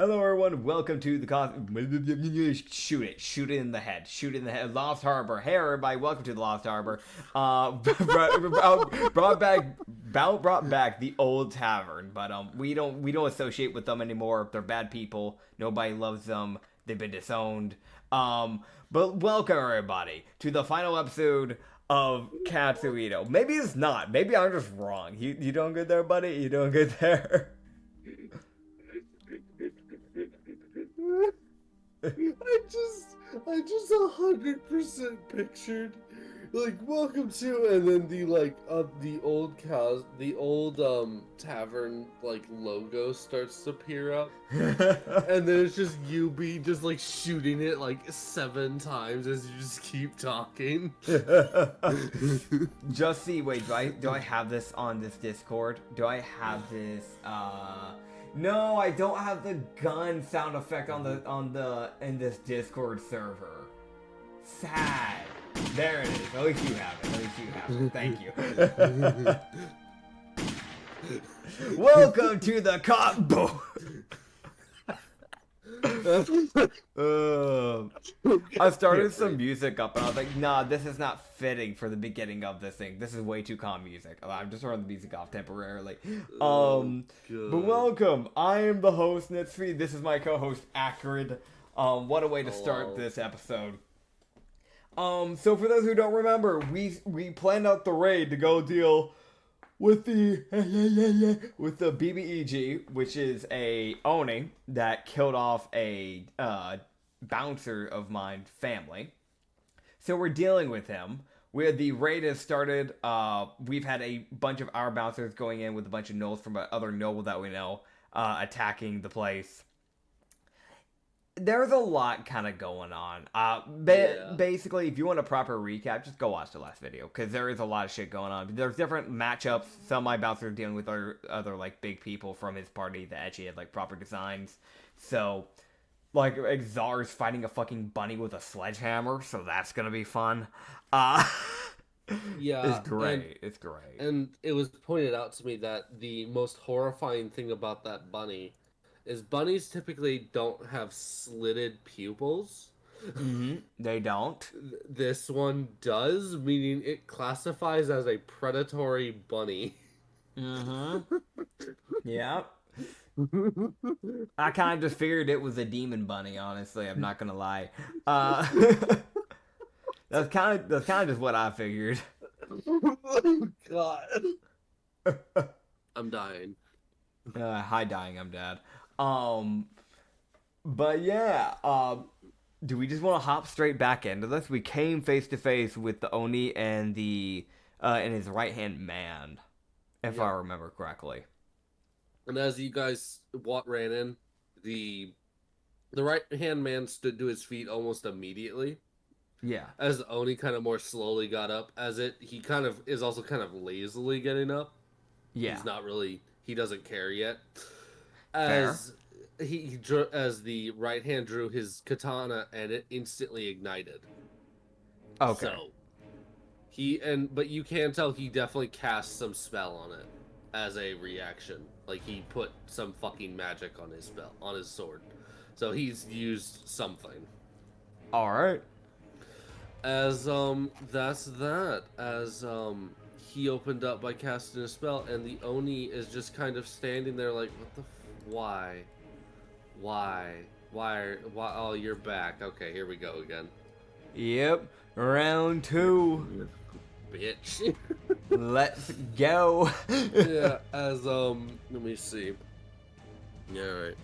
Hello, everyone. Welcome to the shoot it in the head. Shoot it in the head. Lost Harbor. Hey, everybody. Welcome to the Lost Harbor. Brought back the old tavern, but we don't associate with them anymore. They're bad people. Nobody loves them. They've been disowned. But welcome everybody to the final episode of Katsu. Maybe it's not. Maybe I'm just wrong. You doing good there, buddy? You doing good there? I just 100% pictured, like, welcome to, and then the old tavern, like, logo starts to appear up, and then it's just you just, like, shooting it, like, 7 times as you just keep talking. Just see, wait, do I have this on this Discord? Do I have this, No, I don't have the gun sound effect in this Discord server. Sad. There it is. At least you have it. Thank you. Welcome to the cop boat. I started some music up and I was like, nah, this is not fitting for the beginning of this thing. This is way too calm music. I'm just turning the music off temporarily. But welcome. I am the host, Nitsify. This is my co-host, Acrid. What a way to start this episode. So for those who don't remember, we planned out the raid to go deal with the BBEG, which is a Oni that killed off a bouncer of mine family. So we're dealing with him. The raid has started. We've had a bunch of our bouncers going in with a bunch of gnolls from other noble that we know, attacking the place. There's a lot kind of going on. Basically, if you want a proper recap, just go watch the last video, because there is a lot of shit going on. There's different matchups. Some of my bouncers are dealing with other like big people from his party that actually had like proper designs. So, like, Czar's fighting a fucking bunny with a sledgehammer, so that's gonna be fun. Yeah, it's great. It's great. And it was pointed out to me that the most horrifying thing about that bunny is bunnies typically don't have slitted pupils. Mm-hmm. They don't. This one does, meaning it classifies as a predatory bunny. Mm-hmm. Yeah. I kind of just figured it was a demon bunny, honestly. I'm not gonna lie. That's kind of just what I figured. Oh, God. I'm dying. Hi, dying. I'm dead. But yeah, do we just want to hop straight back into this? We came face to face with the Oni and and his right hand man, if I remember correctly. And as you guys ran in, the right hand man stood to his feet almost immediately. Yeah. As the Oni kind of more slowly got up, he kind of is also kind of lazily getting up. Yeah. He doesn't care yet. As the right hand drew his katana and it instantly ignited. Okay. So but you can tell he definitely cast some spell on it as a reaction. Like he put some fucking magic on his sword. So he's used something. All right. That's that. He opened up by casting a spell, and the Oni is just kind of standing there like, what the why? Oh, you're back. Okay, here we go again. Yep, round 2. Bitch. Let's go. Yeah, let me see. Yeah, right.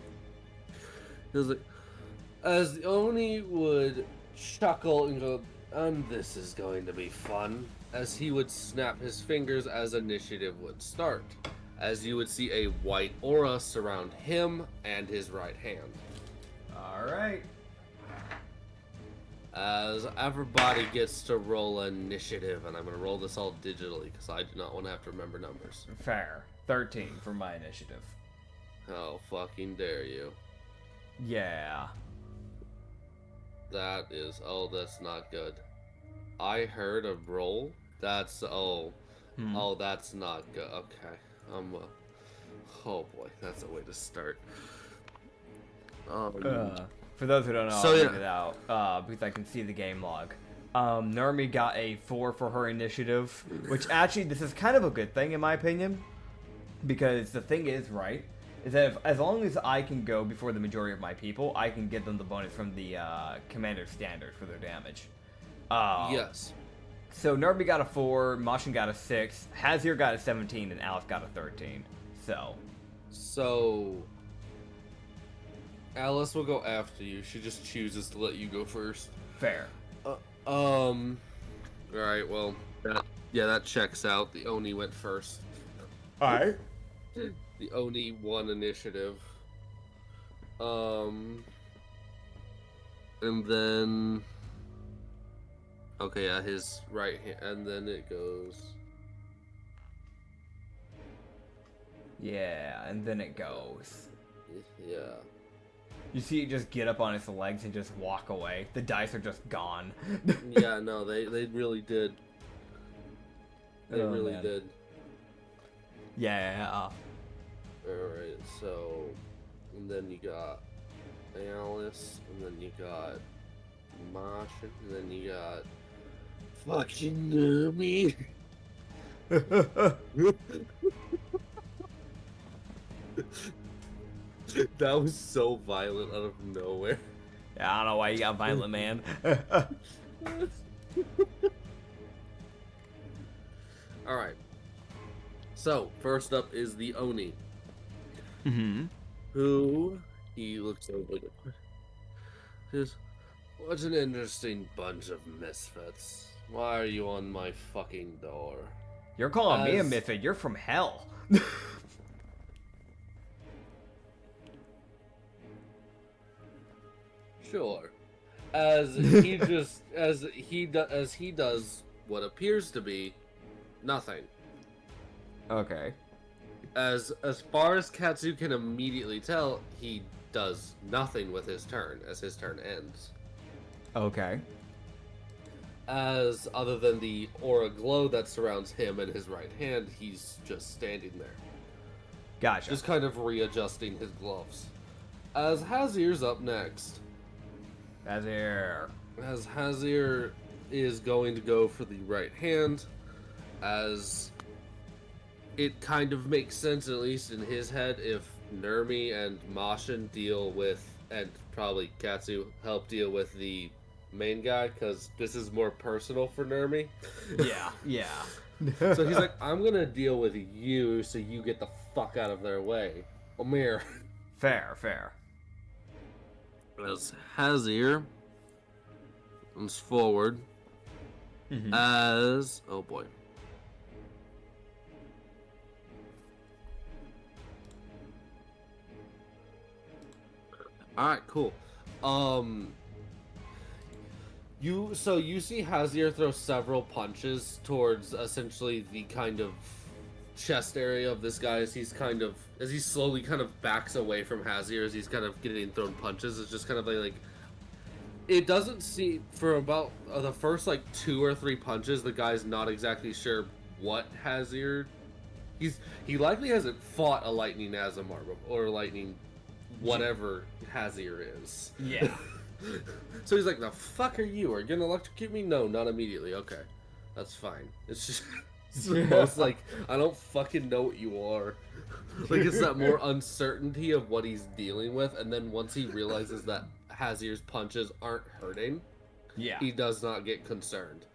It was like, as the Oni would chuckle and go, this is going to be fun, as he would snap his fingers as initiative would start, as you would see a white aura surround him and his right hand. Alright. As everybody gets to roll initiative, and I'm going to roll this all digitally because I do not want to have to remember numbers. Fair. 13 for my initiative. How fucking dare you. Yeah. That's not good. I heard a roll. That's not good. Okay. Oh boy, that's a way to start. For those who don't know, So, I'll yeah. read it out because I can see the game log. Narmi got a 4 for her initiative, which actually, this is kind of a good thing in my opinion, because the thing is, right, is that as long as I can go before the majority of my people, I can give them the bonus from the commander standard for their damage. Yes. So Narmi got a 4, Mashin got a 6, Hazir got a 17, and Alice got a 13. So Alice will go after you. She just chooses to let you go first. Fair. All right. Well, that checks out. The Oni went first. All right. The Oni won initiative. And then. Okay, yeah, his right hand, and then it goes. Yeah, and then it goes. Yeah. You see it just get up on its legs and just walk away. The dice are just gone. Yeah, no, they really did. They Oh, really man. did. Yeah. Alright, so. And then you got Alice, and then you got Martian, and then you got. Fucking Nermy. That was so violent out of nowhere. Yeah, I don't know why you got violent, man. Alright. So, first up is the Oni. Mm-hmm. Who he looks over. Just, what an interesting bunch of misfits. Why are you on my fucking door? You're calling me a As- misfit. You're from hell. Sure. As he just as he does what appears to be nothing. Okay. As far as Katsu can immediately tell, he does nothing with his turn as his turn ends. Okay. As other than the aura glow that surrounds him and his right hand, he's just standing there. Gotcha. Just kind of readjusting his gloves. As Hazir's up next. Hazir. As Hazir is going to go for the right hand, as it kind of makes sense, at least in his head, if Nermi and Mashin deal with, and probably Katsu help deal with the main guy, because this is more personal for Nermi. Yeah. Yeah. So he's like, I'm gonna deal with you so you get the fuck out of their way. Omir. Fair. As Hazir comes forward Mhm. as oh boy. Alright, cool. You see Hazir throw several punches towards essentially the kind of chest area of this guy as he slowly kind of backs away from Hazir as he's kind of getting thrown punches. It's just kind of like it doesn't seem for about the first like 2 or 3 punches the guy's not exactly sure what Hazir. He likely hasn't fought a lightning Azamar or lightning whatever Hazir is. Yeah. So he's like, the fuck are you? Are you gonna electrocute me? No, not immediately. Okay. That's fine. It's just it's the most like, I don't fucking know what you are. Like, it's that more uncertainty of what he's dealing with, and then once he realizes that Hazir's punches aren't hurting, Yeah. he does not get concerned.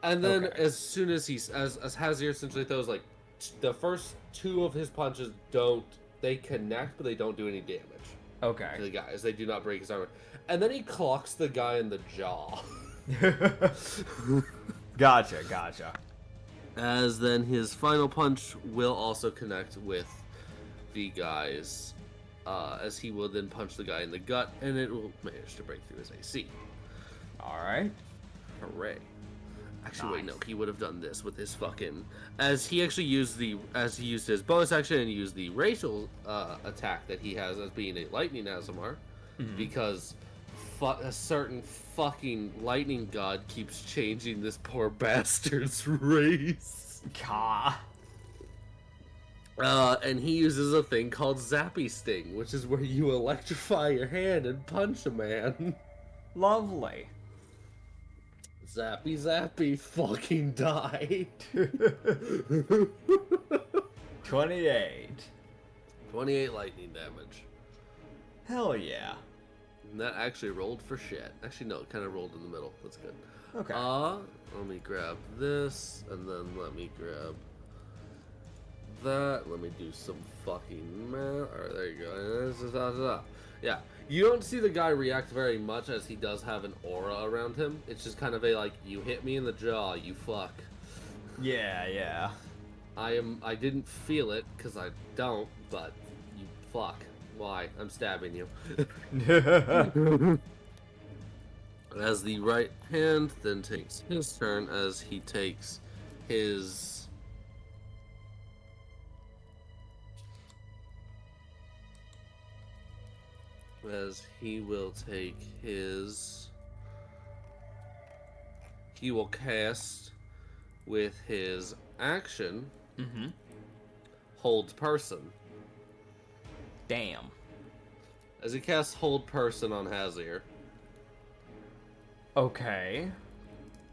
And then Okay. as soon as as Hazir essentially throws like the first 2 of his punches they connect, but they don't do any damage to Okay. the guy, as they do not break his armor. And then he clocks the guy in the jaw. Gotcha. As then his final punch will also connect with the guy's, as he will then punch the guy in the gut, and it will manage to break through his AC. Alright. Hooray. Actually, wait, Nice. no, he would have done this with his fucking, as he used his bonus action and used the racial attack that he has as being a lightning Azamar, because a certain fucking lightning god keeps changing this poor bastard's race. Ka. And he uses a thing called Zappy Sting, which is where you electrify your hand and punch a man. Lovely. Zappy, zappy, fucking die. 28. 28 lightning damage. Hell yeah. And that actually rolled for shit. Actually, no, it kind of rolled in the middle. That's good. Okay. Let me grab this, and then let me grab that. Let me do some fucking math. Alright, there you go. Yeah, you don't see the guy react very much as he does have an aura around him. It's just kind of a like, you hit me in the jaw, you fuck. Yeah. I didn't feel it, because I don't, but you fuck. Why? I'm stabbing you. As the right hand then takes his turn as he takes his... As he will take his... He will cast with his action, Hold Person. Damn. As he casts Hold Person on Hazir. Okay.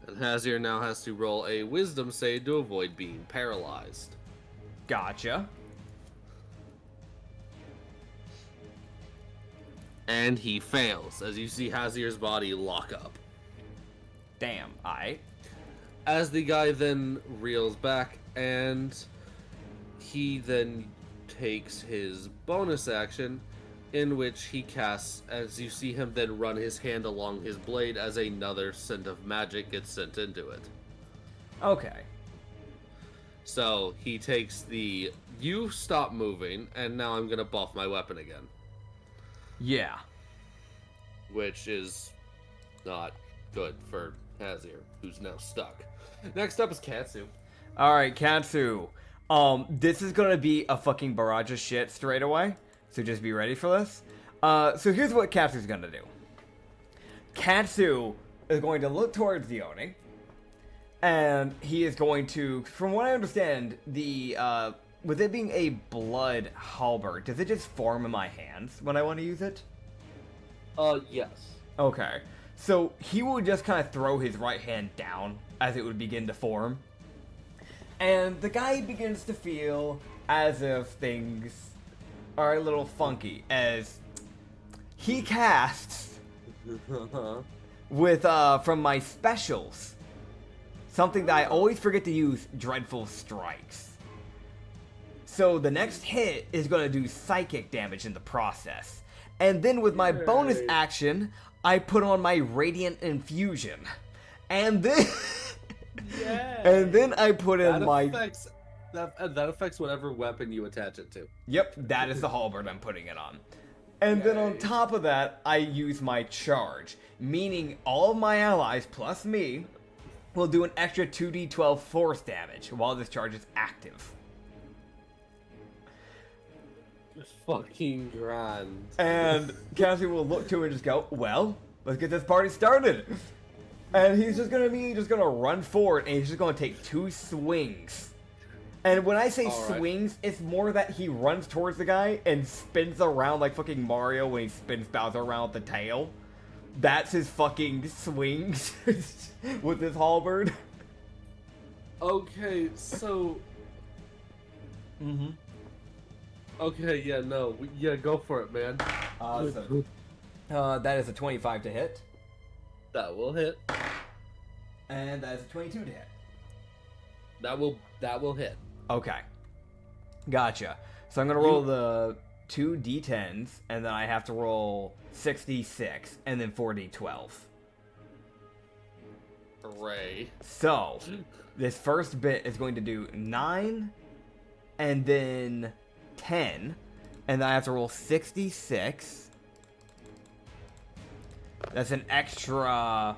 And Hazir now has to roll a Wisdom save to avoid being paralyzed. Gotcha. And he fails, as you see Hazir's body lock up. Damn. Aight. As the guy then reels back, and he then takes his bonus action, in which he casts, as you see him then run his hand along his blade as another scent of magic gets sent into it. Okay. So he takes the, you stop moving, and now I'm gonna buff my weapon again. Yeah. Which is not good for Hazir, who's now stuck. Next up is Katsu. Alright, Katsu. This is gonna be a fucking barrage of shit straight away. So just be ready for this. So here's what Katsu's gonna do. Katsu is going to look towards the Oni. And he is going to, from what I understand, with it being a blood halberd, does it just form in my hands when I want to use it? Yes. Okay. So he will just kind of throw his right hand down as it would begin to form. And the guy begins to feel as if things are a little funky as he casts with from my specials something that I always forget to use, Dreadful Strikes. So the next hit is going to do psychic damage in the process. And then with my bonus action, I put on my Radiant Infusion. And then and then I put in that affects whatever weapon you attach it to. Yep, that is the halberd I'm putting it on. And then on top of that, I use my charge, meaning all of my allies plus me will do an extra 2d12 force damage while this charge is active. Fucking grand. And Katsu will look to him and just go, well, let's get this party started. And he's just gonna run forward and he's just gonna take 2 swings. And when I say swings, it's more that he runs towards the guy and spins around like fucking Mario when he spins Bowser around with the tail. That's his fucking swings with his halberd. Okay, so... Okay, yeah, no. Yeah, go for it, man. Awesome. That is a 25 to hit. That will hit. And that is a 22 to hit. That will hit. Okay. Gotcha. So I'm gonna roll the 2 d10s, and then I have to roll 6d6, and then 4d12. Hooray. So, this first bit is going to do 9, and then 10, and then I have to roll 6d6. That's an extra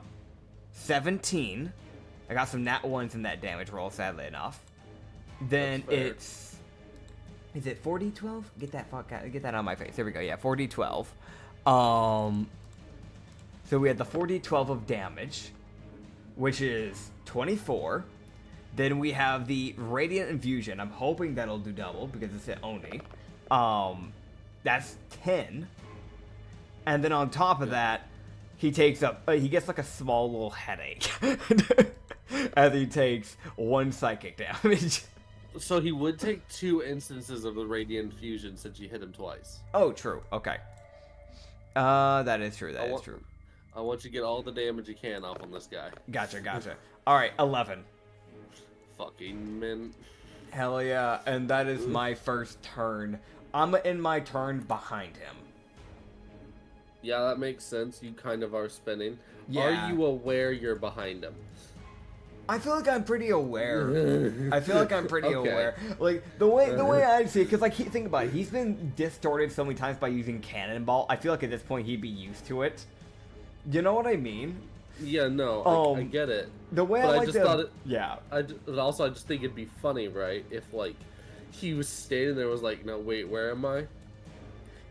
17. I got some nat 1s in that damage roll, sadly enough. Then it's... Is it 4d12? Get that on my face. There we go. Yeah, 4d12. So we had the 4d12 of damage, which is 24. Then we have the Radiant Infusion. I'm hoping that'll do double because it's an Oni. That's 10. And then on top of that, he takes up. He gets like a small little headache as he takes 1 psychic damage. So he would take 2 instances of the Radiant Fusion since you hit him twice. Oh, true. Okay. That is true. That is true. I want you to get all the damage you can off on this guy. Gotcha. All right, 11. Fucking mint. Hell yeah! And that is my first turn. I'm in my turn behind him. Yeah, that makes sense. You kind of are spinning. Yeah. Are you aware you're behind him? I feel like I'm pretty aware. Aware. Like the way I see it, because like think about it, he's been distorted so many times by using cannonball. I feel like at this point he'd be used to it. You know what I mean? Yeah, no, I get it. The way but I like just to, thought it. Yeah. I just think it'd be funny, right? If like he was standing there, was like, no, wait, where am I?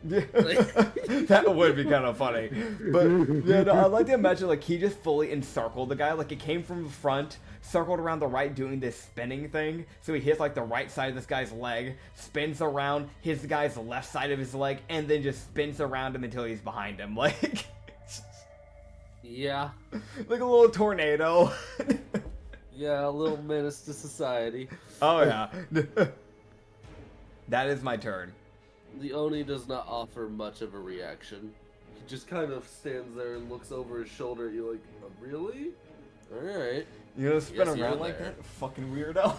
That would be kind of funny. But yeah, no, I like to imagine like he just fully encircled the guy. Like it came from the front, circled around the right, doing this spinning thing. So he hits like the right side of this guy's leg, spins around, hits the guy's left side of his leg, and then just spins around him until he's behind him. Like yeah, like a little tornado. Yeah, a little menace to society. Oh yeah. That is my turn. The Oni does not offer much of a reaction. He just kind of stands there and looks over his shoulder at you like, really? Alright. You gonna spin around like that? Fucking weirdo.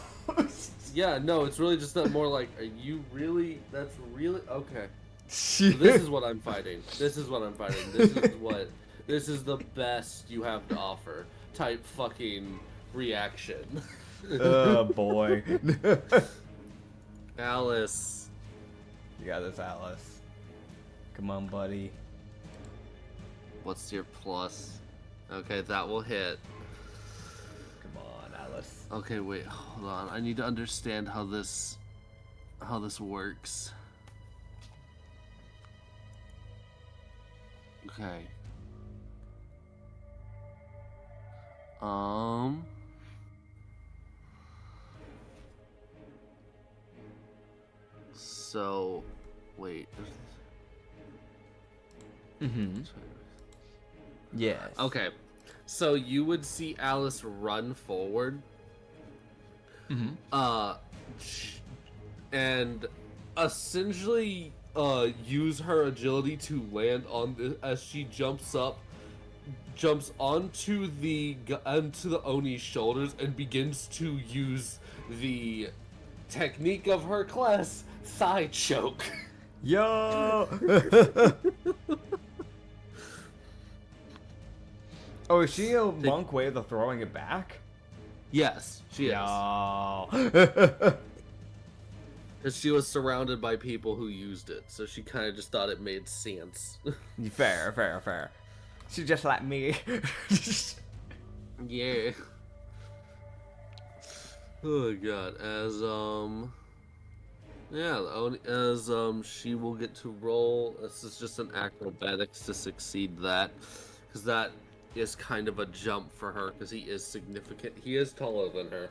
Yeah, no, it's really just more like, are you really? That's really? Okay. So this is what I'm fighting. This is the best you have to offer. Type fucking reaction. Oh boy. Alice. You got this, Alice. Come on, buddy. What's your plus? Okay, that will hit. Come on, Alice. Okay, wait, hold on. I need to understand how this works. Okay. So, wait. Yes. Okay. So you would see Alice run forward. And essentially use her agility to land on the, as she jumps onto the Oni's shoulders and begins to use the technique of her class, thigh choke. Yo! Oh, is she a monk way of throwing it back? Yes, she is. No. Because she was surrounded by people who used it, so she kind of just thought it made sense. Fair. She's just like me. Yeah. Oh god, she will get to roll. This is just an acrobatics to succeed that, because that is kind of a jump for her, because he is significant. He is taller than her.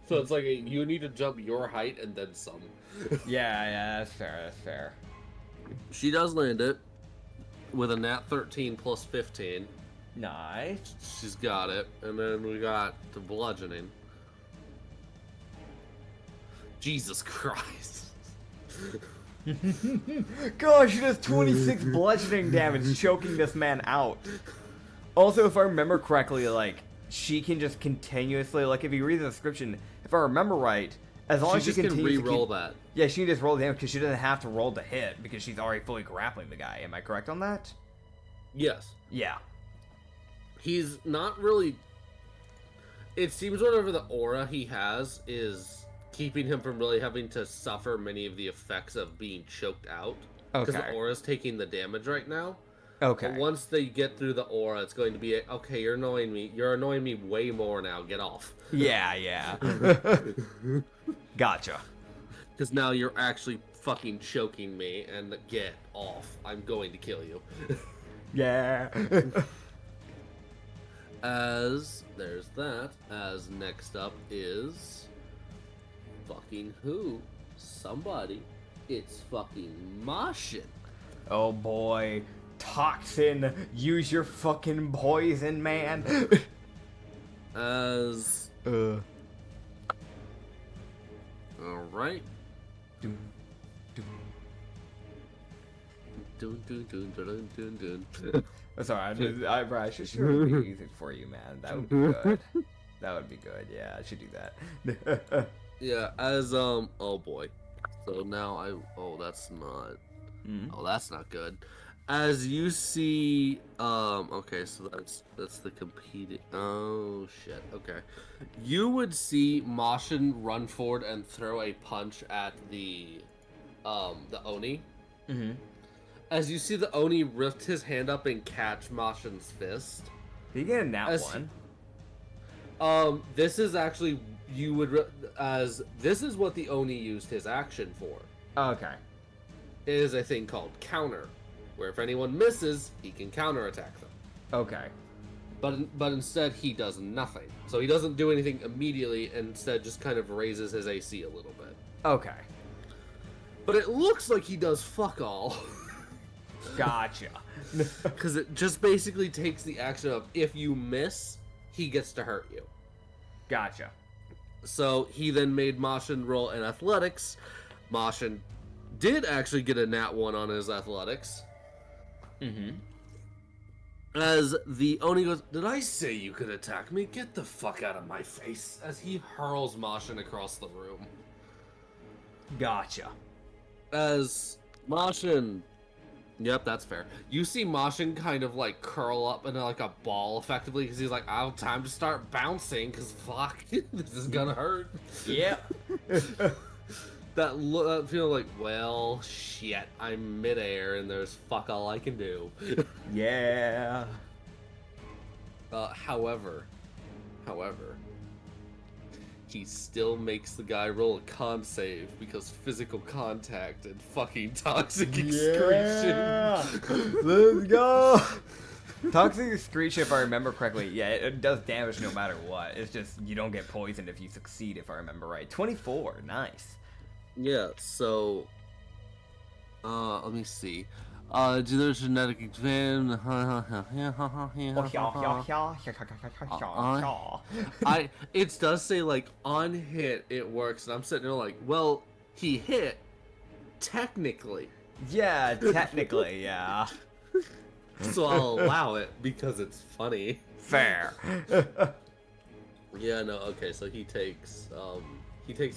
So it's like you need to jump your height and then some. Yeah, that's fair. She does land it with a nat 13 plus 15. Nice. She's got it. And then we got the bludgeoning. Jesus Christ. Gosh, she does 26 bludgeoning damage, choking this man out. Also, if I remember correctly, like, she can just continuously, like, if you read the description, if I remember right, as long as she continues can re-roll that. Yeah, she can just roll the damage because she doesn't have to roll to hit because she's already fully grappling the guy. Am I correct on that? Yes. Yeah. He's not really... It seems whatever the aura he has is keeping him from really having to suffer many of the effects of being choked out. Okay. Because the aura's taking the damage right now. Okay. But once they get through the aura, it's going to be, okay, you're annoying me. You're annoying me way more now. Get off. Yeah. Gotcha. Because now you're actually fucking choking me, and get off. I'm going to kill you. Yeah. As there's that. As next up is fucking who? Somebody. It's fucking Martian. Oh boy. Toxin, use your fucking poison, man. As alright. Dun, dun. Dun, dun, dun, dun, dun, dun. Sorry, I should shoot music for you, man. That would be good. That would be good. Yeah, I should do that. Yeah, as oh boy. So now that's not that's not good. As you see okay, so that's the competing. Oh shit. Okay. You would see Martian run forward and throw a punch at the Oni. Mm-hmm. As you see the Oni lift his hand up and catch Martian's fist. Did you get a nat one? This is actually this is what the Oni used his action for. Okay. It is a thing called counter, where if anyone misses, he can counterattack them. Okay. But instead he does nothing. So he doesn't do anything immediately, and instead just kind of raises his AC a little bit. Okay. But it looks like he does fuck all. Gotcha. Because it just basically takes the action of if you miss, he gets to hurt you. Gotcha. So he then made Martian roll in athletics. Martian did actually get a nat 1 on his athletics. Mm-hmm. As the Oni goes, "Did I say you could attack me? Get the fuck out of my face." As he hurls Martian across the room. Gotcha. As Martian... Yep, that's fair. You see Martian kind of like curl up into like a ball effectively because he's like, "Oh, time to start bouncing because fuck, this is gonna hurt." Yeah. that feel like, well, shit, I'm midair and there's fuck all I can do. Yeah. However, he still makes the guy roll a con save because physical contact and fucking toxic excretion. Yeah. Let's go. Toxic excretion, if I remember correctly, yeah, it does damage no matter what. It's just you don't get poisoned if you succeed, if I remember right. 24, nice. Yeah, so let me see. Do there's genetic advantage? It does say like on hit it works, and I'm sitting there like, well, he hit technically. Yeah, technically, yeah. So I'll allow it because it's funny. Fair. Yeah, no, okay, so he takes a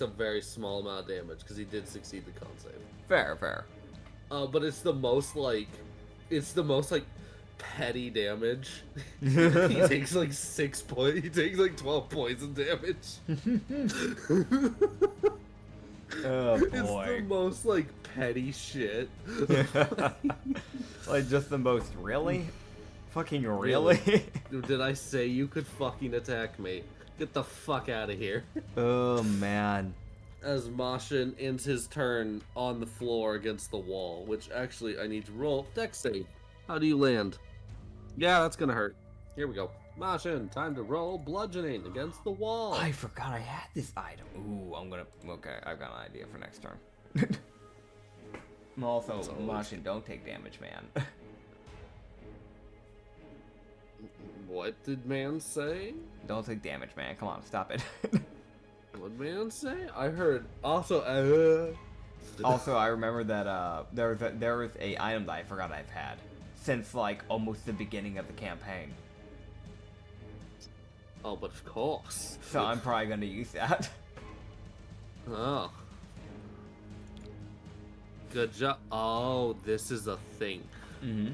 very small amount of damage because he did succeed the con save. Fair. But it's the most petty damage. He takes like 6 points. He takes like 12 poison damage. Oh boy. It's the most like petty shit. Like just the most really? Fucking really? Did I say you could fucking attack me? Get the fuck out of here. Oh man. As Martian ends his turn on the floor against the wall, which actually I need to roll dex save. How do you land? Yeah, that's gonna hurt. Here we go. Martian, time to roll bludgeoning against the wall. I forgot I had this item. Ooh, okay, I've got an idea for next turn. Also, Martian, don't take damage, man. What did man say? Don't take damage, man. Come on, stop it. What did man say? I heard also. Also, I remember that there was a item that I forgot I've had since like almost the beginning of the campaign. Oh, but of course. So I'm probably gonna use that. Oh. Good job. Oh, this is a thing. Mm-hmm.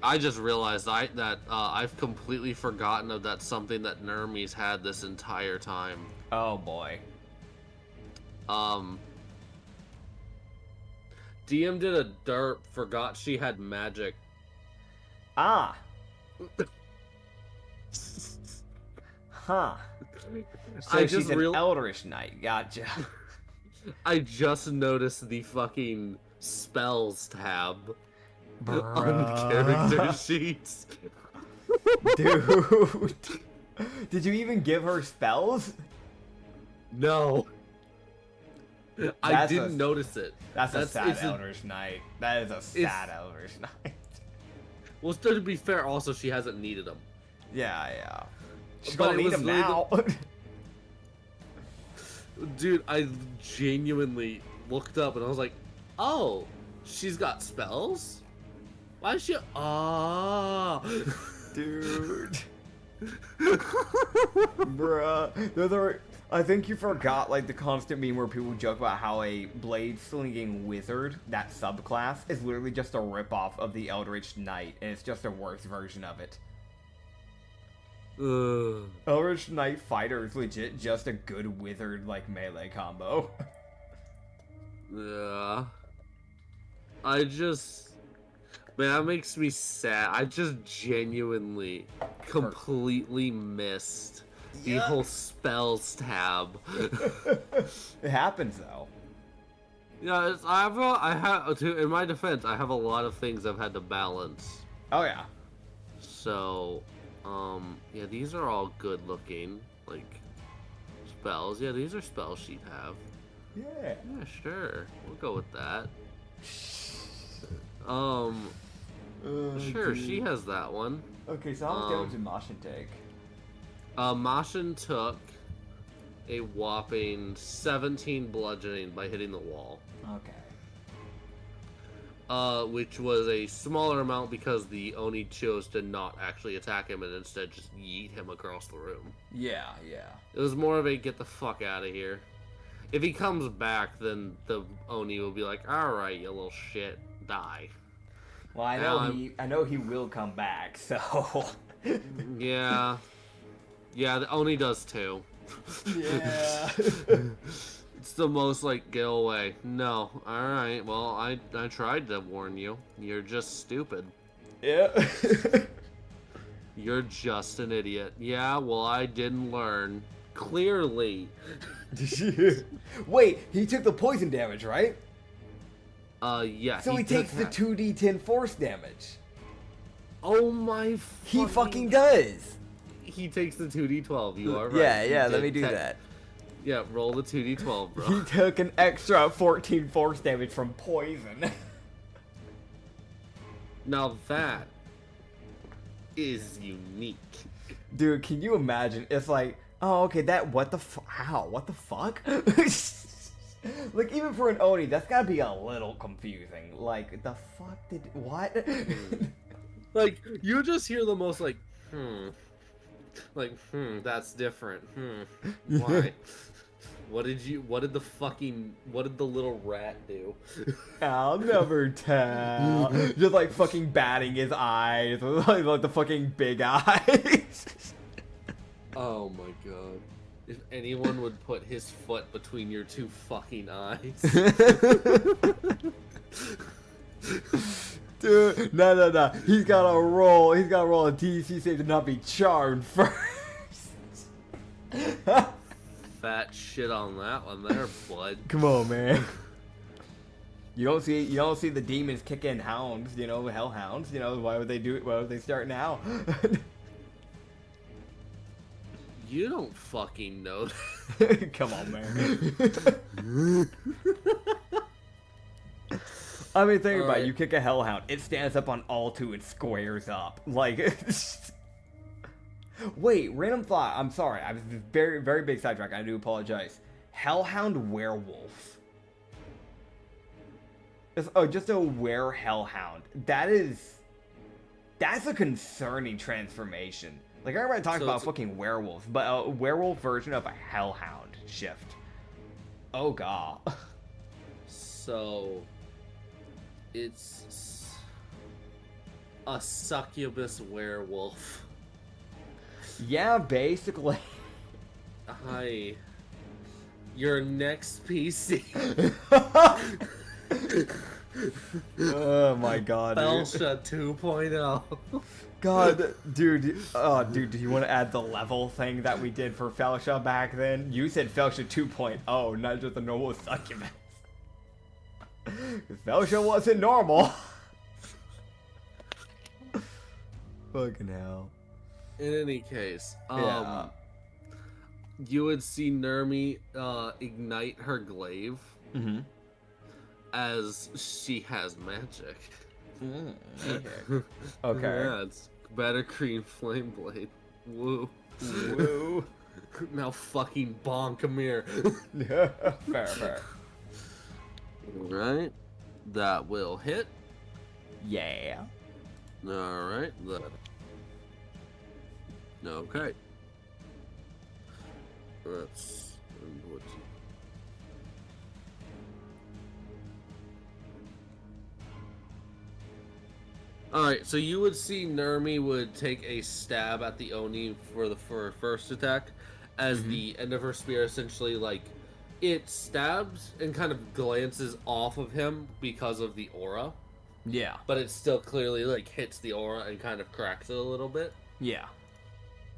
I just realized that I've completely forgotten of that something that Nermies had this entire time. Oh boy. DM did a derp, forgot she had magic. Ah. Huh. So she's an Eldritch Knight. Gotcha. I just noticed the fucking spells tab on the character sheets. Dude. Did you even give her spells? No. I didn't notice it. That's a sad Eldritch Knight. That is a sad Eldritch Knight. Well, to be fair, also, she hasn't needed them. Yeah. She's But gonna need them now. Dude, I genuinely looked up and I was like, oh, she's got spells? Why is she... Ah. Dude. Bruh. Those are... I think you forgot, like, the constant meme where people joke about how a blade-slinging wizard, that subclass, is literally just a ripoff of the Eldritch Knight, and it's just a worse version of it. Eldritch Knight Fighter is legit just a good wizard, like, melee combo. Yeah. I just... Man, that makes me sad. I just genuinely, completely missed the whole spells tab. It happens though. Yeah, I have in my defense, I have a lot of things I've had to balance. Oh yeah. So, yeah, these are all good looking, like spells. Yeah, these are spells she'd have. Yeah. Yeah, sure. We'll go with that. Sure, dude. she has that one. Okay, so how much damage did Mashin take? Mashin took a whopping 17 bludgeoning by hitting the wall. Okay. Which was a smaller amount because the Oni chose to not actually attack him and instead just yeet him across the room. Yeah. It was more of a get the fuck out of here. If he comes back, then the Oni will be like, alright, you little shit, die. Well, I know he will come back, so... Yeah. Yeah, the Oni does too. Yeah. It's the most like, get away. No. Alright, well, I tried to warn you. You're just stupid. Yeah. You're just an idiot. Yeah, well, I didn't learn. Clearly. Wait, he took the poison damage, right? Yeah. So he takes the 2d10 force damage. Oh my He fucking does. He takes the 2d12, you are right. Yeah, let me do that. Yeah, roll the 2d12, bro. He took an extra 14 force damage from poison. Now that is unique. Dude, can you imagine? It's like, oh, okay, what the fuck? Like, even for an Oni, that's gotta be a little confusing. Like, the fuck what? Like, you just hear the most, like, that's different, why? What did the little rat do? I'll never tell. Just, like, fucking batting his eyes, like the fucking big eyes. Oh my god. If anyone would put his foot between your two fucking eyes. Dude, no. He's gotta roll a DC save to not be charmed first. Fat shit on that one there, bud. Come on, man. You don't see the demons kick in hounds, hellhounds, why would they do it? Why would they start now? You don't fucking know that. Come on, man. I mean, think about it. You kick a hellhound, it stands up on all two and squares up. Like, wait, random thought. I'm sorry. I was very, very big sidetrack. I do apologize. Hellhound werewolf. Just a were-hellhound. That's a concerning transformation. Like, everybody talks about fucking werewolves, but a werewolf version of a hellhound shift. Oh, God. So, it's a succubus werewolf. Yeah, basically. Hi. Your next PC. Oh my god, Felsha 2.0. God, dude. Oh, dude, do you want to add the level thing that we did for Felsha back then? You said Felsha 2.0, not just a normal succubus. Because Felsha wasn't normal. Fucking hell. in any case, Yeah. you would see Nermi ignite her glaive Mm-hmm. as she has magic. Okay. Yeah, it's better green flame blade. Woo. Woo. Now fucking bonk, come here. Fair. Right. That will hit. Yeah. Alright. Okay. That's... Alright, so you would see Nermi would take a stab at the Oni for her first attack, as the end of her spear essentially, like, it stabs and kind of glances off of him because of the aura, Yeah. but it still clearly, like, hits the aura and kind of cracks it a little bit. Yeah.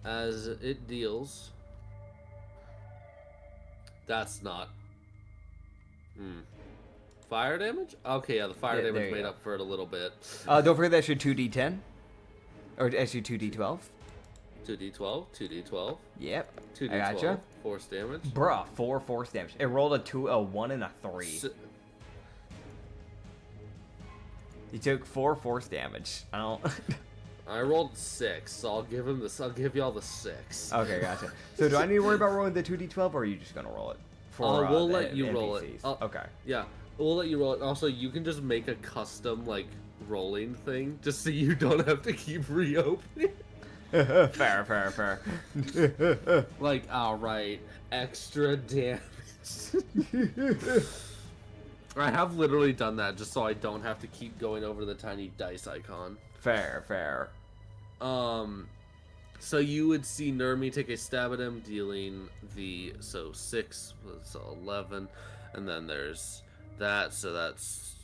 As it deals... That's not... Fire damage? Okay, yeah, the fire damage made up for it a little bit. Don't forget that your 2d10. Or actually 2d12. 2d12, 2d12. Yep. 2d12. I gotcha. Force damage. Bruh, 4 force damage. It rolled a 2, a 1, and a 3. He took 4 force damage. I don't... I rolled 6, so I'll give him this. I'll give y'all the 6. Okay, gotcha. So do I need to worry about rolling the 2d12, or are you just gonna roll it? For, we'll let you roll it. Okay. Yeah, we'll let you roll it. Also, you can just make a custom, like, rolling thing, just so you don't have to keep reopening. Fair. Like, alright, extra damage. I have literally done that just so I don't have to keep going over the tiny dice icon. Fair. So you would see Nermi take a stab at him, dealing the 6, so 11, and then there's that, so that's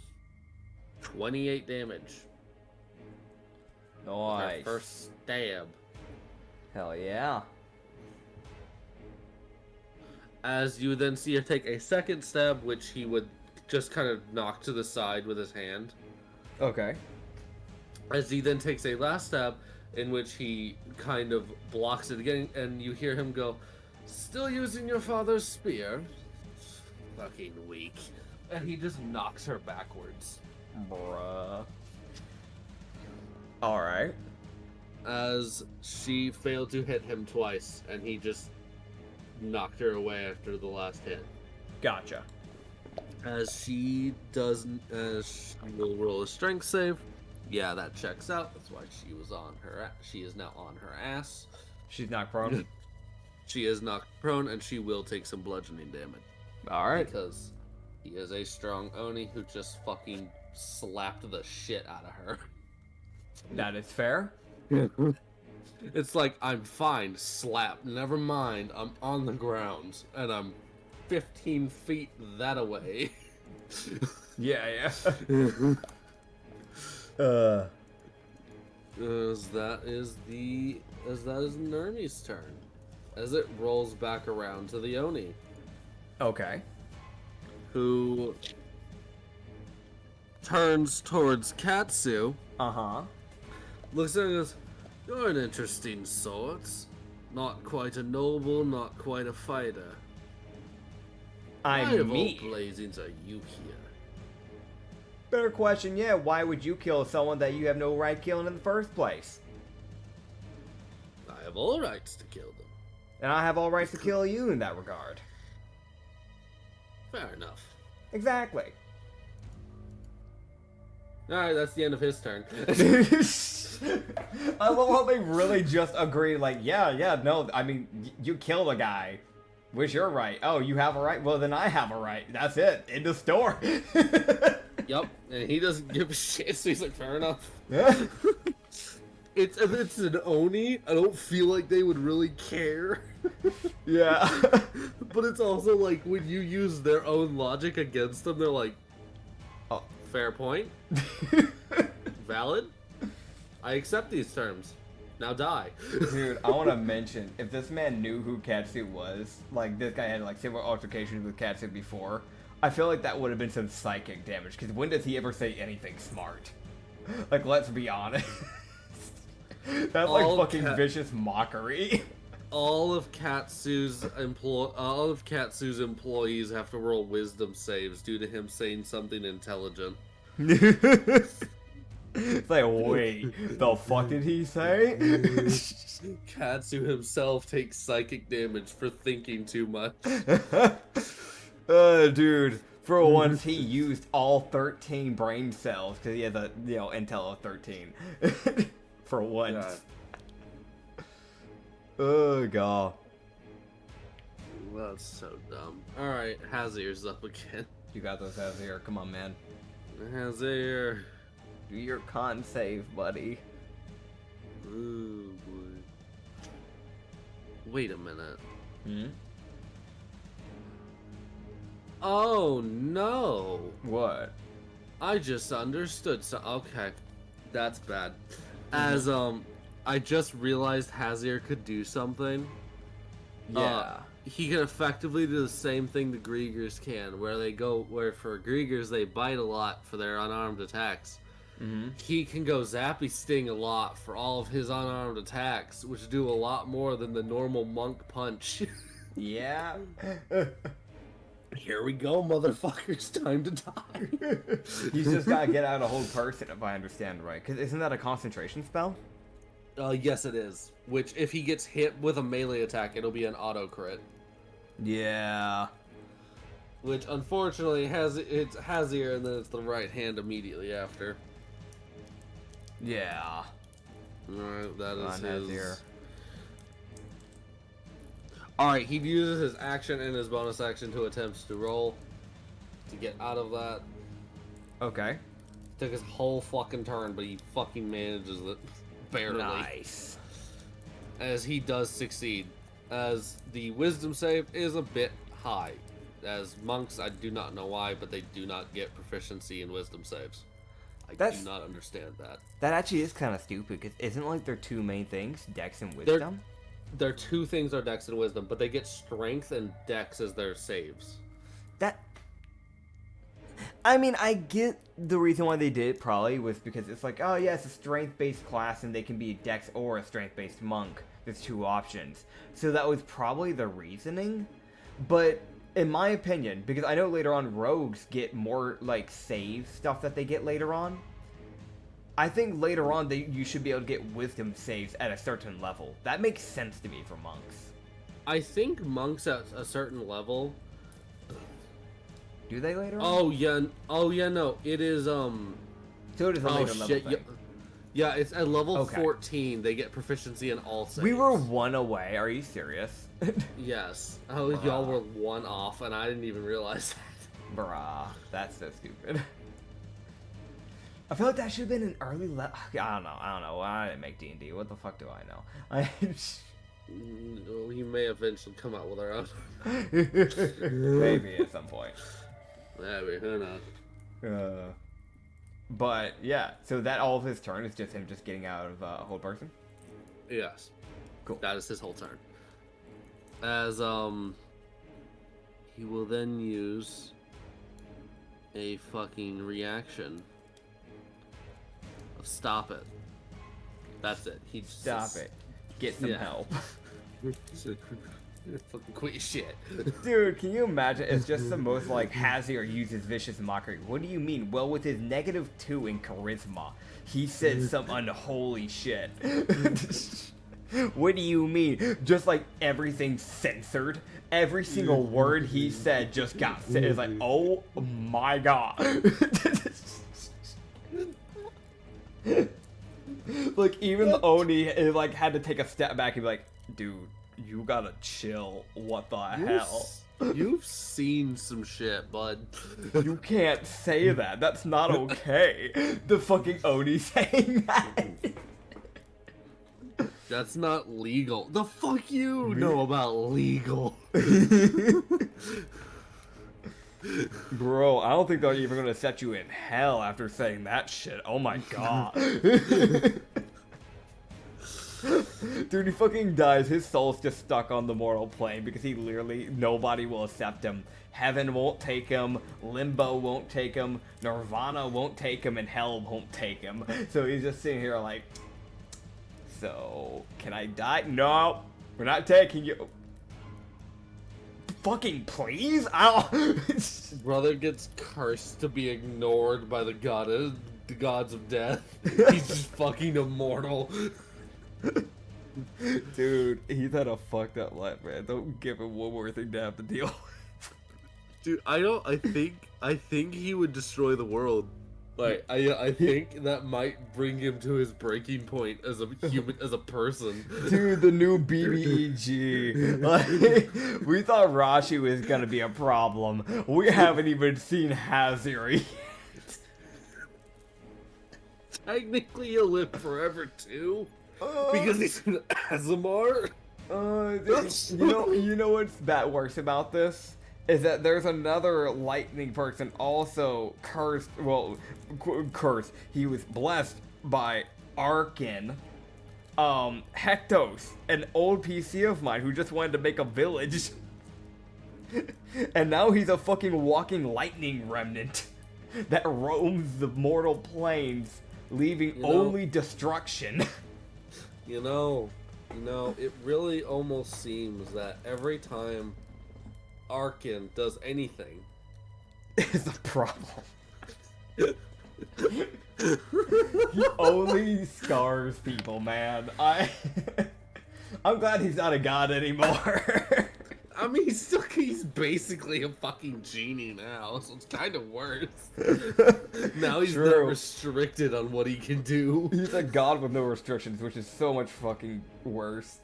28 damage. Nice. Her first stab. Hell yeah. As you then see her take a second stab, which he would just kind of knock to the side with his hand. Okay. As he then takes a last stab, in which he kind of blocks it again, and you hear him go, "Still using your father's spear? Fucking weak." And he just knocks her backwards. Bruh. Alright. As she failed to hit him twice, and he just knocked her away after the last hit. Gotcha. As she will roll a strength save. Yeah, that checks out. That's why she was on her. She is now on her ass. She's not prone. She is knocked prone, and she will take some bludgeoning damage. Alright. Because he is a strong Oni who just fucking slapped the shit out of her. That is fair. It's like, I'm fine, slap, never mind, I'm on the ground, and I'm 15 feet that away. Yeah. As that is Nermi's turn. As it rolls back around to the Oni, Okay. who turns towards Katsu, Uh-huh. looks at her and goes, "You're an interesting sort. Not quite a noble, not quite a fighter. Why I'm of all me. blazings are you here?" Better question, yeah, why would you kill someone that you have no right killing in the first place? "I have all rights to kill them." And I have all rights to kill you in that regard. Fair enough. Exactly. Alright, that's the end of his turn. I love how they really just agree, like, yeah, no, I mean, you killed a guy. Where's your right? Oh, you have a right? Well, then I have a right. That's it. In the store. Yup, and he doesn't give a shit, so he's like, fair enough. Yeah. It's an Oni, I don't feel like they would really care. Yeah. But it's also like, when you use their own logic against them, they're like, Oh. fair point. Valid. I accept these terms. Now die. Dude, I want to mention, if this man knew who Katsu was, like, this guy had, like, several altercations with Katsu before, I feel like that would have been some psychic damage, because when does he ever say anything smart? Like, let's be honest. That's like fucking vicious mockery. All of Katsu's employees have to roll wisdom saves due to him saying something intelligent. It's like, wait, the fuck did he say? Katsu himself takes psychic damage for thinking too much. Dude, for once he used all 13 brain cells because he has a intel of 13. For once. God. Oh god. That's so dumb. Alright, Hazir's up again. You got those, Hazir. Come on, man. Hazir. Do your con save, buddy. Ooh, boy. Wait a minute. Hmm? Oh, no. What? I just understood. So, okay. That's bad. As, I just realized Hazir could do something. Yeah. He can effectively do the same thing the Griegers can, where for Griegers they bite a lot for their unarmed attacks. Mm-hmm. He can go Zappy Sting a lot for all of his unarmed attacks, which do a lot more than the normal monk punch. Yeah. Here we go, motherfuckers. Time to die. He's just gotta get out a whole person, if I understand right. Because isn't that a concentration spell? Yes, it is. Which, if he gets hit with a melee attack, it'll be an auto crit. Yeah. Which, unfortunately, it's Hazir, and then it's the right hand immediately after. Yeah. Alright, that is his... Hazir. Alright, he uses his action and his bonus action to attempt to roll to get out of that. Okay. Took his whole fucking turn, but he fucking manages it. Barely. Nice. As he does succeed. As the wisdom save is a bit high. As monks, I do not know why, but they do not get proficiency in wisdom saves. I do not understand that. That actually is kind of stupid, because isn't like their two main things, Dex and Wisdom? Their two things are Dex and Wisdom, but they get Strength and Dex as their saves. I mean, I get the reason why they did it probably was because it's like, oh yeah, it's a strength-based class and they can be a Dex or a strength-based monk. There's two options. So that was probably the reasoning. But in my opinion, because I know later on rogues get more like save stuff that they get later on. I think later on you should be able to get wisdom saves at a certain level. That makes sense to me for monks. I think monks at a certain level... Do they later on? Oh yeah, no. It is, So it is a later level thing. Yeah, it's at level 14. They get proficiency in all saves. We were one away. Are you serious? Yes. Oh, y'all were one off, and I didn't even realize that. Bruh, that's so stupid. I feel like that should have been an early level. I don't know. I didn't make D&D. What the fuck do I know? We may eventually come out with our own. Maybe at some point. Maybe, who knows? But yeah, so that all of his turn is just him just getting out of a whole person? Yes. Cool. That is his whole turn. As, he will then use a fucking reaction of stop it. That's it. He just Stop it. Get some help. Fucking quit your shit. Dude, can you imagine? It's just the most like Hazir uses vicious mockery. What do you mean? Well, with his -2 in charisma, he said some unholy shit. What do you mean? Just like everything censored. Every single word he said just got said. It's like, oh my god. Like even the Oni like had to take a step back and be like, dude, you gotta chill. What the hell? You've seen some shit, bud. You can't say that. That's not okay. The fucking Oni saying that. That's not legal. The fuck you know about legal? Bro, I don't think they're even gonna set you in hell after saying that shit. Oh my god. Dude, he fucking dies. His soul's just stuck on the mortal plane because he literally, nobody will accept him. Heaven won't take him, Limbo won't take him, Nirvana won't take him, and Hell won't take him. So he's just sitting here like, So, can I die? No, we're not taking you. Fucking please? Brother gets cursed to be ignored by the gods of death. He's just fucking immortal. Dude, he's had a fucked up life, man. Don't give him one more thing to have to deal with. Dude, I think he would destroy the world. Like, I think that might bring him to his breaking point as a human, as a person. Dude, the new BBEG. Like, we thought Rashi was gonna be a problem. We haven't even seen Hazir yet. Technically, he'll live forever too, because he's an Azamar. You know what's worse about this? Is that there's another lightning person also cursed, cursed. He was blessed by Arkin, Hectos, an old PC of mine who just wanted to make a village. And now he's a fucking walking lightning remnant that roams the mortal planes, leaving only destruction. You know, it really almost seems that every time Arkin does anything, is a problem. He only scars people, man. I'm glad he's not a god anymore. I mean, he's basically a fucking genie now, so it's kind of worse. Now he's not restricted on what he can do. He's a god with no restrictions, which is so much fucking worse.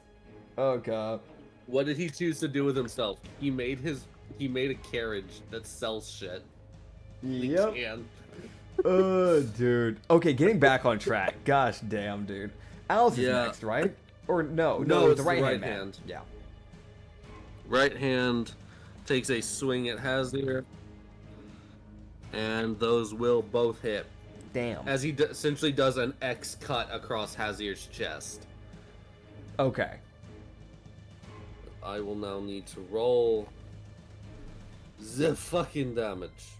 Oh god. What did he choose to do with himself? He made a carriage that sells shit. Yep. Dude. Okay, getting back on track. Gosh damn, dude. Alice is next, right? Or no, it's the right hand. Yeah. Right hand takes a swing at Hazir, and those will both hit. Damn. As he essentially does an X cut across Hazir's chest. Okay. I will now need to roll the fucking damage.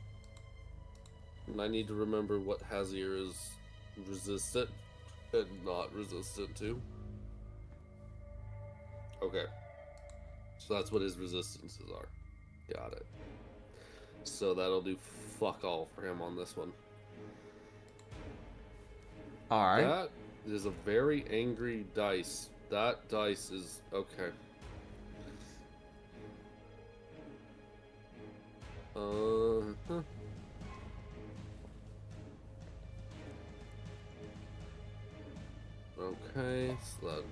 And I need to remember what Hazir is resistant and not resistant to. Okay. So that's what his resistances are. Got it. So that'll do fuck all for him on this one. Alright. That is a very angry dice. That dice is okay. Okay, so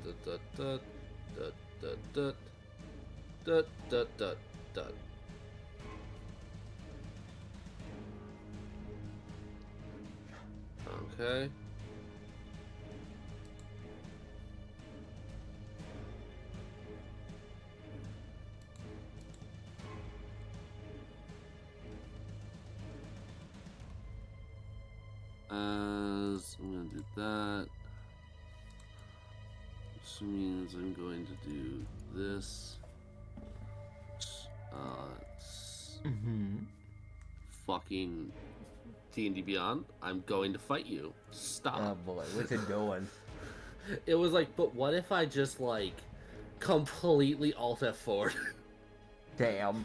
okay. As I'm gonna do that, which means I'm going to do this. Fucking D&D Beyond. I'm going to fight you. Stop. Oh boy, what's it doing? It was like, but what if I just like completely Alt F4? Damn.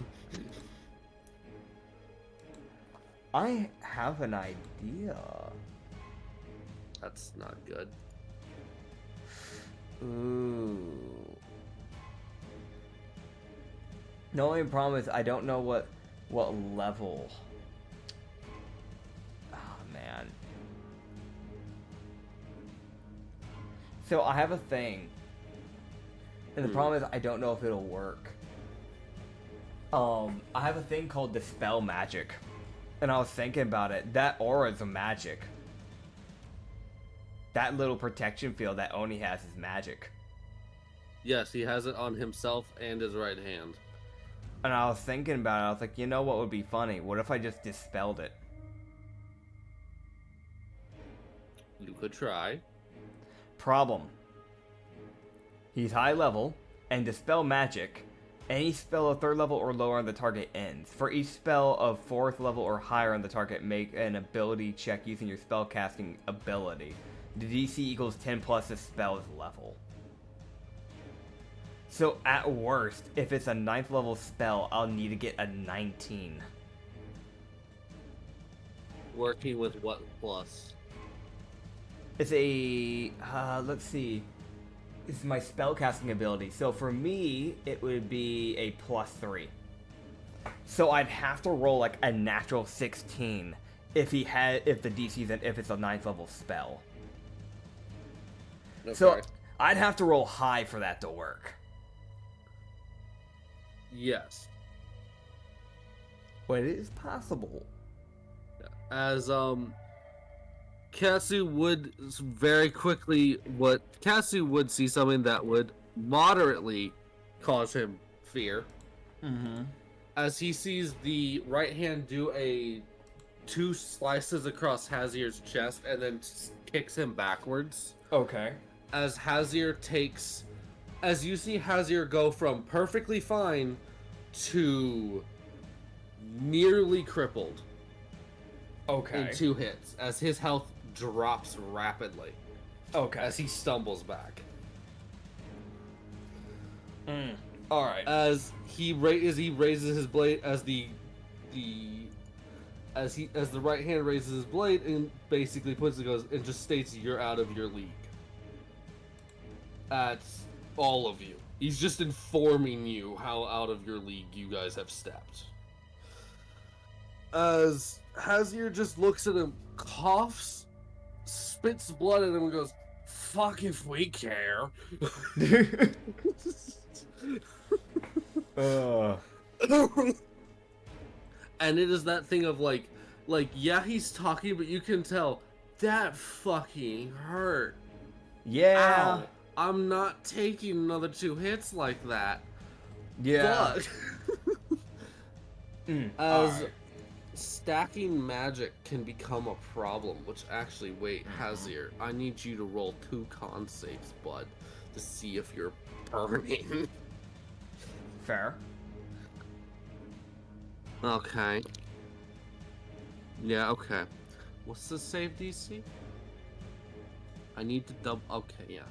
I have an idea. That's not good. Ooh. The only problem is I don't know what level. Oh man. So I have a thing. And the problem is I don't know if it'll work. I have a thing called Dispel Magic. And I was thinking about it. That aura is a magic. That little protection field that Oni has is magic. Yes, he has it on himself and his right hand. And I was thinking about it. I was like, you know what would be funny? What if I just dispelled it? You could try. Problem. He's high level, and dispel magic. Any spell of 3rd level or lower on the target ends. For each spell of 4th level or higher on the target, make an ability check using your spellcasting ability. the DC equals 10 plus the spell's level. So at worst, if it's a 9th level spell, I'll need to get a 19. Working with what plus? It's a, let's see. It's my spellcasting ability. So for me, it would be a +3. So I'd have to roll like a natural 16 if the DC's if it's a 9th level spell. Okay. So I'd have to roll high for that to work. Yes. But it is possible. As Katsu would very quickly Katsu would see something that would moderately cause him fear. Mm-hmm. As he sees the right hand do a 2 slices across Hazier's chest and then kicks him backwards. Okay. As you see Hazier go from perfectly fine to nearly crippled. Okay. In 2 hits, as his health drops rapidly. Okay. As he stumbles back. All right. As he raises his blade, as the right hand raises his blade and basically goes and just states, "You're out of your league." That's all of you. He's just informing you how out of your league you guys have stepped. As Hazier just looks at him, coughs, spits blood at him, and goes, "Fuck if we care." And it is that thing of like, yeah, he's talking, but you can tell that fucking hurt. Yeah. Ow. I'm not taking another 2 hits like that. Yeah. As stacking magic can become a problem, which actually, wait, Hazier, I need you to roll 2 con saves, bud, to see if you're burning. Fair. Okay. Yeah, okay. What's the save DC? I need to double. Okay, yeah.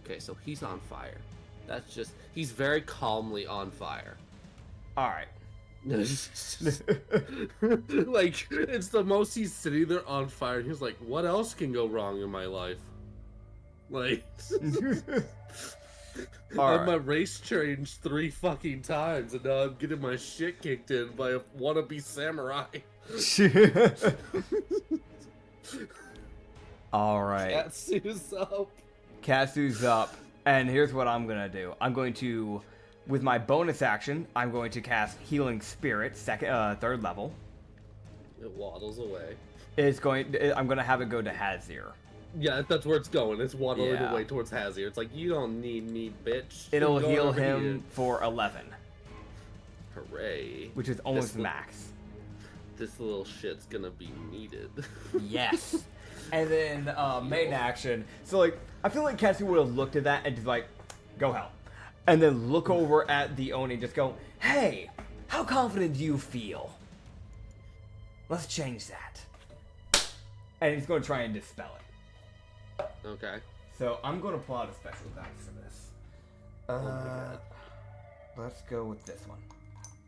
Okay, so he's on fire. That's just. He's very calmly on fire. Alright. Like, it's the most he's sitting there on fire, and he's like, what else can go wrong in my life? Like. My race changed 3 fucking times, and now I'm getting my shit kicked in by a wannabe samurai. Alright. Katsu's up. And here's what I'm gonna do. I'm going to, with my bonus action, I'm going to cast Healing Spirit, 3rd level. It waddles away. I'm gonna have it go to Hazier. Yeah, that's where it's going. It's waddling away towards Hazier. It's like, you don't need me, bitch. It'll heal him for 11. Hooray. Which is almost max. This little shit's gonna be needed. Yes. And then main action. So like, I feel like Katsu would have looked at that and just like, go help. And then look over at the Oni and just go, hey, how confident do you feel? Let's change that. And he's going to try and dispel it. Okay. So I'm going to pull out a special dice for this. Oh my god. Let's go with this one.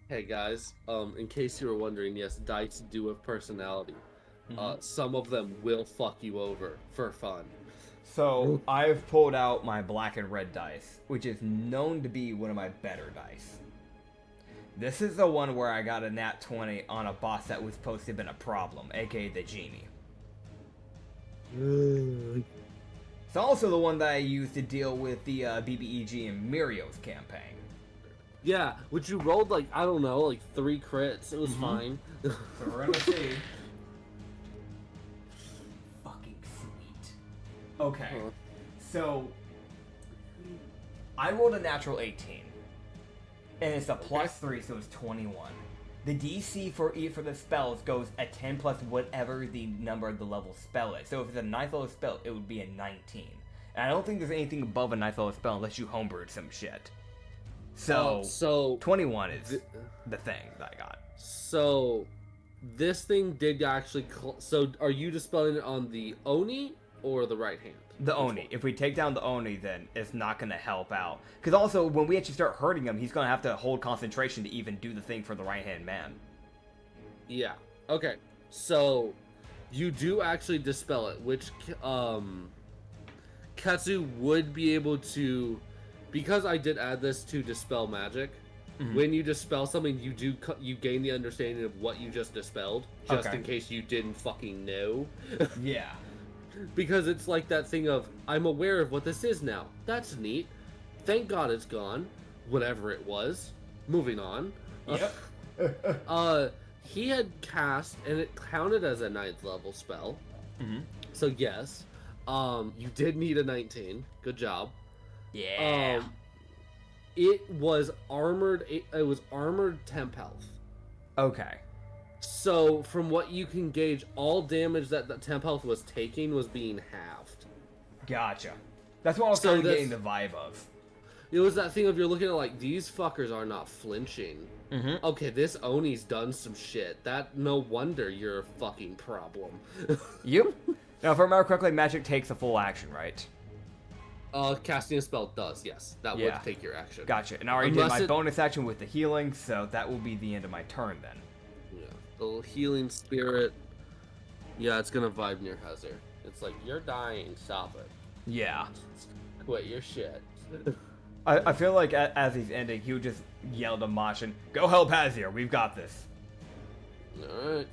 Hey guys, in case you were wondering, yes, dice do have personality. Some of them will fuck you over for fun. So I've pulled out my black and red dice, which is known to be one of my better dice. This is the one where I got a nat 20 on a boss that was supposed to have been a problem, aka the genie. It's also the one that I used to deal with the BBEG and Mirio's campaign. Yeah, which you rolled like, I don't know, like 3 crits. It was fine. So we're gonna see. Fucking sweet. Okay, so I rolled a natural 18. And it's a +3, so it's 21. The DC for the spells goes a 10 plus whatever the number of the level spell is. So if it's a 9th level spell, it would be a 19. And I don't think there's anything above a 9th level spell unless you homebrewed some shit. So 21 is the thing that I got. So this thing did actually. So are you dispelling it on the Oni or the right hand? The Oni. If we take down the Oni, then it's not going to help out. Because also, when we actually start hurting him, he's going to have to hold concentration to even do the thing for the right-hand man. Yeah. Okay. So, you do actually dispel it, which Katsu would be able to... Because I did add this to dispel magic, when you dispel something, you gain the understanding of what you just dispelled, just in case you didn't fucking know. Yeah. Because it's like that thing of, I'm aware of what this is now. That's neat. Thank God it's gone. Whatever it was. Moving on. Yep. He had cast, and it counted as a 9th level spell. So yes. You did need a 19. Good job. Yeah. It was armored. It was armored temp health. Okay. So from what you can gauge, all damage that the temp health was taking was being halved. Gotcha. That's what I was kind of getting the vibe of. It was that thing of you're looking at like, these fuckers are not flinching. Okay, this Oni's done some shit. No wonder you're a fucking problem. Yep. Now, if I remember correctly, magic takes a full action, right? Casting a spell does, yes. That would take your action. Gotcha. And I already did my bonus action with the healing, so that will be the end of my turn then. Yeah. The healing spirit. Yeah, it's gonna vibe near Hazir. It's like, you're dying, stop it. Yeah. Quit your shit. I feel like as he's ending, he would just yell to Mashin, "Go help Hazir, we've got this." Alright,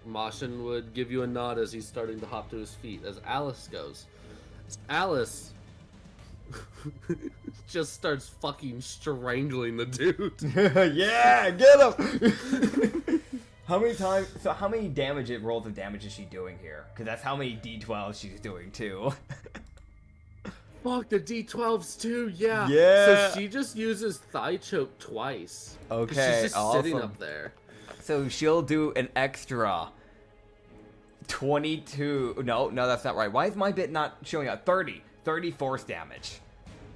Mashin would give you a nod as he's starting to hop to his feet, as Alice goes. Alice just starts fucking strangling the dude. Yeah, get him! How many rolls of damage is she doing here? Because that's how many D12s she's doing too. Fuck, the D12s too, yeah. Yeah. So she just uses thigh choke twice. Okay, she's just sitting up there. So she'll do an extra 22. No, that's not right. Why is my bit not showing up? 30 force damage.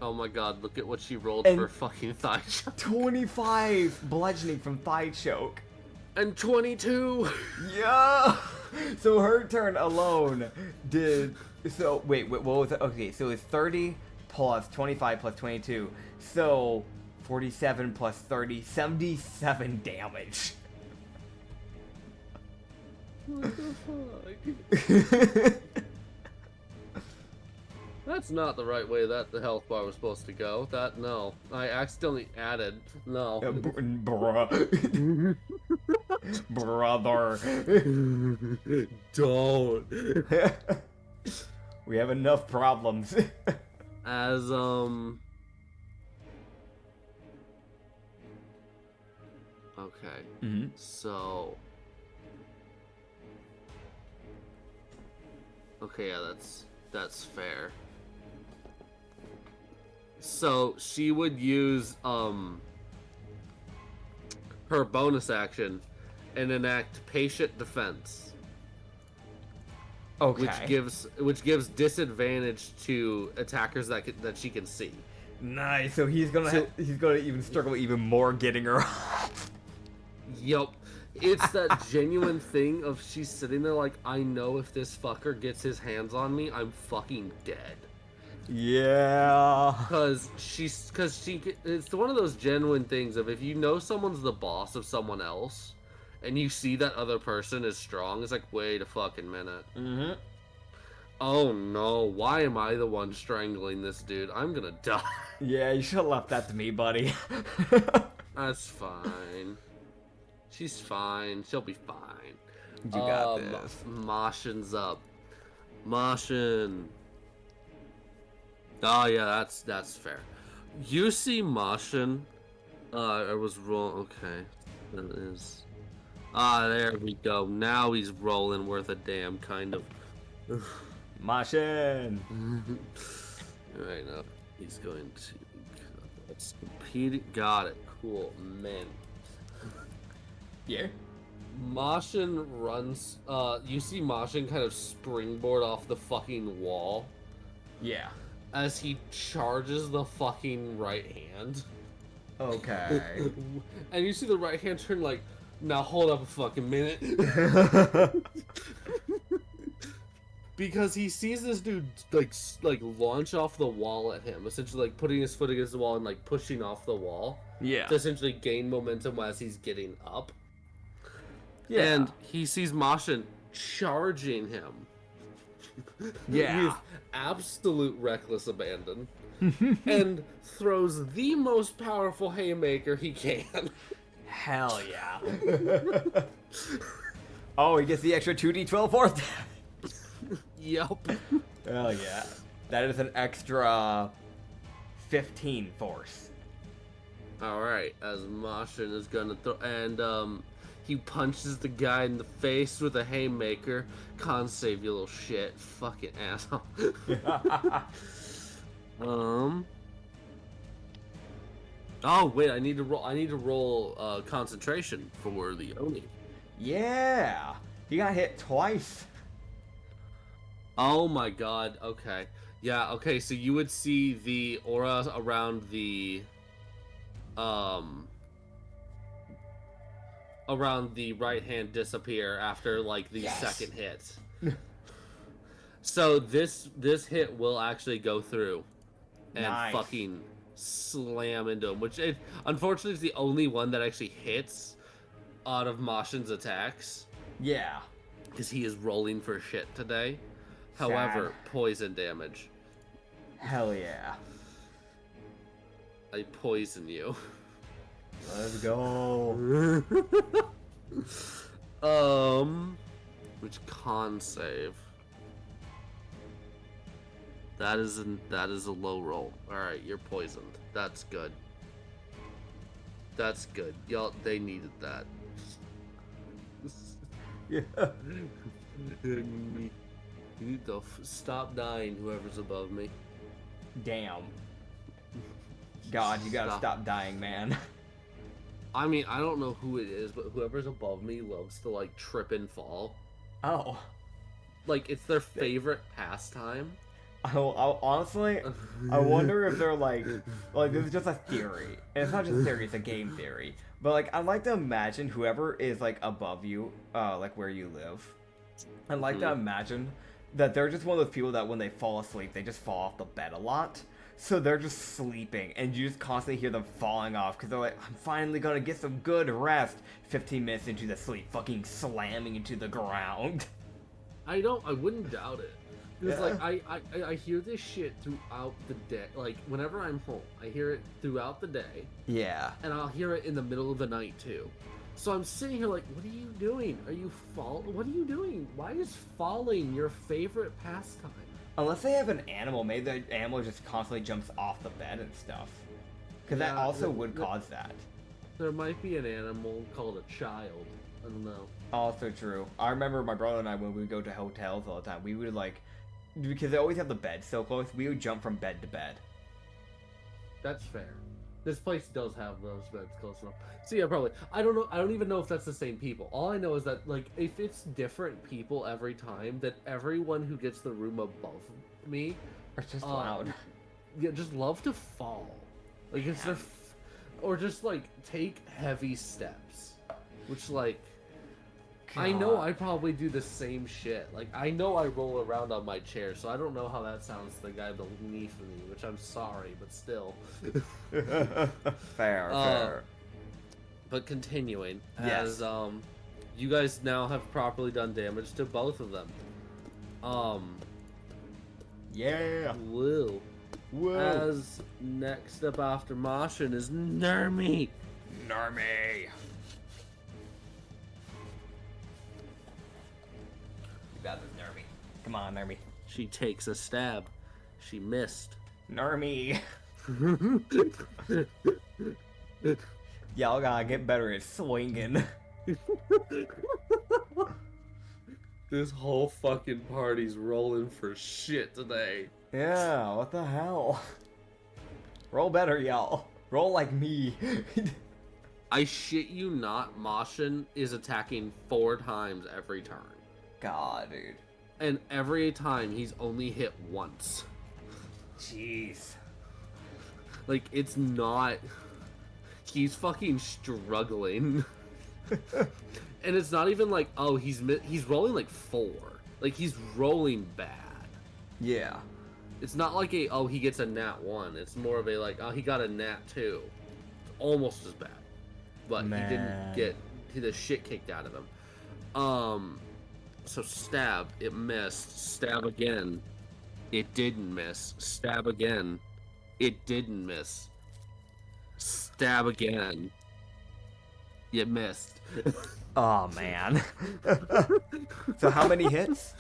Oh my god, look at what she rolled for fucking thigh choke. 25 bludgeoning from thigh choke. And 22. Yeah. So her turn alone did. So wait, what was it? Okay, so it's 30 plus 25 plus 22. So 47 plus 30, 77 damage. What the fuck? That's not the right way that the health bar was supposed to go. No. I accidentally added. No. Bruh. Brother. Don't. We have enough problems. As, okay. So... Okay, yeah, that's fair. So she would use her bonus action and enact patient defense. Okay. Which gives disadvantage to attackers that she can see. Nice. So he's gonna even struggle even more getting her off. Yup. It's that genuine thing of she's sitting there like, I know if this fucker gets his hands on me, I'm fucking dead. Yeah. Because it's one of those genuine things of if you know someone's the boss of someone else, and you see that other person is strong, it's like, wait a fucking minute. Oh no, why am I the one strangling this dude? I'm gonna die. Yeah, you should have left that to me, buddy. That's fine. She's fine. She'll be fine. You got this. Mashin's up. Mashin. Oh yeah, that's fair. You see Mashin. I was wrong. Okay. That is. There we go. Now he's rolling worth a damn, kind of. Mashin. Right now, he's going to. Let's compete. Got it. Cool. Man. Yeah. Mashin runs. You see Mashin kind of springboard off the fucking wall. Yeah. As he charges the fucking right hand. Okay. And you see the right hand turn like, now hold up a fucking minute. because he sees this dude like launch off the wall at him, essentially like putting his foot against the wall and like pushing off the wall. Yeah. To essentially gain momentum as he's getting up. Yeah. And he sees Mashin charging him. Yeah. With absolute reckless abandon. And throws the most powerful haymaker he can. Hell yeah. Oh, he gets the extra 2d12 force. Yup. Hell yeah. That is an extra 15 force. Alright, as Mashin is gonna throw, and he punches the guy in the face with a haymaker. Con save, you little shit. Fucking asshole. Oh wait, I need to roll concentration for the Oni. Yeah. He got hit twice. Oh my god, okay. Yeah, okay, so you would see the aura around the right hand disappear after like the second hit. So this hit will actually go through and fucking slam into him, which unfortunately is the only one that actually hits out of Mashin's attacks. Yeah. Because he is rolling for shit today. However, poison damage. Hell yeah. I poison you. Let's go. Which con save? That is a low roll. All right, you're poisoned. That's good. That's good. Y'all, they needed that. Yeah. You need to stop dying, whoever's above me. Damn. God, you gotta stop dying, man. I mean, I don't know who it is, but whoever's above me loves to, like, trip and fall. Oh. Like, it's their favorite pastime. Honestly, I wonder if they're like this is just a theory. And it's not just a theory, it's a game theory. But, like, I'd like to imagine whoever is, like, above you, like, where you live. I'd like to imagine that they're just one of those people that when they fall asleep, they just fall off the bed a lot. So they're just sleeping, and you just constantly hear them falling off, because they're like, I'm finally gonna get some good rest. 15 minutes into the sleep, fucking slamming into the ground. I wouldn't doubt it. Because, like, I hear this shit throughout the day. Like, whenever I'm home, I hear it throughout the day. Yeah. And I'll hear it in the middle of the night, too. So I'm sitting here like, what are you doing? Are you what are you doing? Why is falling your favorite pastime? Unless they have an animal, maybe the animal just constantly jumps off the bed and stuff. Because that also would cause that. There might be an animal called a child. I don't know. Also true. I remember my brother and I, when we would go to hotels all the time, we would like, because they always have the bed so close, we would jump from bed to bed. That's fair. This place does have those beds close enough. So yeah, probably. I don't know. I don't even know if that's the same people. All I know is that, like, if it's different people every time, that everyone who gets the room above me, Or just loud. Yeah, just love to fall. Like, it's their, or just like take heavy steps, which like. I know I probably do the same shit. Like, I know I roll around on my chair, so I don't know how that sounds to the guy beneath me, which I'm sorry, but still. Fair. But continuing, yes. as you guys now have properly done damage to both of them. Yeah. Woo. As next up after Mashin is Nermi. Nermi. Got this, Nermi. Come on, Nermi. She takes a stab. She missed. Nermi. Y'all gotta get better at swinging. This whole fucking party's rolling for shit today. Yeah, what the hell? Roll better, y'all. Roll like me. I shit you not, Mashin is attacking 4 times every turn. God, dude. And every time he's only hit once. Jeez. Like, it's not... He's fucking struggling. And it's not even like, oh, he's rolling like 4. Like, he's rolling bad. Yeah. It's not like he gets a nat 1. It's more of a, like, he got a nat 2. It's almost as bad. But Man. he didn't get the shit kicked out of him. So stab, it missed. Stab again. It didn't miss. Stab again. It didn't miss. Stab again. It missed. Oh, man. So how many hits?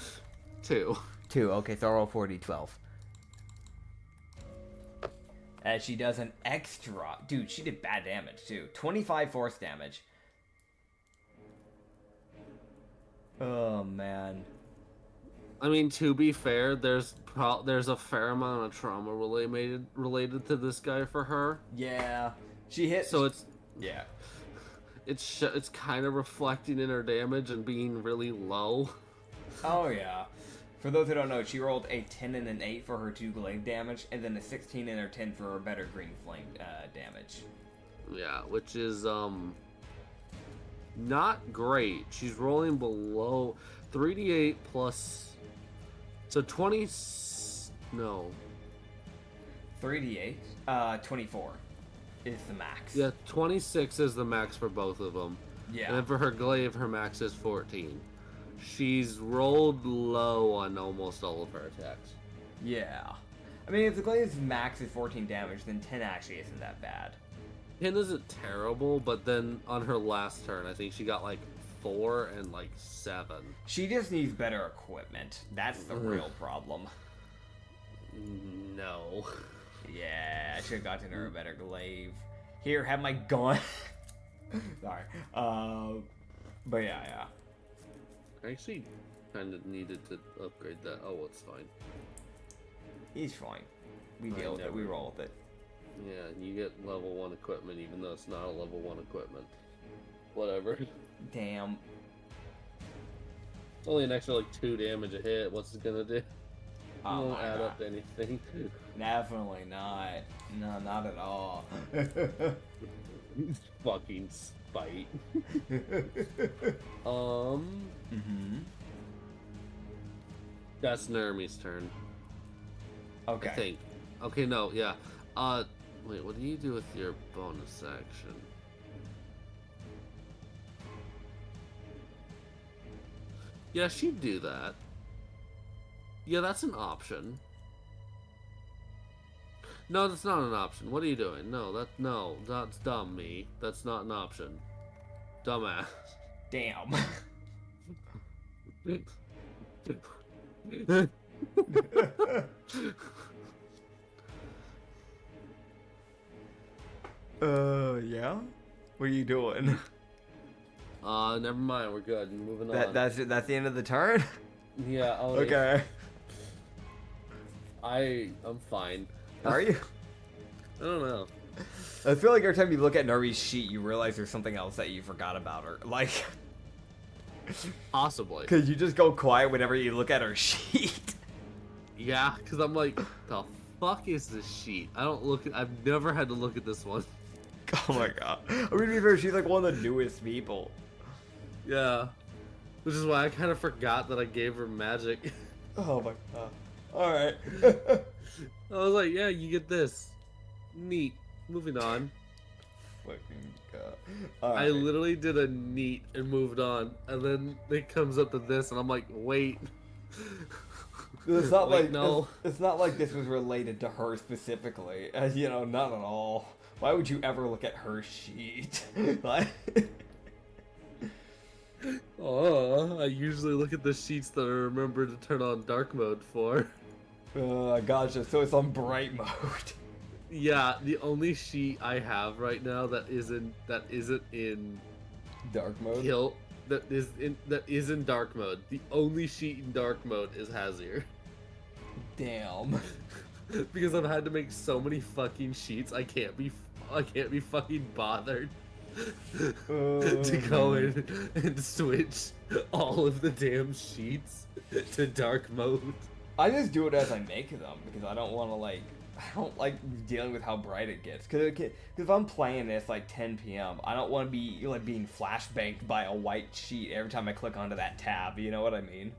2. 2. Okay, so roll 40, 12. And she does an extra... Dude, she did bad damage, too. 25 force damage. Oh, man. I mean, to be fair, there's a fair amount of trauma related to this guy for her. Yeah. She hit... So it's... Yeah. It's kind of reflecting in her damage and being really low. Oh, yeah. For those who don't know, she rolled a 10 and an 8 for her 2 glaive damage, and then a 16 and her 10 for her better green flame damage. Yeah, which is, not great. She's rolling below 3d8 plus... So 20... No. 3d8? 24 is the max. Yeah, 26 is the max for both of them. Yeah. And then for her glaive, her max is 14. She's rolled low on almost all of her attacks. Yeah. I mean, if the glaive's max is 14 damage, then 10 actually isn't that bad. 10 isn't terrible, but then on her last turn, I think she got like 4 and like 7. She just needs better equipment. That's the real problem. No. Yeah, I should have gotten her a better glaive. Here, have my gun. Sorry. But yeah. I actually kind of needed to upgrade that. Oh, it's fine. He's fine. We deal with it. We roll with it. Yeah, you get level 1 equipment even though it's not a level 1 equipment. Whatever. Damn. It's only an extra like 2 damage a hit. What's it gonna do? It Oh won't my add God. up to anything. Definitely not. No, not at all. Fucking spite. Mm-hmm. That's Nermi's turn. Okay. I think. Okay, no, yeah. Wait, what do you do with your bonus action? Yeah, she'd do that. Yeah, that's an option. No, that's not an option. What are you doing? No, that's dumb, me. That's not an option. Dumbass. Damn. Yeah? What are you doing? Never mind. We're good. Moving on. That's the end of the turn? Yeah. Okay. I'm fine. Are you? I don't know. I feel like every time you look at Nari's sheet, you realize there's something else that you forgot about her. Like, Possibly. because you just go quiet whenever you look at her sheet. Yeah, because I'm like, the fuck is this sheet? I've never had to look at this one. Oh my god. I mean, to be fair, she's like one of the newest people. Yeah. Which is why I kind of forgot that I gave her magic. Oh my god. Alright. I was like, yeah, you get this. Neat. Moving on. Fucking god. I Alright. literally did a neat and moved on. And then it comes up to this, and I'm like, wait. It's not Wait, like no. it's not like this was related to her specifically. You know, not at all. Why would you ever look at her sheet? Like, Oh, I usually look at the sheets that I remember to turn on dark mode for. gotcha. So it's on bright mode. Yeah, the only sheet I have right now that isn't in Dark mode. kill that is in dark mode. The only sheet in dark mode is Hazir. Damn. Because I've had to make so many fucking sheets, I can't be fucking bothered to go in and switch all of the damn sheets to dark mode. I just do it as I make them because I don't want to I don't like dealing with how bright it gets. Cause if I'm playing this like 10 p.m., I don't want to be like being flashbanged by a white sheet every time I click onto that tab. You know what I mean?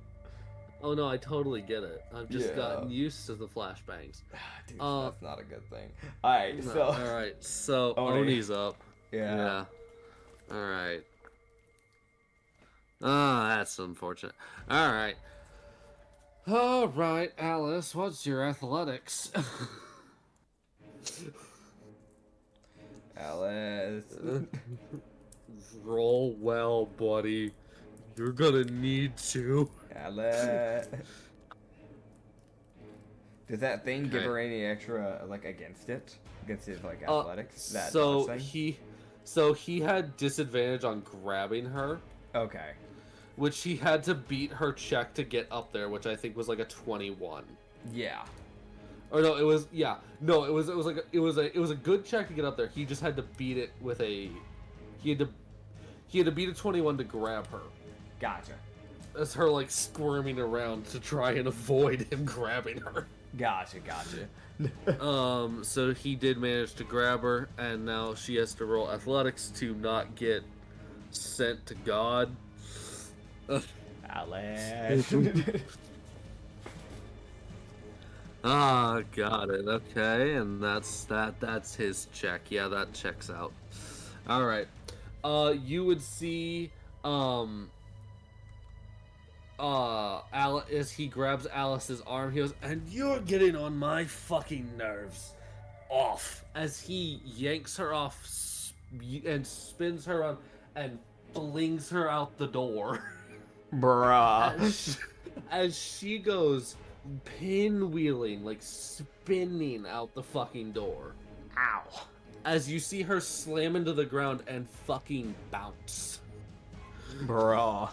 Oh no, I totally get it. I've just Yeah. gotten used to the flashbangs. Dude, that's not a good thing. Alright, No, so... alright, so Oni. Oni's up. Yeah. Alright. Ah, that's unfortunate. Alright. Alright, Alice, what's your athletics? Alice. Roll well, buddy. You're gonna need to. Alice. Does that thing give Okay. her any extra, like, against it? Against his, like, athletics? That So dodge thing? he had disadvantage on grabbing her, Okay. which he had to beat her check to get up there, which I think was like a 21. Yeah. Or no, it was it was a good check to get up there. He just had to beat it with a he had to beat a 21 to grab her. Gotcha. As her like squirming around to try and avoid him grabbing her. Gotcha. So he did manage to grab her, and now she has to roll athletics to not get sent to God. Alice. Ah, got it. Okay, and that's his check. Yeah, that checks out. All right. You would see as he grabs Alice's arm, he goes, "And you're getting on my fucking nerves." Off as he yanks her off and spins her around and flings her out the door. Bruh. As she goes pinwheeling, like spinning out the fucking door. Ow. As you see her slam into the ground and fucking bounce. Bruh.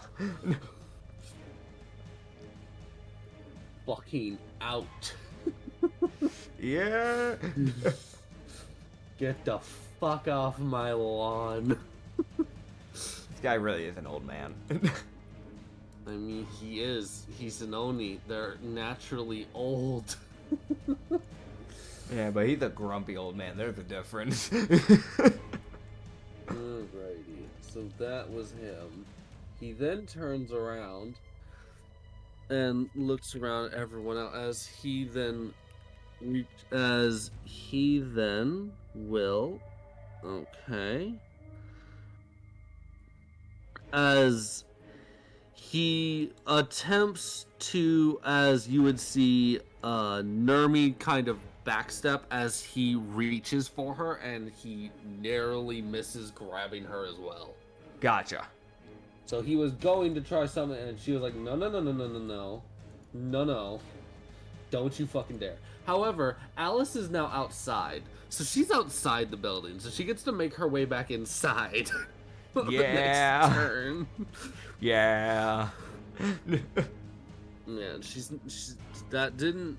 Fucking out. Yeah. Get the fuck off my lawn. This guy really is an old man. I mean, he is. He's an Oni. They're naturally old. Yeah, but he's a grumpy old man. There's a difference. Alrighty. So that was him. He then turns around and looks around at everyone else as he then will. Okay. As he attempts to, as you would see, Nermi kind of backstep as he reaches for her, and he narrowly misses grabbing her as well. Gotcha. So he was going to try something, and she was like, no, don't you fucking dare. However, Alice is now outside, so she's outside the building, so she gets to make her way back inside. Yeah. The next turn. Yeah. Yeah, she's that didn't,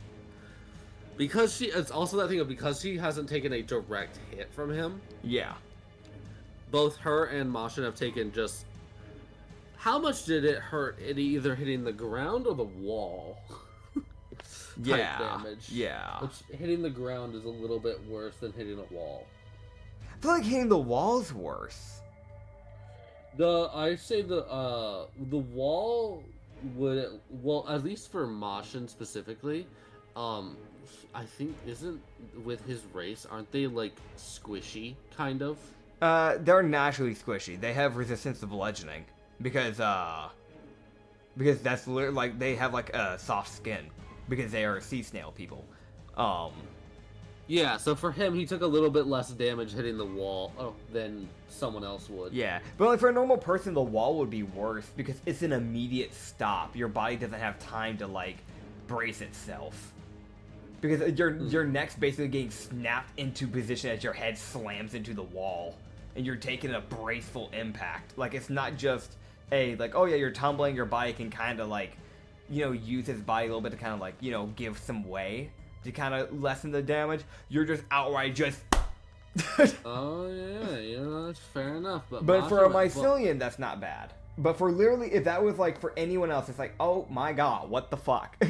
because it's also that thing of, because she hasn't taken a direct hit from him. Yeah. Both her and Mashin have taken just, how much did it hurt? It either hitting the ground or the wall. Yeah. Damage. Yeah. Which, hitting the ground is a little bit worse than hitting a wall. I feel like hitting the wall's worse. I say the wall would, well, at least for Mashin specifically, I think isn't, with his race, aren't they like squishy kind of? They're naturally squishy. They have resistance to bludgeoning because that's literally, like, they have like a soft skin because they are sea snail people. Yeah, so for him, he took a little bit less damage hitting the wall than someone else would. Yeah, but like for a normal person, the wall would be worse because it's an immediate stop. Your body doesn't have time to like brace itself because your neck's basically getting snapped into position as your head slams into the wall, and you're taking a braceful impact. Like, it's not just a like, oh yeah, you're tumbling. Your body can kind of like, use its body a little bit to kind of like, give some way to kind of lessen the damage. You're just outright just. Oh yeah, that's fair enough. But for a mycelium, that's not bad. But for literally, if that was like for anyone else, it's like, oh my god, what the fuck?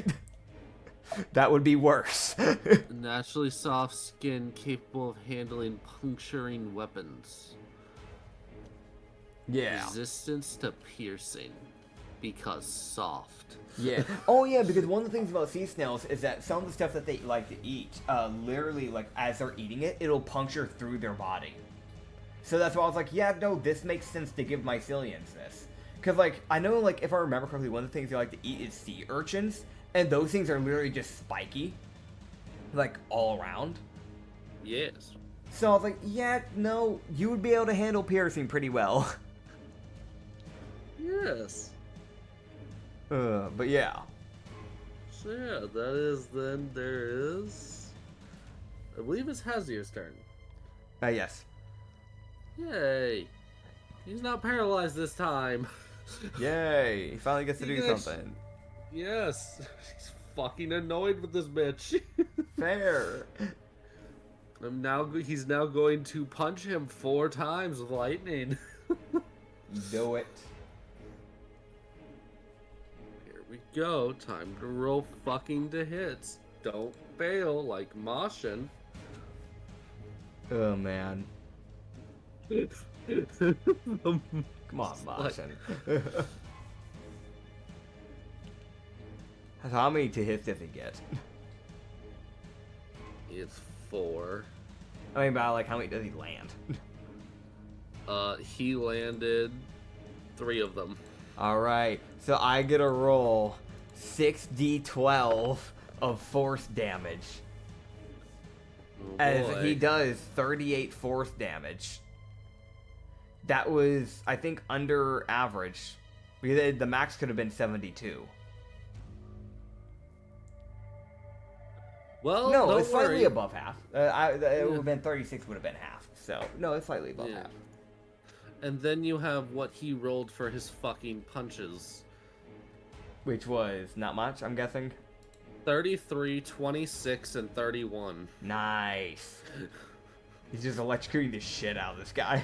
That would be worse. Naturally soft skin, capable of handling puncturing weapons. Yeah. Resistance to piercing. because soft. Yeah. Oh yeah, because one of the things about sea snails is that some of the stuff that they like to eat, literally, like, as they're eating it, it'll puncture through their body. So that's why I was like, yeah, no, this makes sense to give myceliums this. Because, like, I know, like, if I remember correctly, one of the things they like to eat is sea urchins, and those things are literally just spiky, like, all around. Yes. So I was like, yeah, no, you would be able to handle piercing pretty well. Yes. But yeah. So yeah, that is then there is. I believe it's Hazier's turn. Yes. Yay! He's not paralyzed this time. Yay, he finally gets to do Yes. something. Yes. He's fucking annoyed with this bitch. Fair. He's now going to punch him 4 times with lightning. Do it. Here we go. Time to roll fucking to hits. Don't fail like Moshin. Oh man. Come on, Martian. So how many to hits does he get? It's 4. I mean, about like how many does he land? He landed 3 of them. All right, so I get a roll 6d12 of force damage. Oh, As boy. he does 38 force damage. That was, I think, under average. Because the max could have been 72. Well, No, don't it's slightly worry. above half. It would have been 36 would have been half. So, no, it's slightly above Yeah. half. And then you have what he rolled for his fucking punches. Which was not much, I'm guessing. 33, 26, and 31. Nice. He's just electrocuting the shit out of this guy.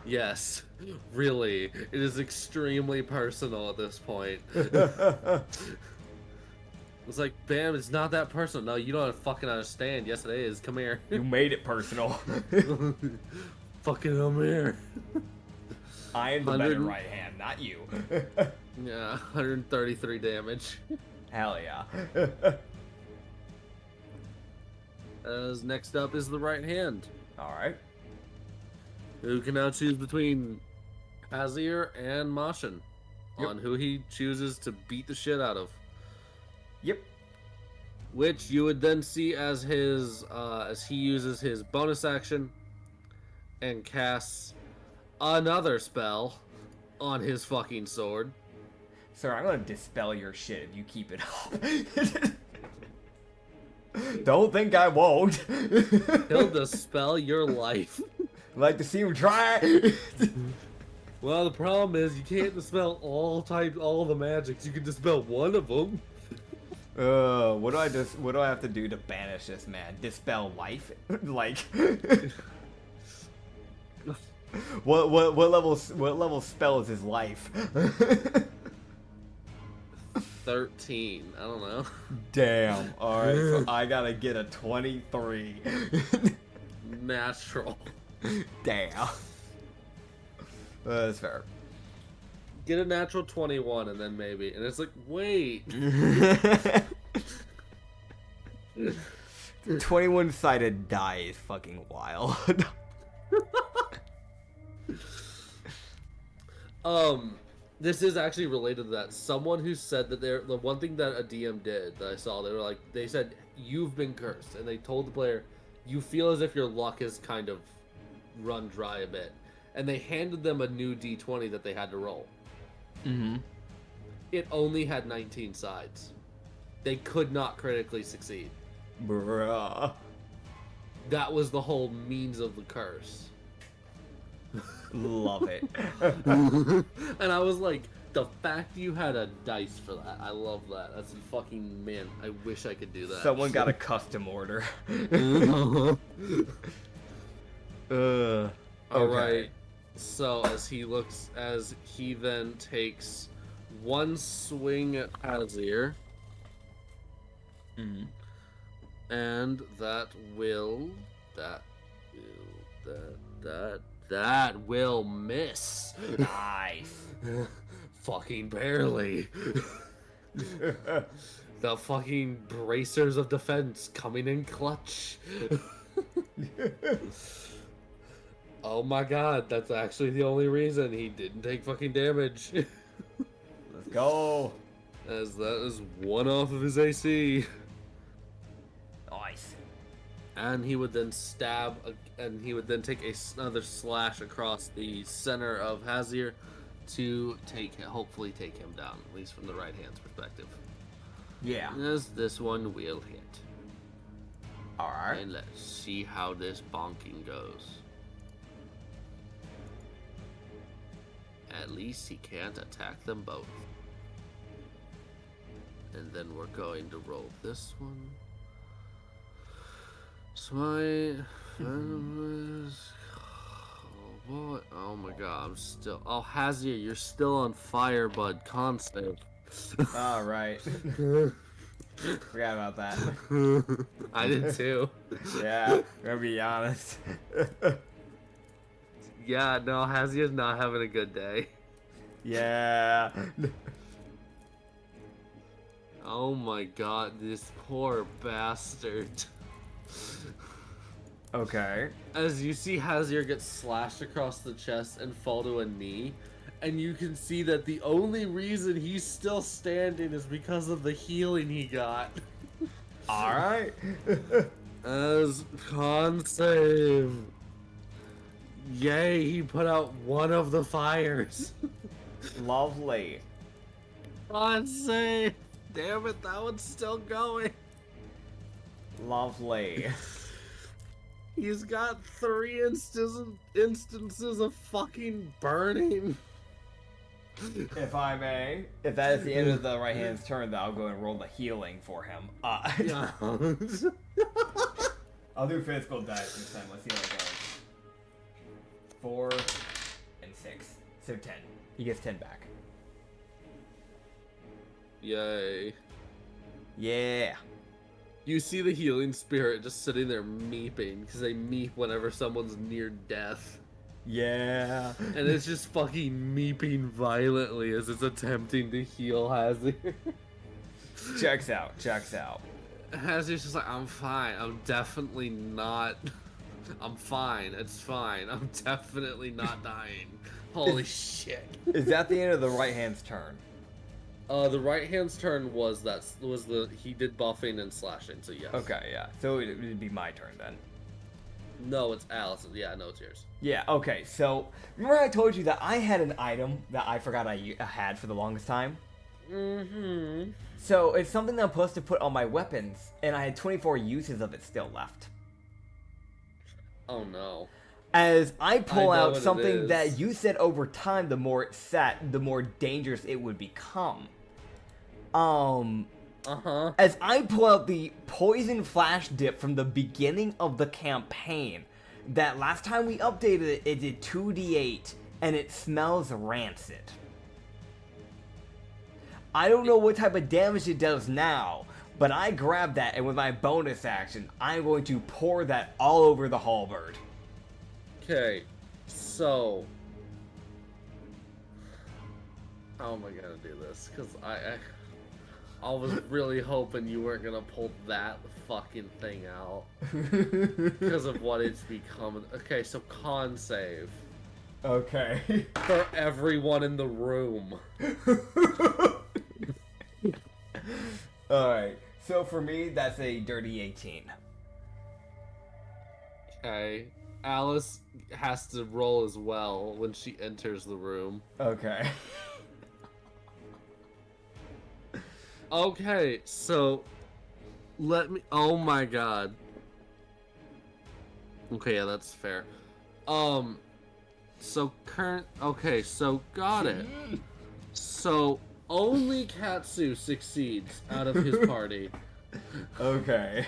Yes, really. It is extremely personal at this point. It's like, bam, it's not that personal. No, you don't fucking understand. Yes, it is. Come here. You made it personal. Fucking come here. I am the better 100 right hand, not you. Yeah, 133 damage. Hell yeah. As next up is the right hand, Alright. who can now choose between Hazier and Moshin on who he chooses to beat the shit out of. Yep. Which you would then see as his as he uses his bonus action and casts another spell on his fucking sword. Sir, I'm gonna dispel your shit if you keep it up. Don't think I won't. He'll dispel your life. Like to see him try. Well, the problem is you can't dispel all the magics. You can dispel one of them. What do I have to do to banish this man? Dispel life? Like what level spell is his life? 13. I don't know. Damn. Alright, so I gotta get a 23. Natural. Damn. That's fair. Get a natural 21 and then maybe. And it's like, wait. 21-sided die is fucking wild. This is actually related to that. Someone who said that the one thing that a DM did that I saw, they said, you've been cursed. And they told the player, you feel as if your luck has kind of run dry a bit. And they handed them a new D20 that they had to roll. Mm-hmm. It only had 19 sides. They could not critically succeed. Bruh. That was the whole means of the curse. Love it. And I was like, the fact you had a dice for that, I love that. That's fucking, man, I wish I could do that. Someone got a custom order. Alright, so as he then takes one swing at Hazir, Mm-hmm. and that will miss. Nice. fucking barely. The fucking bracers of defense coming in clutch. Oh my god, that's actually the only reason he didn't take fucking damage. Let's go. As that is one off of his AC. Nice. And he would then stab, and he would then take another slash across the center of Hazir to hopefully take him down, at least from the right hand's perspective. Yeah. As this one will hit. Alright. And let's see how this bonking goes. At least he can't attack them both. And then we're going to roll this one. Smite. What? Oh my god, I'm still. Oh, Hazir, you're still on fire, bud. Con save. Alright. Forgot about that. I did too. Yeah, I'm gonna be honest. Yeah, no, Hazir's not having a good day. Yeah. Oh my god, this poor bastard. Okay. As you see Hazir get slashed across the chest and fall to a knee, and you can see that the only reason he's still standing is because of the healing he got. Alright. As con save. Yay, he put out one of the fires. Lovely. Con save. Damn it, that one's still going. Lovely. He's got 3 instances of fucking burning. If I may, if that is the end of the right hand's turn, then I'll go and roll the healing for him. Yeah. I'll do physical dice this time. Let's see how it goes. 4 and 6. So 10. He gets 10 back. Yay. Yeah. You see the healing spirit just sitting there meeping, because they meep whenever someone's near death. Yeah. And it's just fucking meeping violently as it's attempting to heal Hazir. Checks out. Checks out. Hazir's just like, I'm fine. I'm definitely not. I'm fine. It's fine. I'm definitely not dying. Holy shit. Is that the end of the right hand's turn? The right hand's turn he did buffing and slashing, so yes. Okay, yeah. So it'd be my turn then. No, it's Alice. Yeah, no, it's yours. Yeah, okay. So remember I told you that I had an item that I forgot I had for the longest time? Mm-hmm. So it's something that I'm supposed to put on my weapons, and I had 24 uses of it still left. Oh no. As I pull I know out what it something is. that you said over time, the more it sat, the more dangerous it would become. Uh-huh. As I pull out the poison flash dip from the beginning of the campaign, that last time we updated it, it did 2d8, and it smells rancid. I don't know what type of damage it does now, but I grabbed that, and with my bonus action, I'm going to pour that all over the halberd. Okay, so how am I gonna do this? Because I was really hoping you weren't gonna pull that fucking thing out because of what it's become. Okay, so con save Okay. for everyone in the room. Alright, so for me, that's a dirty 18. Okay, Alice has to roll as well when she enters the room. Okay. Okay, so let me. Oh my god. Okay, yeah, that's fair. So current. Okay, so got it. So only Katsu succeeds out of his party. Okay.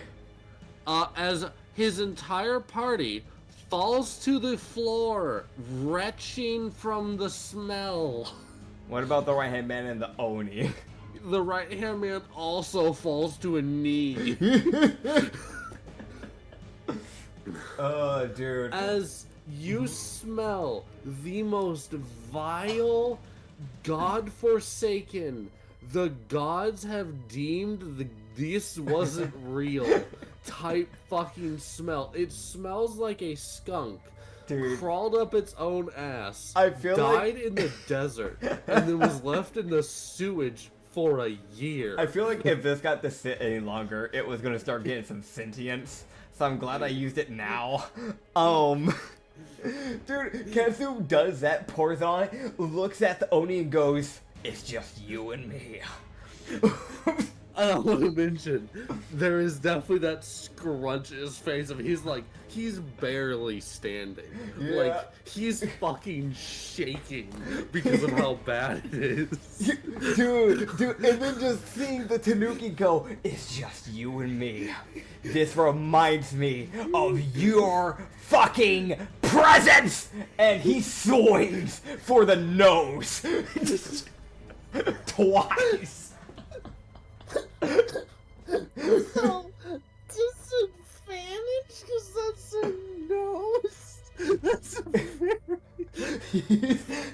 As his entire party falls to the floor, retching from the smell. What about the right hand man and the Oni? The right-hand man also falls to a knee. Oh, dude. As you smell the most vile, God-forsaken. The gods have deemed this wasn't real type fucking smell. It smells like a skunk. Dude. Crawled up its own ass. I feel died like... in the desert. And then was left in the sewage for a year. I feel like if this got to sit any longer, it was gonna start getting some sentience. So I'm glad I used it now. Dude, Katsu does that, pours on it, looks at the Oni and goes, "It's just you and me." I want to mention, there is definitely that scrunch in his face of he's barely standing. Yeah. Like, he's fucking shaking because of how bad it is. Dude, and then just seeing the Tanuki go, "It's just you and me. This reminds me of your fucking presence!" And he swings for the nose. Just twice. So, disadvantage because that's a nose. That's a very...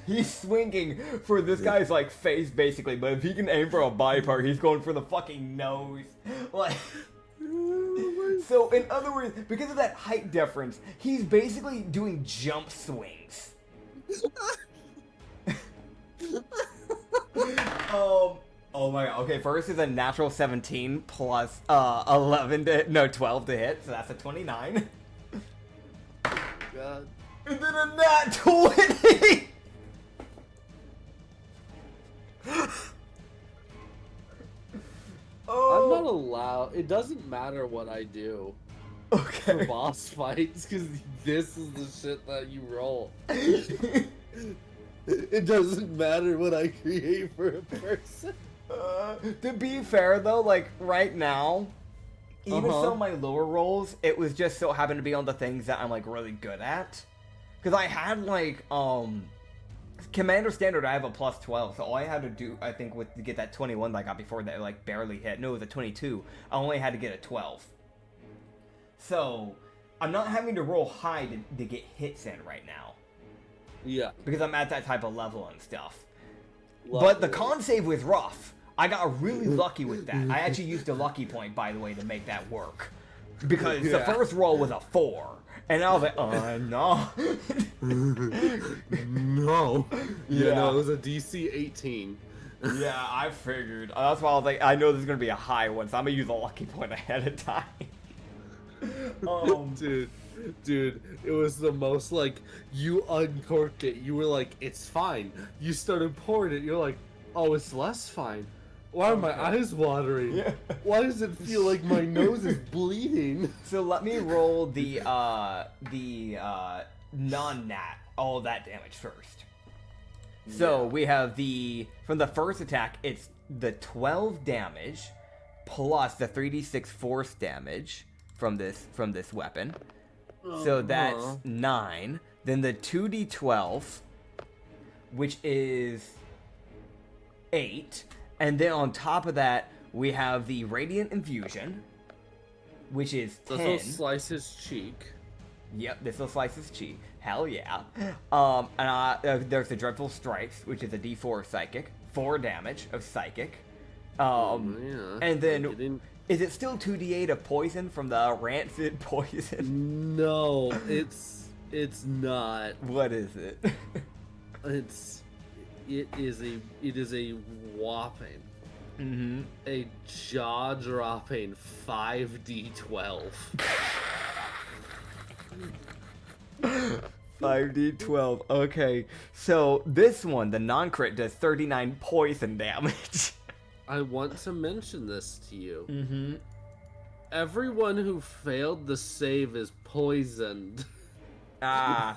he's swinging for this guy's like face basically, but if he can aim for a body part, he's going for the fucking nose. Like, so in other words, because of that height difference, he's basically doing jump swings. Oh my god. Okay, first is a natural 17 plus 12 to hit, so that's a 29. God. And then a nat 20! Oh. I'm not allowed. It doesn't matter what I do Okay. for boss fights, because this is the shit that you roll. It doesn't matter what I create for a person. To be fair though, like right now, even Uh-huh. some of my lower rolls, it was just so happened to be on the things that I'm like really good at. Because I had like Commander Standard, I have a plus 12, so all I had to do, I think, with to get that 21 that I got before that like barely hit. No, it was a 22. I only had to get a 12. So I'm not having to roll high to get hits in right now. Yeah. Because I'm at that type of level and stuff. But the con save was rough. I got really lucky with that. I actually used a lucky point, by the way, to make that work. Because the first roll was a 4. And I was like, no. No. Yeah. No, it was a DC 18. Yeah, I figured. That's why I was like, I know this is going to be a high one, so I'm going to use a lucky point ahead of time. Dude, it was the most, like, you uncorked it, you were like, it's fine. You started pouring it, you're like, oh, it's less fine. Why are my eyes watering? Yeah. Why does it feel like my nose is bleeding? So let me roll the non-nat, all of that damage first. So we have from the first attack, it's the 12 damage plus the 3d6 force damage from this weapon. So that's 9. Then the 2d12, which is 8. And then on top of that, we have the Radiant Infusion, which is 10. This will slice his cheek. Yep, this will slice his cheek. Hell yeah. There's the Dreadful Strikes, which is a d4 psychic. 4 damage of psychic. Yeah. And then... Is it still 2d8 of poison from the rancid poison? No, it's not. What is it? It is a whopping, a jaw-dropping 5d12. 5d12. Okay, so this one, the non-crit, does 39 poison damage. I want to mention this to you. Mm-hmm. Everyone who failed the save is poisoned. Ah.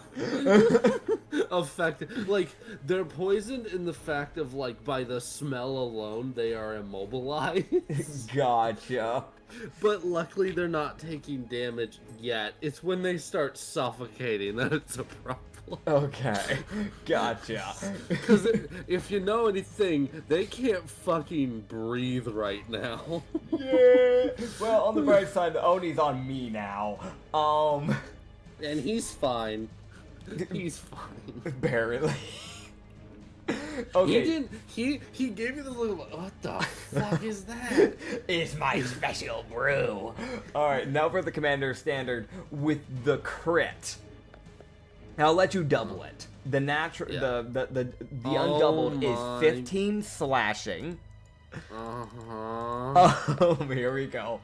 Affected. Like, they're poisoned in the fact of, like, by the smell alone, they are immobilized. Gotcha. But luckily, they're not taking damage yet. It's when they start suffocating that it's a problem. Okay. Gotcha. Because if you know anything, they can't fucking breathe right now. Yeah. Well, on the bright side, the Oni's on me now. And he's fine. He's fine. Barely. Okay. He gave you the look like, what the fuck is that? It's my special brew. All right, now for the commander standard with the crit. Now I'll let you double it. The natural, the undoubled is 15 slashing. Here we go.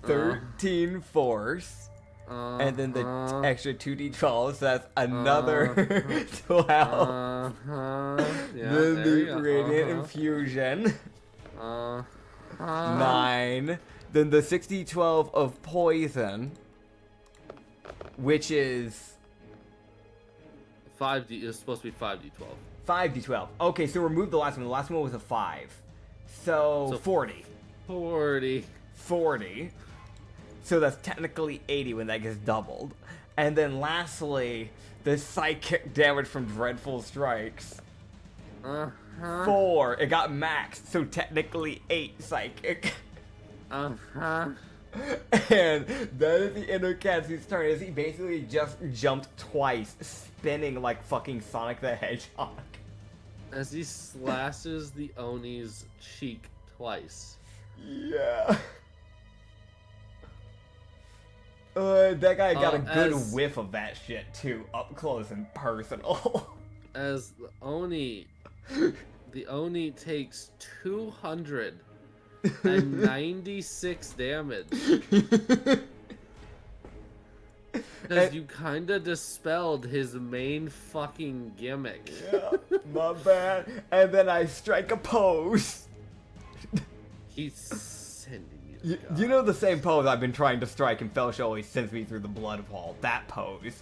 13 force. And then the extra 2d12, so that's another 12. Then the radiant infusion. 9. Then the 60-12 of poison, which is 5d. It's supposed to be 5d12. 5d12. Okay, so remove the last one. The last one was a 5. So 40. 40. So that's technically 80 when that gets doubled. And then lastly, the psychic damage from Dreadful Strikes. 4. It got maxed, so technically 8 psychic. And that is the end of Katsu's turn, as he basically just jumped twice, spinning like fucking Sonic the Hedgehog. As he slashes the Oni's cheek twice. Yeah. That guy got a good whiff of that shit too, up close and personal. As the Oni takes 296 damage. Because you kinda dispelled his main fucking gimmick. Yeah, my bad. And then I strike a pose. He's sending you. You know the same pose I've been trying to strike and Felsh always sends me through the blood wall. That pose.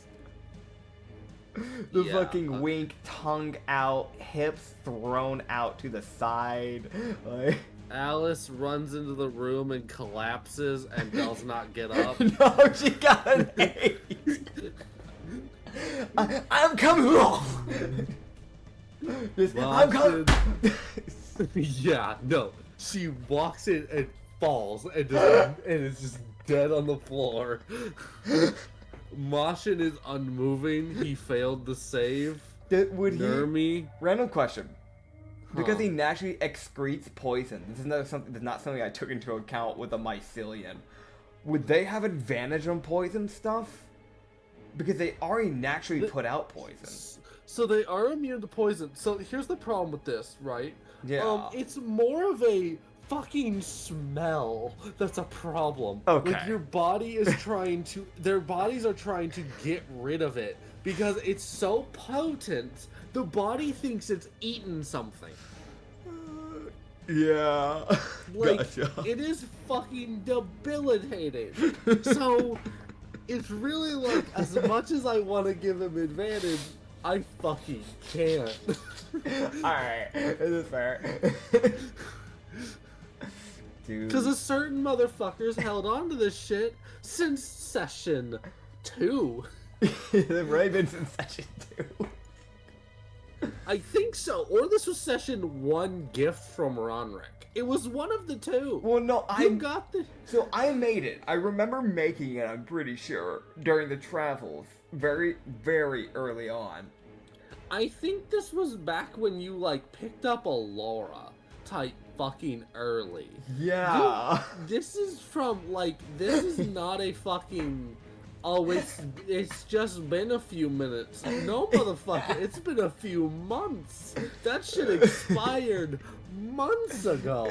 The fucking wink, tongue out, hips thrown out to the side. Like... Alice runs into the room and collapses and does not get up. No, she got an 8. I'm coming. I'm coming. Yeah, no. She walks in and falls and is just dead on the floor. Moshin is unmoving. He failed the save. Nermi. Random question. Because he naturally excretes poison. This is not something I took into account with a mycelium. Would they have advantage on poison stuff? Because they already naturally put out poison. So they are immune to poison. So here's the problem with this, right? Yeah. It's more of a fucking smell that's a problem. Okay. Like your body is their bodies are trying to get rid of it because it's so potent. The body thinks it's eaten something. Yeah. Like, gotcha. It is fucking debilitating. So, it's really like, as much as I want to give him advantage, I fucking can't. Alright, this is fair. Dude. Because a certain motherfuckers held on to this shit since session 2. They've really been since session 2. I think so. Or this was session 1 gift from Ronrick. It was one of the two. Well, no, So I made it. I remember making it, I'm pretty sure, during the travels. Very, very early on. I think this was back when you, like, picked up a Laura type fucking early. Yeah. This is not a fucking... Oh, it's just been a few minutes. No, motherfucker, it's been a few months. That shit expired months ago.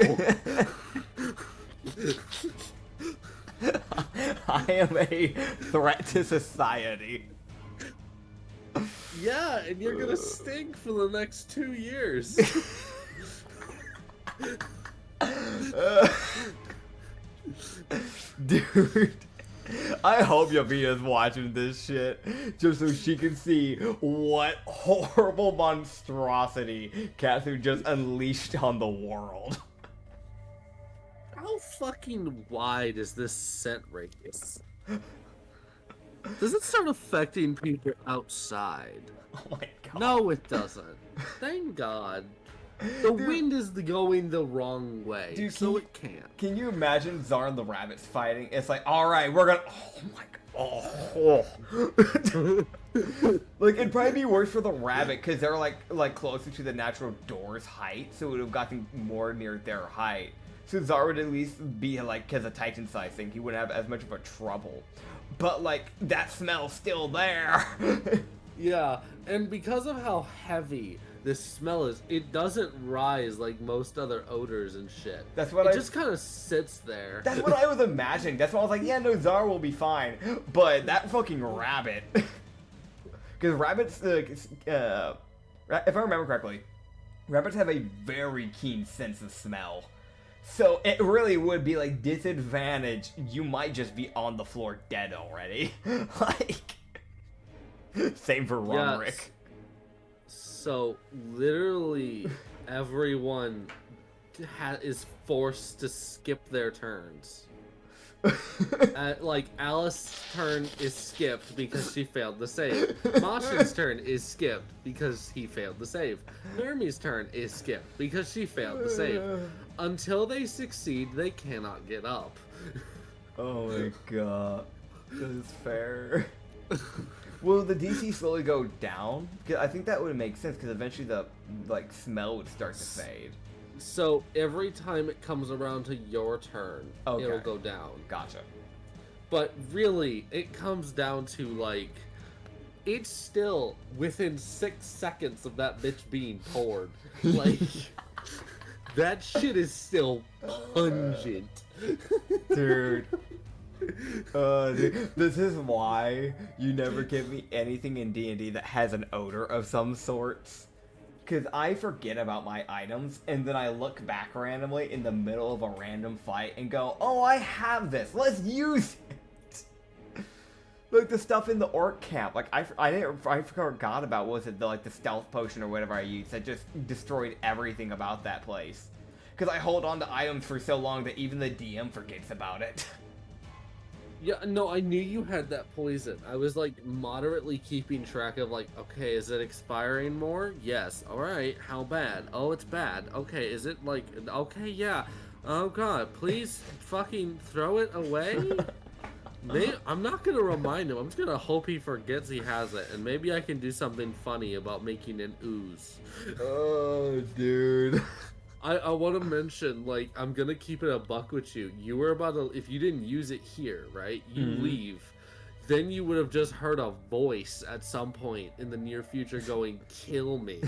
I am a threat to society. Yeah, and you're gonna stink for the next 2 years. Dude. I hope Yavina's watching this shit just so she can see what horrible monstrosity Katsu just unleashed on the world. How fucking wide is this scent radius? Does it start affecting people outside? Oh my god. No, it doesn't. Thank God. The wind is going the wrong way, dude, so it can't. Can you imagine Czar and the rabbits fighting? It's like, alright, we're gonna... Oh my god. Oh. Like, it'd probably be worse for the rabbit, because they're, like closer to the natural door's height, so it would have gotten more near their height. So Zar would at least be, like, because of Titan size thing, he wouldn't have as much of a trouble. But, like, that smell's still there. Yeah, and because of how heavy this smell is, it doesn't rise like most other odors and shit. That's what it just kind of sits there. That's what I was imagining. That's why I was like, yeah, no, Zar will be fine. But that fucking rabbit. Because rabbits, if I remember correctly, rabbits have a very keen sense of smell. So it really would be like disadvantage. You might just be on the floor dead already. Like, same for Romerick. Yes. So literally everyone is forced to skip their turns. Like, Alice's turn is skipped because she failed the save. Masha's turn is skipped because he failed the save. Nermi's turn is skipped because she failed the save. Until they succeed, they cannot get up. Oh my god. That is fair. Will the DC slowly go down? Because I think that would make sense, because eventually the, like, smell would start to fade. So every time it comes around to your turn, Okay. it'll go down. Gotcha. But really, it comes down to, like, it's still within 6 seconds of that bitch being poured. Like, that shit is still pungent. Dude. Dude. This is why you never give me anything in D&D that has an odor of some sorts. Because I forget about my items, and then I look back randomly in the middle of a random fight and go, oh, I have this, let's use it! Like the stuff in the orc camp, like I forgot about, what was it, the stealth potion or whatever I used that just destroyed everything about that place. Because I hold on to items for so long that even the DM forgets about it. Yeah, no, I knew you had that poison. I was, like, moderately keeping track of, like, okay, is it expiring more? Yes. Alright, how bad? Oh, it's bad. Okay, is it, like, okay, yeah. Oh, God, please fucking throw it away? I'm not gonna remind him. I'm just gonna hope he forgets he has it, and maybe I can do something funny about making an ooze. Oh, dude. I want to mention, like, I'm gonna keep it a buck with you. You were about to, if you didn't use it here, right? You leave. Then you would have just heard a voice at some point in the near future going, "Kill me."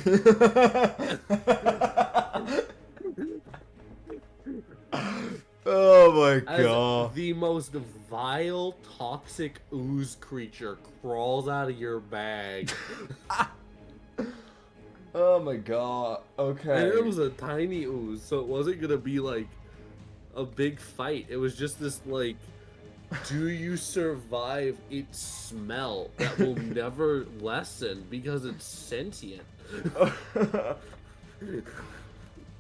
Oh my As god. the most vile, toxic ooze creature crawls out of your bag. Oh my god. Okay. And it was a tiny ooze, so it wasn't gonna be like a big fight. It was just this, like, do you survive its smell that will never lessen because it's sentient.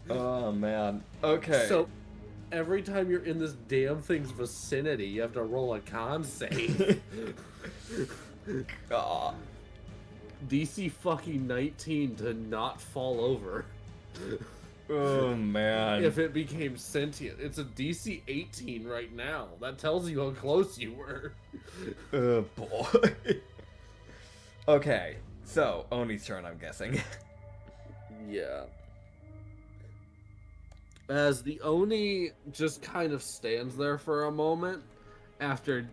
Oh man. Okay. So every time you're in this damn thing's vicinity, you have to roll a con save. God. DC fucking 19 to not fall over. Oh man. If it became sentient. It's a DC 18 right now. That tells you how close you were. Oh boy. Okay. So, Oni's turn, I'm guessing. Yeah. As the Oni just kind of stands there for a moment after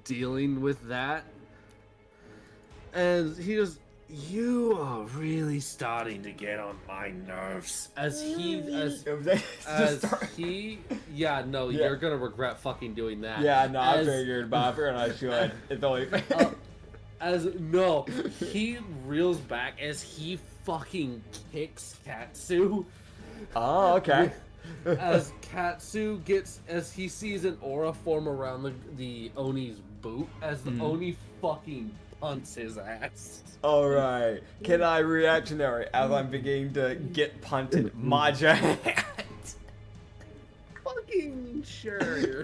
dealing with that, and he just, you are really starting to get on my nerves. Yeah, you're gonna regret fucking doing that. Yeah, no, I figured, but I figured I should. It's only fair. He reels back as he fucking kicks Katsu. Oh, okay. As Katsu as he sees an aura form around the Oni's boot, as the Oni fucking punts his ass. Alright. Can I reactionary as I'm beginning to get punted? Maja hands. Fucking sure.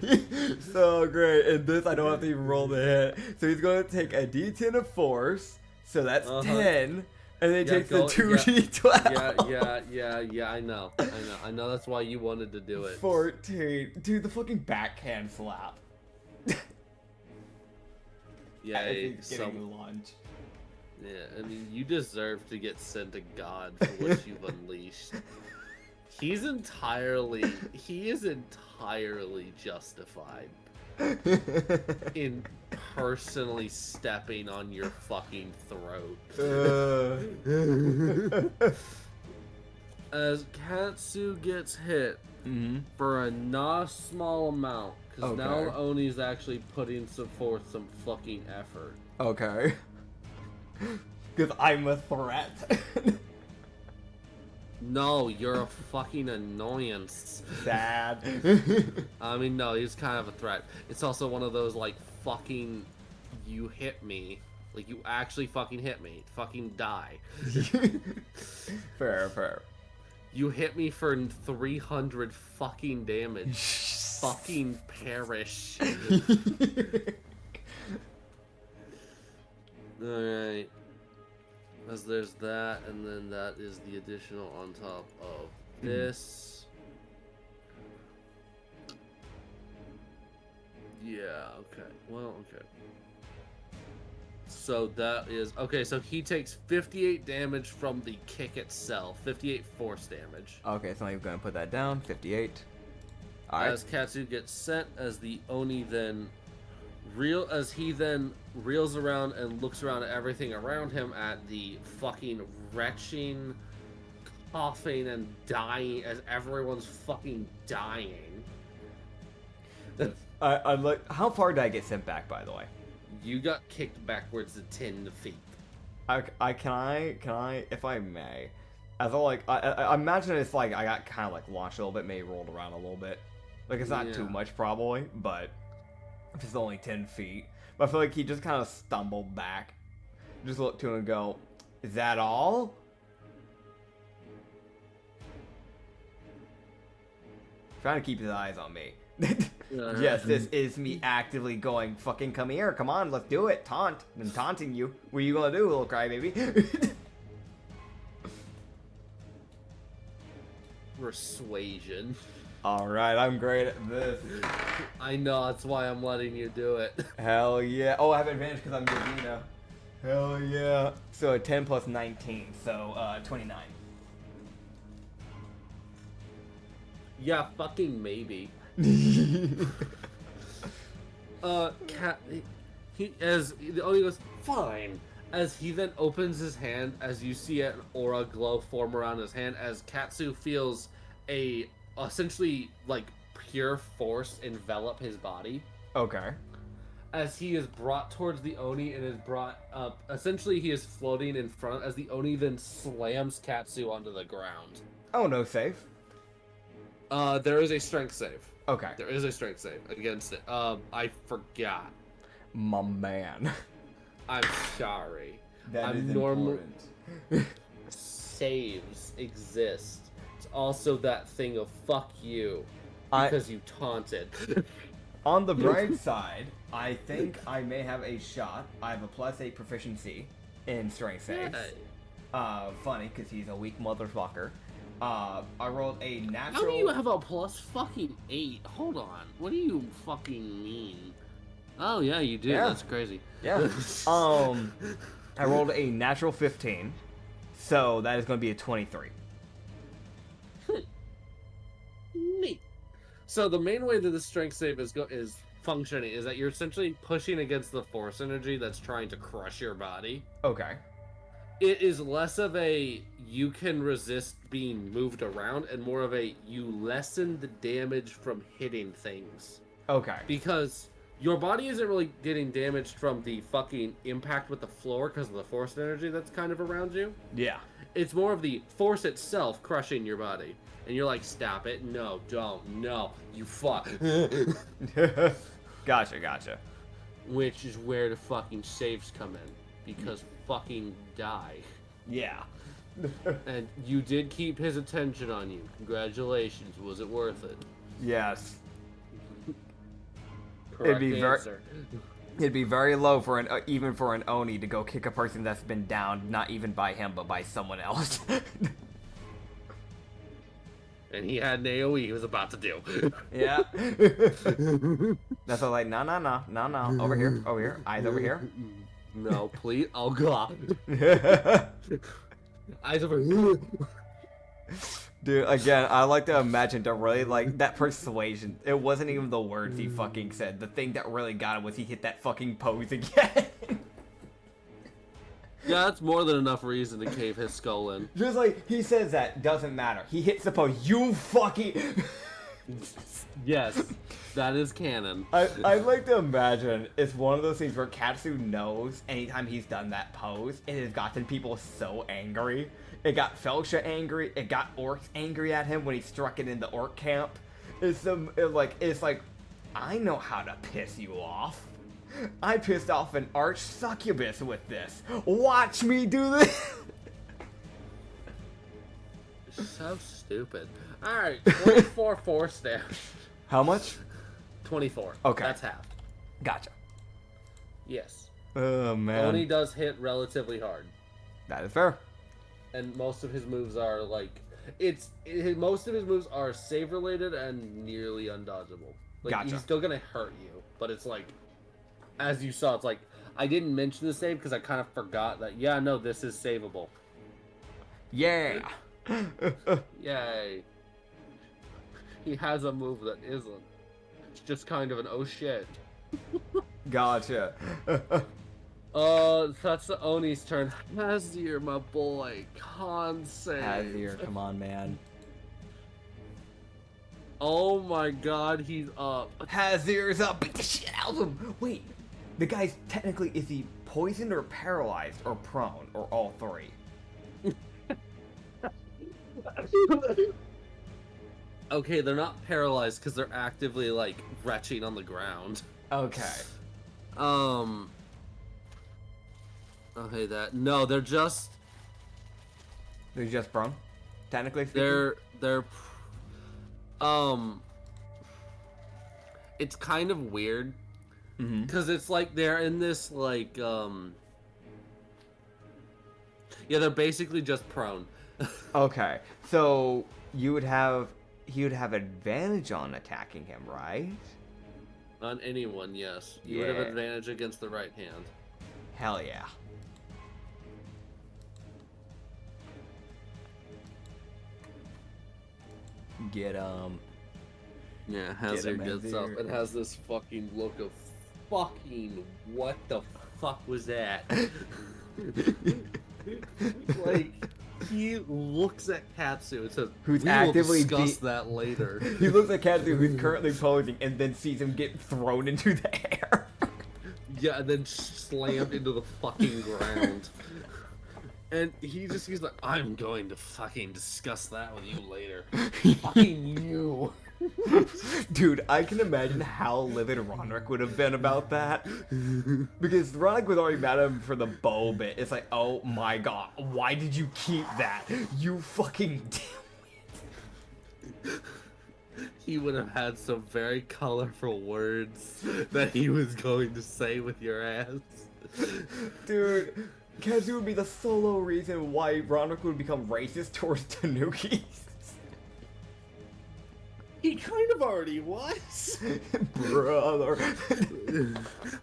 So great. In this, I don't have to even roll the hit. So he's going to take a d10 of force. So that's 10. And then he takes the 2d12. Yeah, I know that's why you wanted to do it. 14. Dude, the fucking backhand slap. Yeah, As he's getting lunch. Yeah, I mean, you deserve to get sent to God for what you've unleashed. He is entirely justified in personally stepping on your fucking throat. As Katsu gets hit for a not small amount, because now Oni's actually putting forth some fucking effort. Okay. Because I'm a threat. No, you're a fucking annoyance. Sad. I mean, no, he's kind of a threat. It's also one of those, like, fucking, you hit me. Like, you actually fucking hit me. Fucking die. Fair. You hit me for 300 fucking damage. Fucking perish. Alright. As there's that, and then that is the additional on top of this. Yeah, okay. Well, okay. So that is... Okay, so he takes 58 damage from the kick itself. 58 force damage. Okay, so I'm going to put that down. 58. Alright. As Katsu gets sent, as the Oni then... he then reels around and looks around at everything around him, at the fucking retching, coughing, and dying, as everyone's fucking dying. I'm like, how far did I get sent back, by the way? You got kicked backwards to 10 feet. Can I, if I may, as I imagine it's like I got kind of like launched a little bit, maybe rolled around a little bit. Like it's not too much probably, but if it's only 10 feet. But I feel like he just kind of stumbled back. Just look to him and go, is that all? Trying to keep his eyes on me. Yes, this is me actively going, fucking come here, come on, let's do it, taunt. I'm taunting you. What are you gonna do, little crybaby? Persuasion. Alright, I'm great at this. I know, that's why I'm letting you do it. Hell yeah. Oh, I have advantage because I'm Gavino. Hell yeah. So 10 plus 19, so 29. Yeah, fucking maybe. As the Oni goes, fine. As he then opens his hand, as you see an aura glow form around his hand, as Katsu feels a essentially like pure force envelop his body. Okay. As he is brought towards the Oni and is brought up, essentially he is floating in front as the Oni then slams Katsu onto the ground. Oh, no save. There is a strength save. Okay. There is a strength save against it. I forgot. My man. I'm sorry. That is important. Saves exist. It's also that thing of fuck you because you taunted. On the bright side, I think I may have a shot. I have a +8 proficiency in strength saves. Funny, because he's a weak motherfucker. I rolled a natural... How do you have a +8? Hold on. What do you fucking mean? Oh, yeah, you do. Yeah. That's crazy. Yeah. I rolled a natural 15. So that is going to be a 23. Neat. So the main way that the strength save is functioning is that you're essentially pushing against the force energy that's trying to crush your body. Okay. It is less of a you can resist being moved around and more of a you lessen the damage from hitting things. Okay. Because your body isn't really getting damaged from the fucking impact with the floor because of the force energy that's kind of around you. Yeah. It's more of the force itself crushing your body. And you're like, stop it. No, don't. No, you fuck. Gotcha. Which is where the fucking saves come in. Because fucking die. Yeah. And you did keep his attention on you. Congratulations. Was it worth it? Yes. Correct It'd be very low for even for an Oni to go kick a person that's been down, not even by him, but by someone else. And he had an AoE he was about to do. Yeah. That's all like, no, over here, eyes over here. No, please. Oh god. Eyes over here. Dude, again, I like to imagine to really like that persuasion. It wasn't even the words he fucking said. The thing that really got him was he hit that fucking pose again. Yeah, that's more than enough reason to cave his skull in. Just like he says that doesn't matter. He hits the pose. You fucking. Yes, that is canon. I like to imagine it's one of those things where Katsu knows anytime he's done that pose, it has gotten people so angry. It got Felsha angry. It got orcs angry at him when he struck it in the orc camp. It's like, I know how to piss you off. I pissed off an arch succubus with this. Watch me do this. So stupid. Alright, 24 force damage. How much? 24. Okay. That's half. Gotcha. Yes. Oh, man. Oni does hit relatively hard. That is fair. And most of his moves are like... most of his moves are save related and nearly undodgeable. Like, Gotcha. he's still gonna hurt you, but it's like... As you saw, it's like... I didn't mention the save because I kind of forgot that, yeah, no, this is savable. Yeah. Yay. He has a move that isn't. It's just kind of an oh shit. Gotcha. That's the Oni's turn. Hazir, my boy. Con save. Hazir, come on, man. Oh my god, he's up. Hazir's up. Beat the shit out of him. Wait, the guy's technically, is he poisoned or paralyzed or prone or all three? Okay, they're not paralyzed because they're actively like retching on the ground. Okay. Okay, no, they're just prone. Technically speaking. they're it's kind of weird because it's like they're in this like yeah, they're basically just prone. Okay, so he would have advantage on attacking him, right? On anyone, yes. You would have advantage against the right hand. Hell yeah. Get Yeah, Hazir gets up and has this fucking look of fucking what the fuck was that? Like, he looks at Katsu and says, who's we actively will discuss that later. He looks at Katsu, who's currently posing, and then sees him get thrown into the air. Yeah, and then slammed into the fucking ground. And he's like, I'm going to fucking discuss that with you later. Fucking you. Dude, I can imagine how livid Roderick would have been about that. Because Roderick was already mad at him for the bow bit. It's like, oh my god, why did you keep that? You fucking damn it. He would have had some very colorful words that he was going to say with your ass. Dude, Katsu would be the solo reason why Roderick would become racist towards Tanukis. He kind of already was. Brother.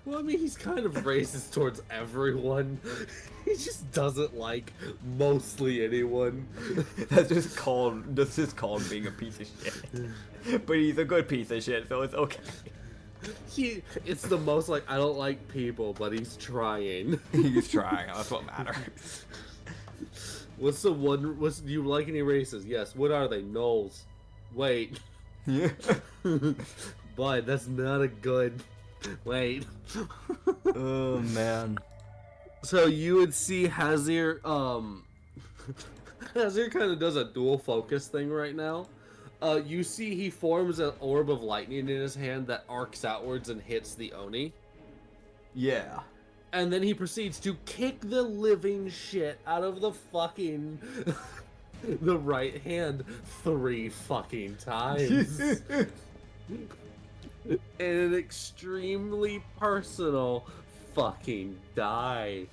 Well, I mean, he's kind of racist towards everyone. He just doesn't like mostly anyone. That's just called being a piece of shit. But he's a good piece of shit, so it's okay. It's the most like, I don't like people, but he's trying. He's trying, that's what matters. Do you like any races? Yes. What are they? Gnolls. Wait. Yeah. But that's not a good... Wait. Oh, man. So you would see Hazir, Hazir kind of does a dual focus thing right now. You see he forms an orb of lightning in his hand that arcs outwards and hits the Oni. Yeah. And then he proceeds to kick the living shit out of the fucking... the right hand 3 fucking times. In an extremely personal fucking die.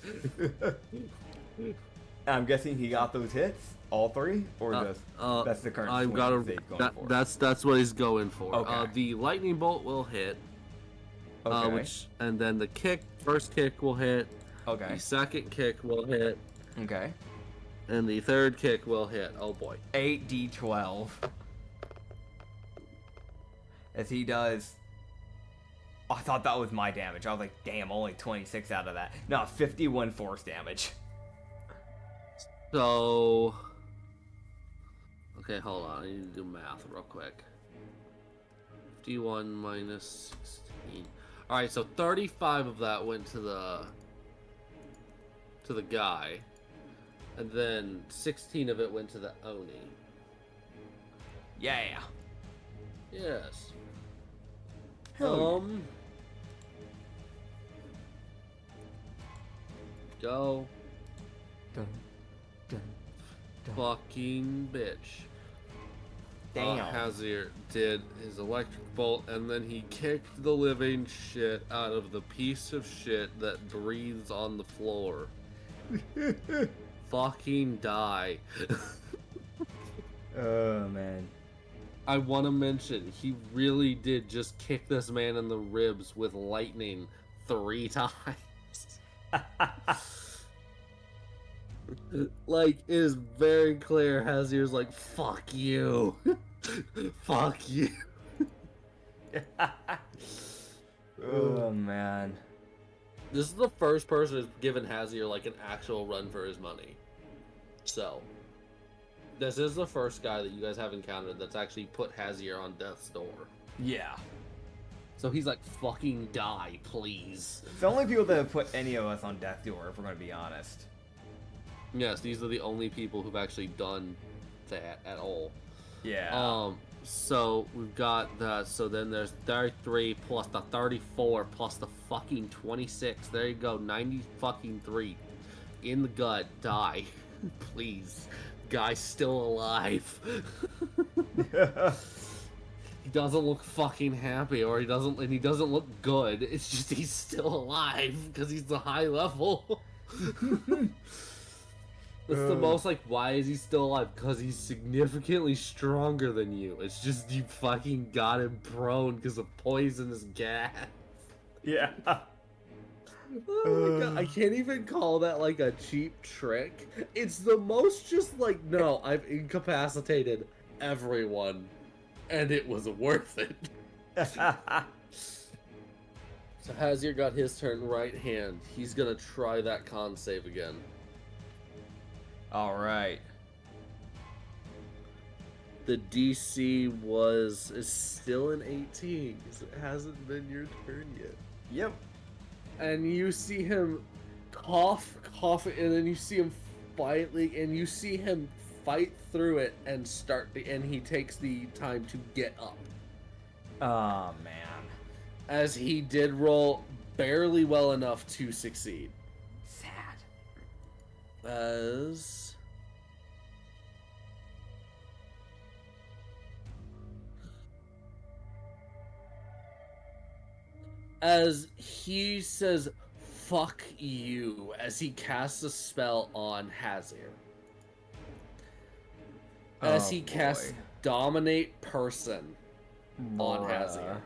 I'm guessing he got those hits, all three, or just that's the current. I've got that's what he's going for. Okay. The lightning bolt will hit. Okay. And then the first kick will hit. Okay. The second kick will hit. Okay. And the third kick will hit. Oh boy. 8d12. As he does. Oh, I thought that was my damage. I was like, damn, only 26 out of that. No, 51 force damage. So. Okay, hold on. I need to do math real quick. 51 minus 16. Alright, so 35 of that went to the guy. And then 16 of it went to the Oni. Yeah. Yes. Hell Go. Dun, dun, dun. Fucking bitch. Damn. Hazier did his electric bolt, and then he kicked the living shit out of the piece of shit that breathes on the floor. Fucking die. Oh, man. I want to mention, he really did just kick this man in the ribs with lightning 3 times. Like, it is very clear Hazier's like, fuck you. Fuck you. Oh, man. This is the first person who's given Hazier like an actual run for his money. So, this is the first guy that you guys have encountered that's actually put Hazier on death's door. Yeah. So he's like, fucking die, please. It's the only people that have put any of us on death door, if we're going to be honest. Yes, these are the only people who've actually done that at all. Yeah. So we've got the, so then there's 33 plus the 34 plus the fucking 26. There you go, 90 fucking 3. In the gut, die. Please. Guy's still alive. He doesn't look fucking happy, or he doesn't look good. It's just he's still alive because he's a high level. It's the most like, why is he still alive? Because he's significantly stronger than you. It's just you fucking got him prone because of poisonous gas. Yeah. Oh my God. I can't even call that like a cheap trick. It's the most just like, no, I've incapacitated everyone, and it was worth it. So Hazier got his turn right hand. He's gonna try that con save again. Alright. The DC is still an 18 because it hasn't been your turn yet. Yep. And you see him cough, and then you see him fight through it and and he takes the time to get up. Oh, man. As he did roll barely well enough to succeed. Sad. As he says, fuck you, as he casts a spell on Hazier. As he casts Dominate Person on Hazier.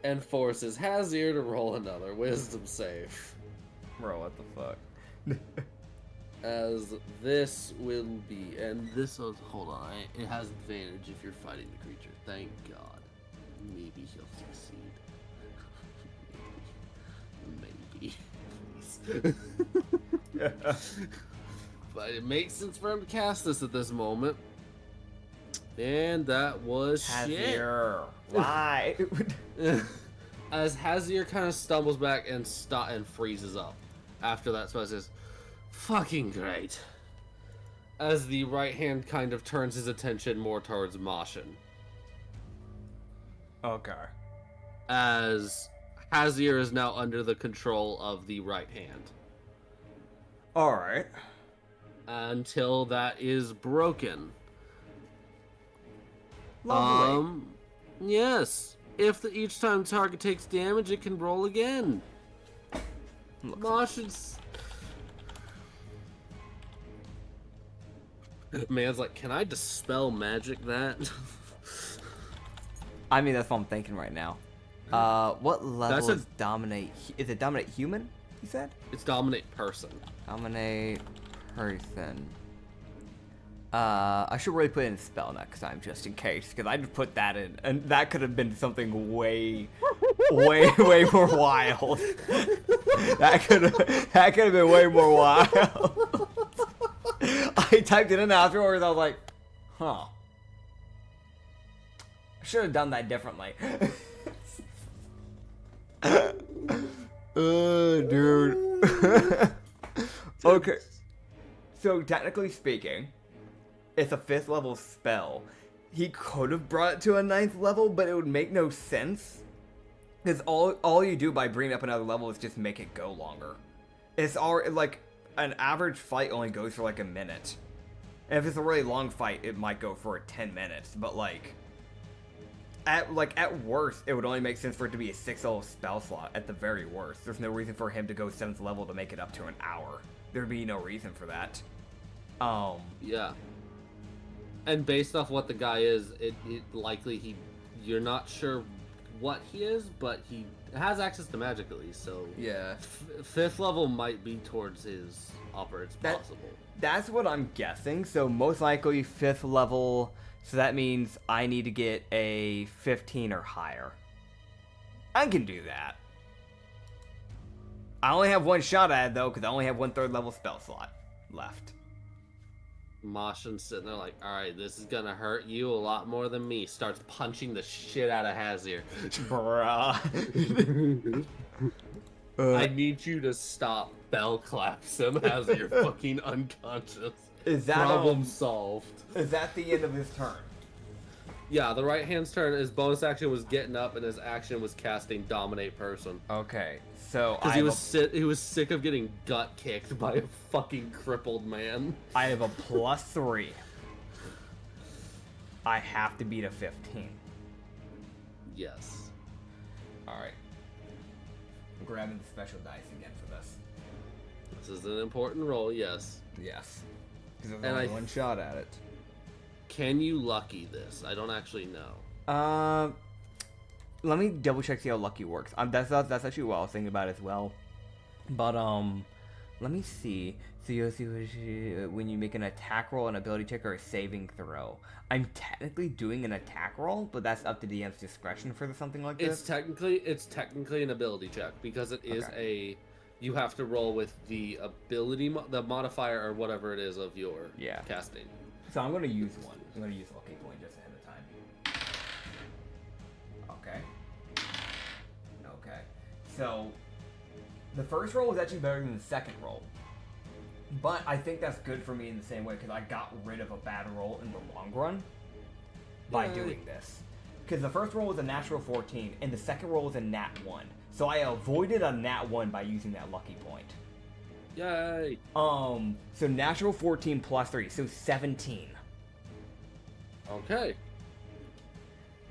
And forces Hazier to roll another wisdom save. Bro, what the fuck? As this will be, and this was, hold on, it has advantage if you're fighting the creature. Thank God. Maybe he'll succeed. Maybe. Please. But it makes sense for him to cast this at this moment. And that was Hazier. Why? As Hazier kind of stumbles back and freezes up. After that, so it says, fucking great. As the right hand kind of turns his attention more towards Moshin. Okay. As Hazier is now under the control of the right hand. Alright. Until that is broken. Lovely. Yes. If each time target takes damage, it can roll again. Moshin's Man's like, can I dispel magic that? I mean, that's what I'm thinking right now. What level is dominate? Is it dominate human? You said? It's dominate person. Dominate person. I should really put in spell next time just in case, because I just put that in, and that could have been something way more wild. that could have been way more wild. I typed it in afterwards. I was like, huh. I should have done that differently. Dude. Okay. So technically speaking, it's a 5th level spell. He could have brought it to a 9th level, but it would make no sense. Because all you do by bringing up another level is just make it go longer. It's all like an average fight only goes for like a minute. And if it's a really long fight, it might go for 10 minutes. But at worst, it would only make sense for it to be a 6th level spell slot at the very worst. There's no reason for him to go 7th level to make it up to an hour. There'd be no reason for that. Yeah. And based off what the guy is, it likely you're not sure what he is, but he has access to magic at least, so yeah. 5th level might be towards his upper, it's possible. That's what I'm guessing, so most likely 5th level, so that means I need to get a 15 or higher. I can do that. I only have one shot at it though, because I only have one 3rd level spell slot left. Mashin's sitting there like, alright, this is gonna hurt you a lot more than me. Starts punching the shit out of Hazir. Bruh. I need you to stop. Bell claps him. Hazir fucking unconscious. Is that problem solved? Is that the end of his turn? Yeah, the right hand's turn, his bonus action was getting up, and his action was casting Dominate Person. Okay, so because he was sick of getting gut kicked by a fucking crippled man. I have a +3. I have to beat a 15. Yes. All right. I'm grabbing the special dice again for this. This is an important roll, yes. Yes. Because there's only one shot at it. Can you lucky this? I don't actually know. Let me double check see how lucky works. That's actually what I was thinking about as well. But let me see. So you'll see when you make an attack roll, an ability check, or a saving throw. I'm technically doing an attack roll, but that's up to DM's discretion for something like this. It's technically an ability check because it is you have to roll with the ability, the modifier or whatever it is of your casting. So I'm going to use one. I'm going to use lucky point just ahead of time. Okay. So the first roll was actually better than the second roll. But I think that's good for me in the same way because I got rid of a bad roll in the long run by doing this. Because the first roll was a natural 14 and the second roll was a nat 1. So I avoided a nat 1 by using that lucky point. Yay! So natural 14 plus 3, so 17. Okay.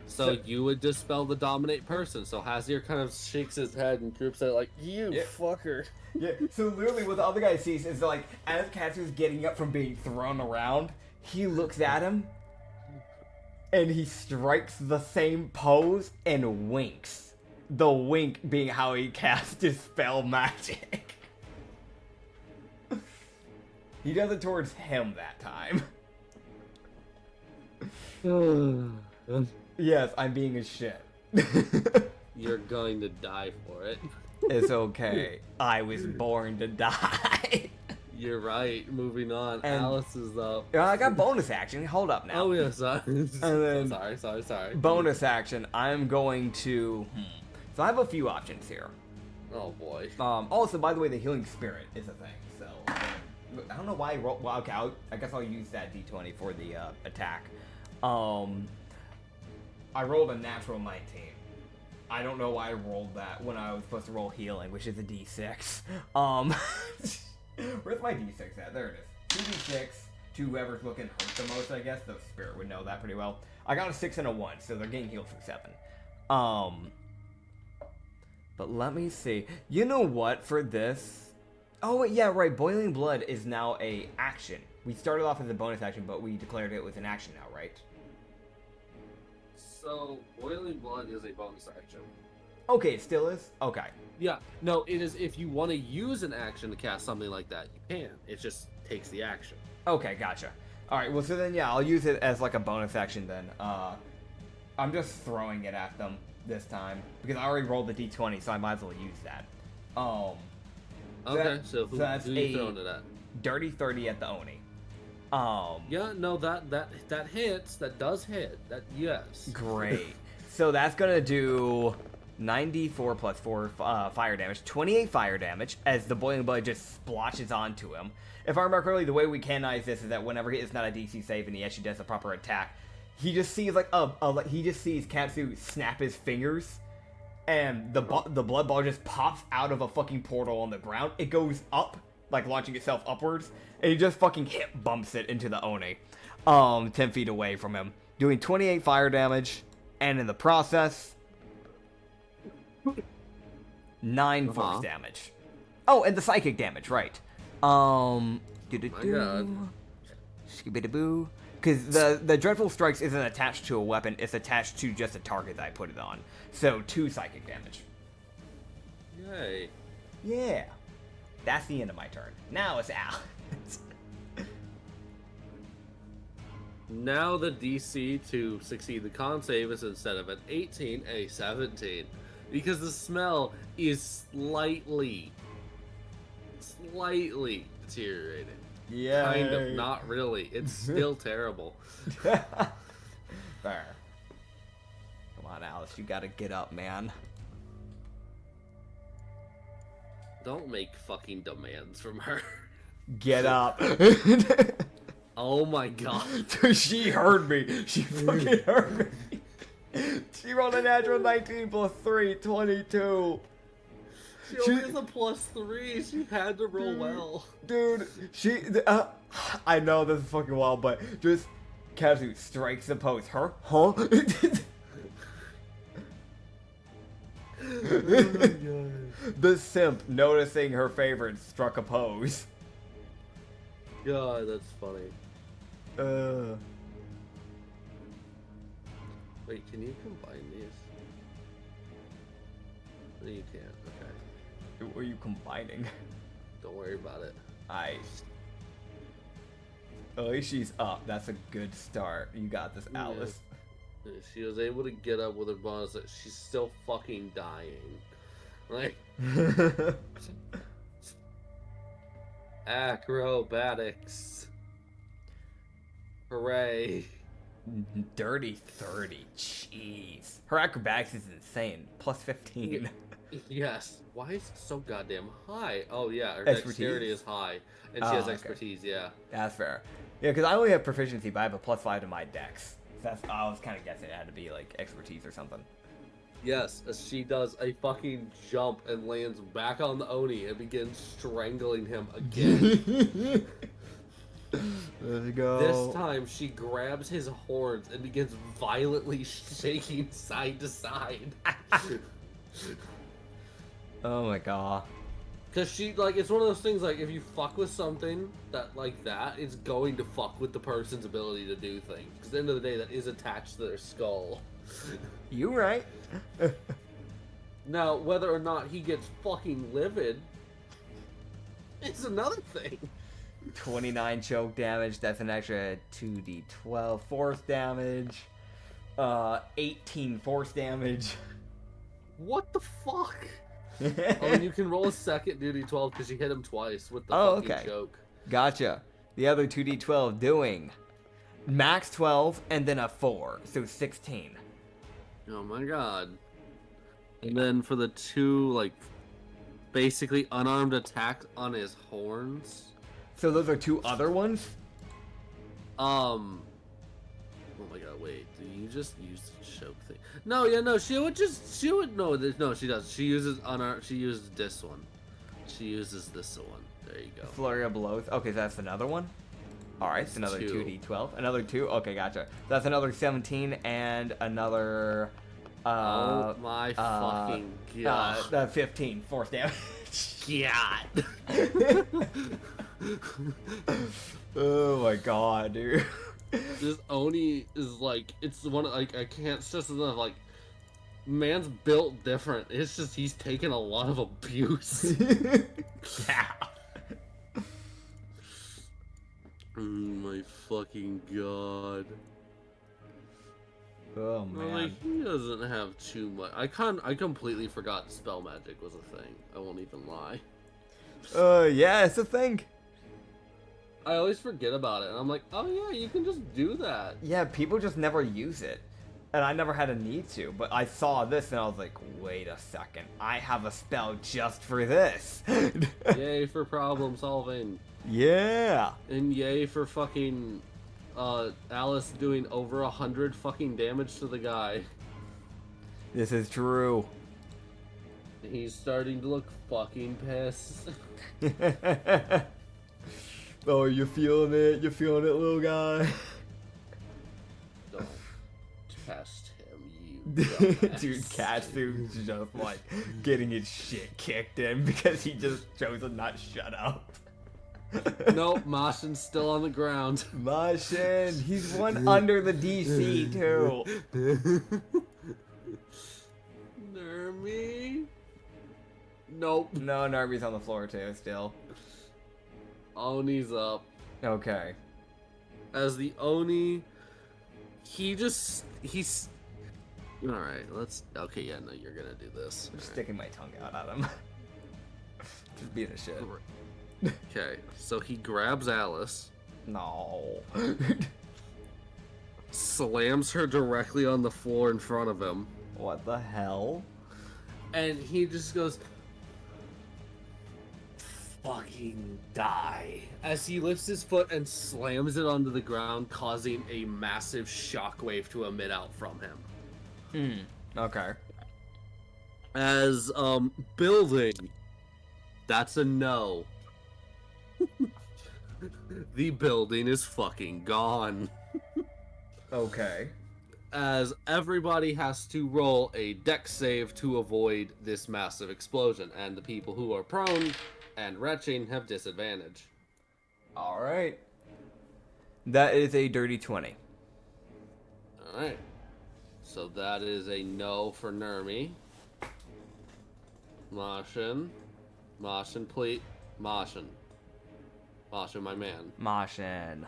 So you would dispel the Dominate Person. So Hazir kind of shakes his head and droops it like, you fucker. Yeah, so literally what the other guy sees is like, as Katsu's getting up from being thrown around, he looks at him, and he strikes the same pose and winks. The wink being how he casts his spell magic. He does it towards him that time. Yes, I'm being a shit. You're going to die for it. It's okay. I was born to die. You're right. Moving on. And Alice is up. I got bonus action. Hold up now. Oh, yeah, sorry. And then sorry. Bonus action. I'm going to... So I have a few options here. Oh, boy. Also, by the way, the healing spirit is a thing. So, I don't know why I rolled... Well, okay, I guess I'll use that d20 for the attack. I rolled a natural 19. I don't know why I rolled that when I was supposed to roll healing, which is a d6. Where's my d6 at? There it is. 2d6 to whoever's looking hurt the most, I guess. The spirit would know that pretty well. I got a 6 and a 1, so they're getting healed for 7. But let me see. You know what? For this... Oh, yeah, right. Boiling Blood is now a action. We started off as a bonus action, but we declared it was an action now, right? So, Boiling Blood is a bonus action. Okay, it still is? Okay. Yeah, no, it is. If you want to use an action to cast something like that, you can. It just takes the action. Okay, gotcha. Alright, well, so then, yeah, I'll use it as, like, a bonus action then. I'm just throwing it at them this time, because I already rolled the d20, so I might as well use that. Okay, so who that's you throwing it at? Dirty 30 at the Oni. Yeah, no, that hits. That does hit. That, yes. Great. So that's gonna do 94 plus 4 fire damage, 28 fire damage, as the Boiling Blood just splotches onto him. If I remember correctly, the way we canonize this is that whenever it's not a DC save and he actually does a proper attack, he just sees he just sees Katsu snap his fingers, and the blood ball just pops out of a fucking portal on the ground. It goes up, like launching itself upwards, and he just fucking hit bumps it into the Oni, 10 feet away from him, doing 28 fire damage, and in the process, 9 force damage. Oh, and the psychic damage, right? Skibidi-boo. Because the Dreadful Strikes isn't attached to a weapon, it's attached to just a target that I put it on. So 2 psychic damage. Yay. Yeah. That's the end of my turn. Now it's Al. Now the DC to succeed the con save is, instead of an 18, a 17. Because the smell is slightly deteriorated. Yeah. Kind of, not really. It's still terrible. Fair. Come on, Alice, you gotta get up, man. Don't make fucking demands from her. Get up. Oh my god. She heard me. She fucking heard me. She rolled a natural 19 plus 3, 22. She only has a +3. She had to roll well. Dude, I know this is fucking wild, but just Katsu strikes the pose. Her? Huh? The simp, noticing her favorite, struck a pose. God, that's funny. Wait, can you combine these? No, you can't. Okay. What are you combining? Don't worry about it. At least she's up. That's a good start. You got this, Alice. Yeah. She was able to get up with her bonus. That she's still fucking dying. Like. Acrobatics. Hooray. Dirty 30. Jeez. Her acrobatics is insane. Plus 15. Yes. Why is it so goddamn high? Oh, yeah. Her Expertise. dexterity is high. And she has expertise, yeah. That's fair. Yeah, because I only have proficiency, but I have a +5 to my dex. So I was kind of guessing it had to be, like, expertise or something. Yes, as she does a fucking jump and lands back on the Oni and begins strangling him again. Let's go. This time, she grabs his horns and begins violently shaking side to side. Oh my god. Because she, like, it's one of those things, like, if you fuck with something like that, it's going to fuck with the person's ability to do things. Because at the end of the day, that is attached to their skull. You right. Now, whether or not he gets fucking livid, it's another thing. 29 choke damage, that's an extra 2d12 force damage. 18 force damage. What the fuck? Oh, and you can roll a second duty 12 because you hit him twice with the fucking choke. Gotcha. The other 2d12 doing max 12 and then a 4, so 16. Oh my god. And then for the 2, like, basically unarmed attacks on his horns. So those are 2 other ones? Oh my god, wait, do you just use the choke thing? No, yeah, no, she would, no, she does. She uses this one. She uses this one. There you go. Flurry of blows. Okay, so that's another one? Alright, it's another 2d12. Another 2? Okay, gotcha. That's another 17 and another Oh my fucking god. 15 force damage. God. Oh my god, dude. This Oni is like, it's one, like, I can't stress enough, like, man's built different. It's just he's taken a lot of abuse. Yeah. Oh my fucking god. Oh man. Like, he doesn't have too much. I completely forgot spell magic was a thing. I won't even lie. Yeah, it's a thing. I always forget about it, and I'm like, oh yeah, you can just do that. Yeah, people just never use it. And I never had a need to, but I saw this and I was like, wait a second, I have a spell just for this. Yay for problem solving. Yeah. And yay for fucking Alice doing over 100 fucking damage to the guy. This is true. He's starting to look fucking pissed. Oh, you feeling it? You feeling it, little guy? Don't test him, you dumbass. Dude, Katsu's just like getting his shit kicked in because he just chose to not shut up. Nope, Mashin's still on the ground. Mashin, he's one under the DC too. Nermi? Nope. No, Narby's on the floor too still. Oni's up. Okay. As the Oni, he's... Alright, okay, yeah, no, you're gonna do this. I'm sticking my tongue out at him. Just being a shit. Okay, so he grabs Alice. No. Slams her directly on the floor in front of him. What the hell? And he just goes, fucking die. As he lifts his foot and slams it onto the ground, causing a massive shockwave to emit out from him. Okay. As, building. That's a no. The building is fucking gone. Okay. As everybody has to roll a dex save to avoid this massive explosion, and the people who are prone and retching have disadvantage. Alright. That is a dirty 20. Alright. So that is a no for Nermi. Mashin, please. Mashin, my man. Mashin.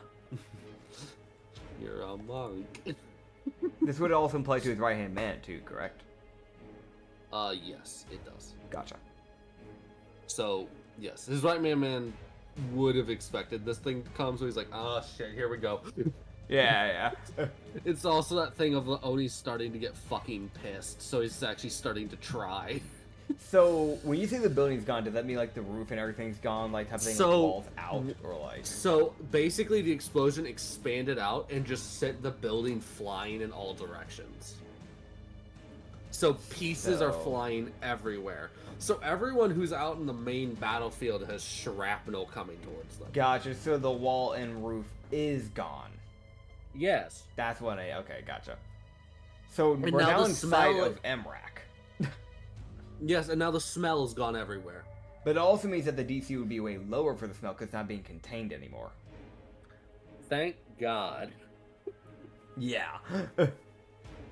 You're a monk. This would also apply to his right-hand man too, correct? Yes, it does. Gotcha. So, yes, his right man would have expected this thing to come, so he's like, oh shit, here we go. Yeah. It's also that thing of the Oni's starting to get fucking pissed, so he's actually starting to try. So, when you say the building's gone, does that mean like the roof and everything's gone, like type of thing, like, falls out, or like? So basically, the explosion expanded out and just sent the building flying in all directions. So pieces are flying everywhere. So everyone who's out in the main battlefield has shrapnel coming towards them. Gotcha. So the wall and roof is gone. Yes. That's what okay, gotcha. So And we're now now the inside smell- of Emrak. Yes, and now the smell has gone everywhere. But it also means that the DC would be way lower for the smell because it's not being contained anymore. Thank God. Yeah.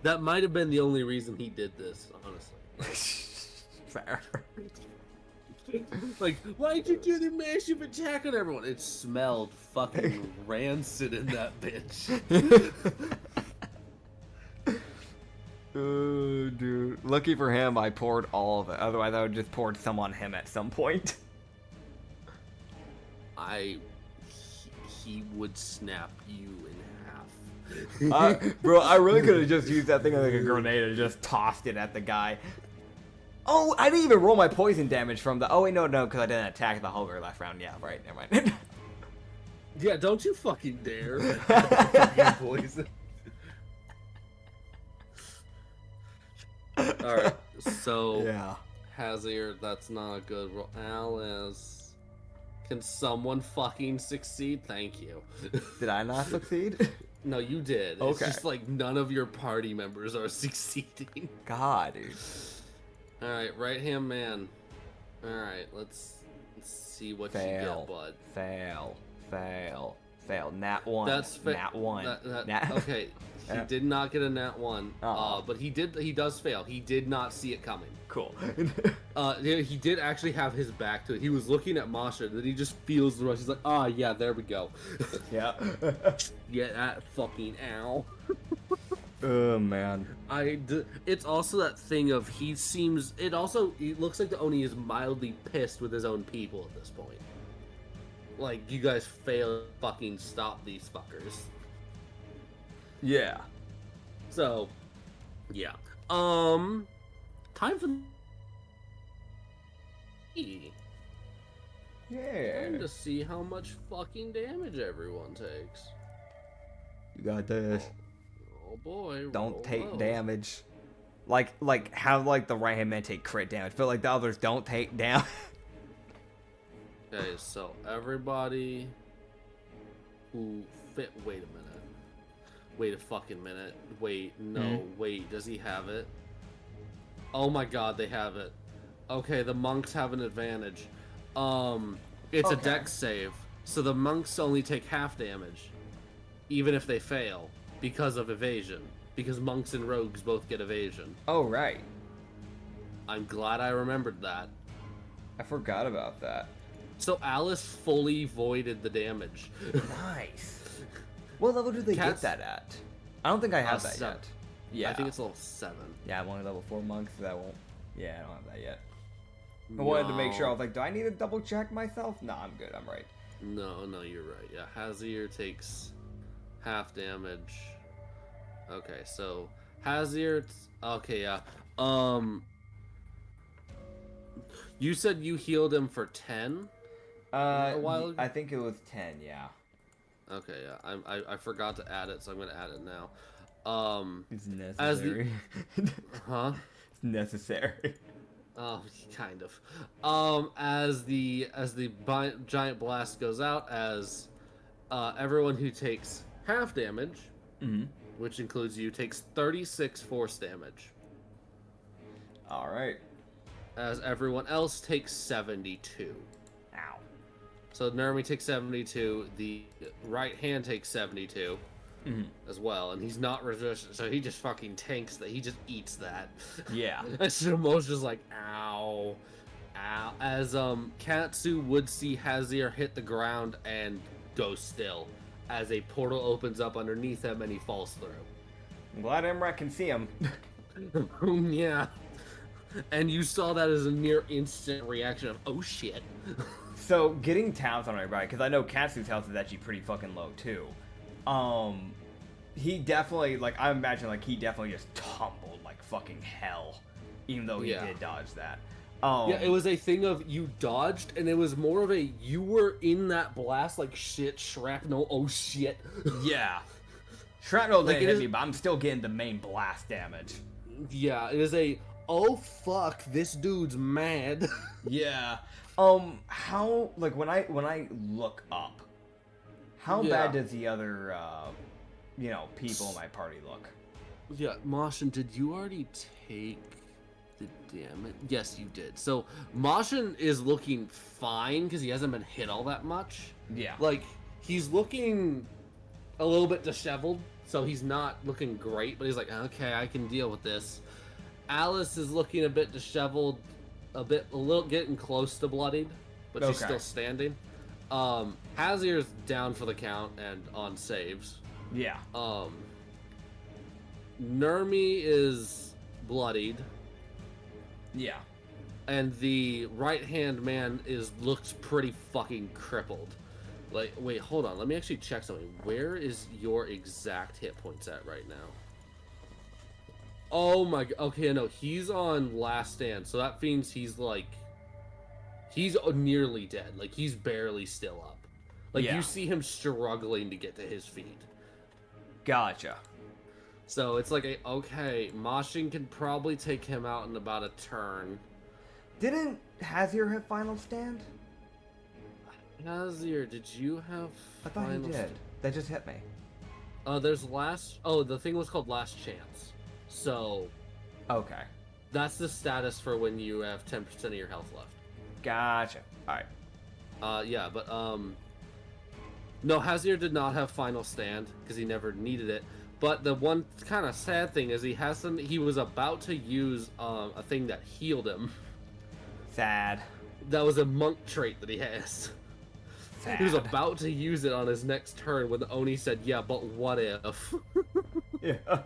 That might have been the only reason he did this, honestly. Fair. Like, why'd you do the massive attack on everyone? It smelled fucking rancid in that bitch. Oh, dude. Lucky for him, I poured all of it. Otherwise, I would just poured some on him at some point. He would snap you in half. Bro, I really could have just used that thing like a grenade and just tossed it at the guy. Oh, I didn't even roll my poison damage from the... Oh, wait, no, because I didn't attack the Hulker last round. Yeah, right, never mind. Yeah, don't you fucking dare. Fucking poison. Alright, so... Yeah. Hazard, that's not a good roll. Alice... Can someone fucking succeed? Thank you. Did I not succeed? No, you did. Okay. It's just like none of your party members are succeeding. God, dude. All right, right hand man. All right, let's see what you get, bud. Fail. Nat 1. That's Nat 1. Okay, he did not get a nat 1. Aw. But he does fail. He did not see it coming. Cool. Yeah, he did actually have his back to it. He was looking at Masha, then he just feels the rush. He's like, ah, yeah, there we go. Yeah. Yeah, that fucking ow. Oh man. It's also that thing of it looks like the Oni is mildly pissed with his own people at this point. Like, you guys failed to fucking stop these fuckers. Yeah. So, yeah. Time for Yeah. time to see how much fucking damage everyone takes. You got this. Oh boy. Don't roll take low. damage. Like have like the right hand man take crit damage, but like the others don't take damage. Okay, so everybody who fit. Wait a minute. Wait a fucking minute. Wait, no, wait. Does he have it? Oh my god, they have it. Okay, the monks have an advantage. It's a Okay. dex save, so the monks only take half damage, even if they fail, because of evasion. Because monks and rogues both get evasion. Oh right. I'm glad I remembered that. I forgot about that. So Alice fully voided the damage. Nice. What level do they Cats- get that at? I don't think I have that 7. yet. Yeah. I think it's level 7. Yeah, I'm only level 4 monk, so that won't. Yeah, I don't have that yet. I wanted to make sure. I was like, do I need to double check myself? No, I'm good. I'm right. No, you're right. Yeah, Hazir takes half damage. Okay, so Hazir. Okay, yeah. You said you healed him for 10. A while ago? I think it was 10. Yeah. Okay, yeah. I forgot to add it, so I'm gonna add it now. It's necessary. Huh? It's necessary. Oh, kind of. As the giant blast goes out, as everyone who takes half damage, which includes you, takes 36 force damage. All right. As everyone else takes 72. Ow. So Nermi takes 72. The right hand takes 72 as well, and he's not resistant, so he just fucking tanks that. He just eats that. Yeah. And Shimo's just like, ow, ow. As Katsu would see Hazir hit the ground and go still, as a portal opens up underneath him and he falls through. I'm glad Emrak can see him. Yeah. And you saw that as a near instant reaction of, oh shit. So getting tabs on everybody, because I know Katsu's health is actually pretty fucking low too. He definitely, like, I imagine, like, he definitely just tumbled like fucking hell, even though he did dodge that. Yeah, it was a thing of you dodged, and it was more of a you were in that blast like shit, shrapnel, oh shit. Yeah. Shrapnel Like, didn't it hit is- me, but I'm still getting the main blast damage. Yeah, it is a, oh fuck, this dude's mad. Yeah. How, like, when I look up, how Yeah. bad does the other, people in my party look? Yeah, Moshin, did you already take the damage? Yes, you did. So Moshin is looking fine because he hasn't been hit all that much. Yeah. Like, he's looking a little bit disheveled, so he's not looking great, but he's like, okay, I can deal with this. Alice is looking a bit disheveled, a little getting close to bloodied, but she's Okay. still standing. Hazir's down for the count and on saves. Yeah. Nermi is bloodied, Yeah. and the right-hand man looks pretty fucking crippled. Like, wait, hold on. Let me actually check something. Where is your exact hit points at right now? Oh my. Okay, no, he's on last stand, so that means he's nearly dead. Like, he's barely still up. Like, Yeah. you see him struggling to get to his feet. Gotcha. So it's like, okay, Moshin can probably take him out in about a turn. Didn't Hazir hit final stand? Nazir, did you have I thought he final did. st- That just hit me. There's last. Oh, the thing was called Last Chance. So Okay. that's the status for when you have 10% of your health left. Gotcha. All right. Yeah, but no, Hazir did not have Final Stand because he never needed it. But the one kind of sad thing is he was about to use a thing that healed him. Sad. That was a monk trait that he has. Sad. He was about to use it on his next turn when the Oni said, "Yeah, but what if?" Yeah.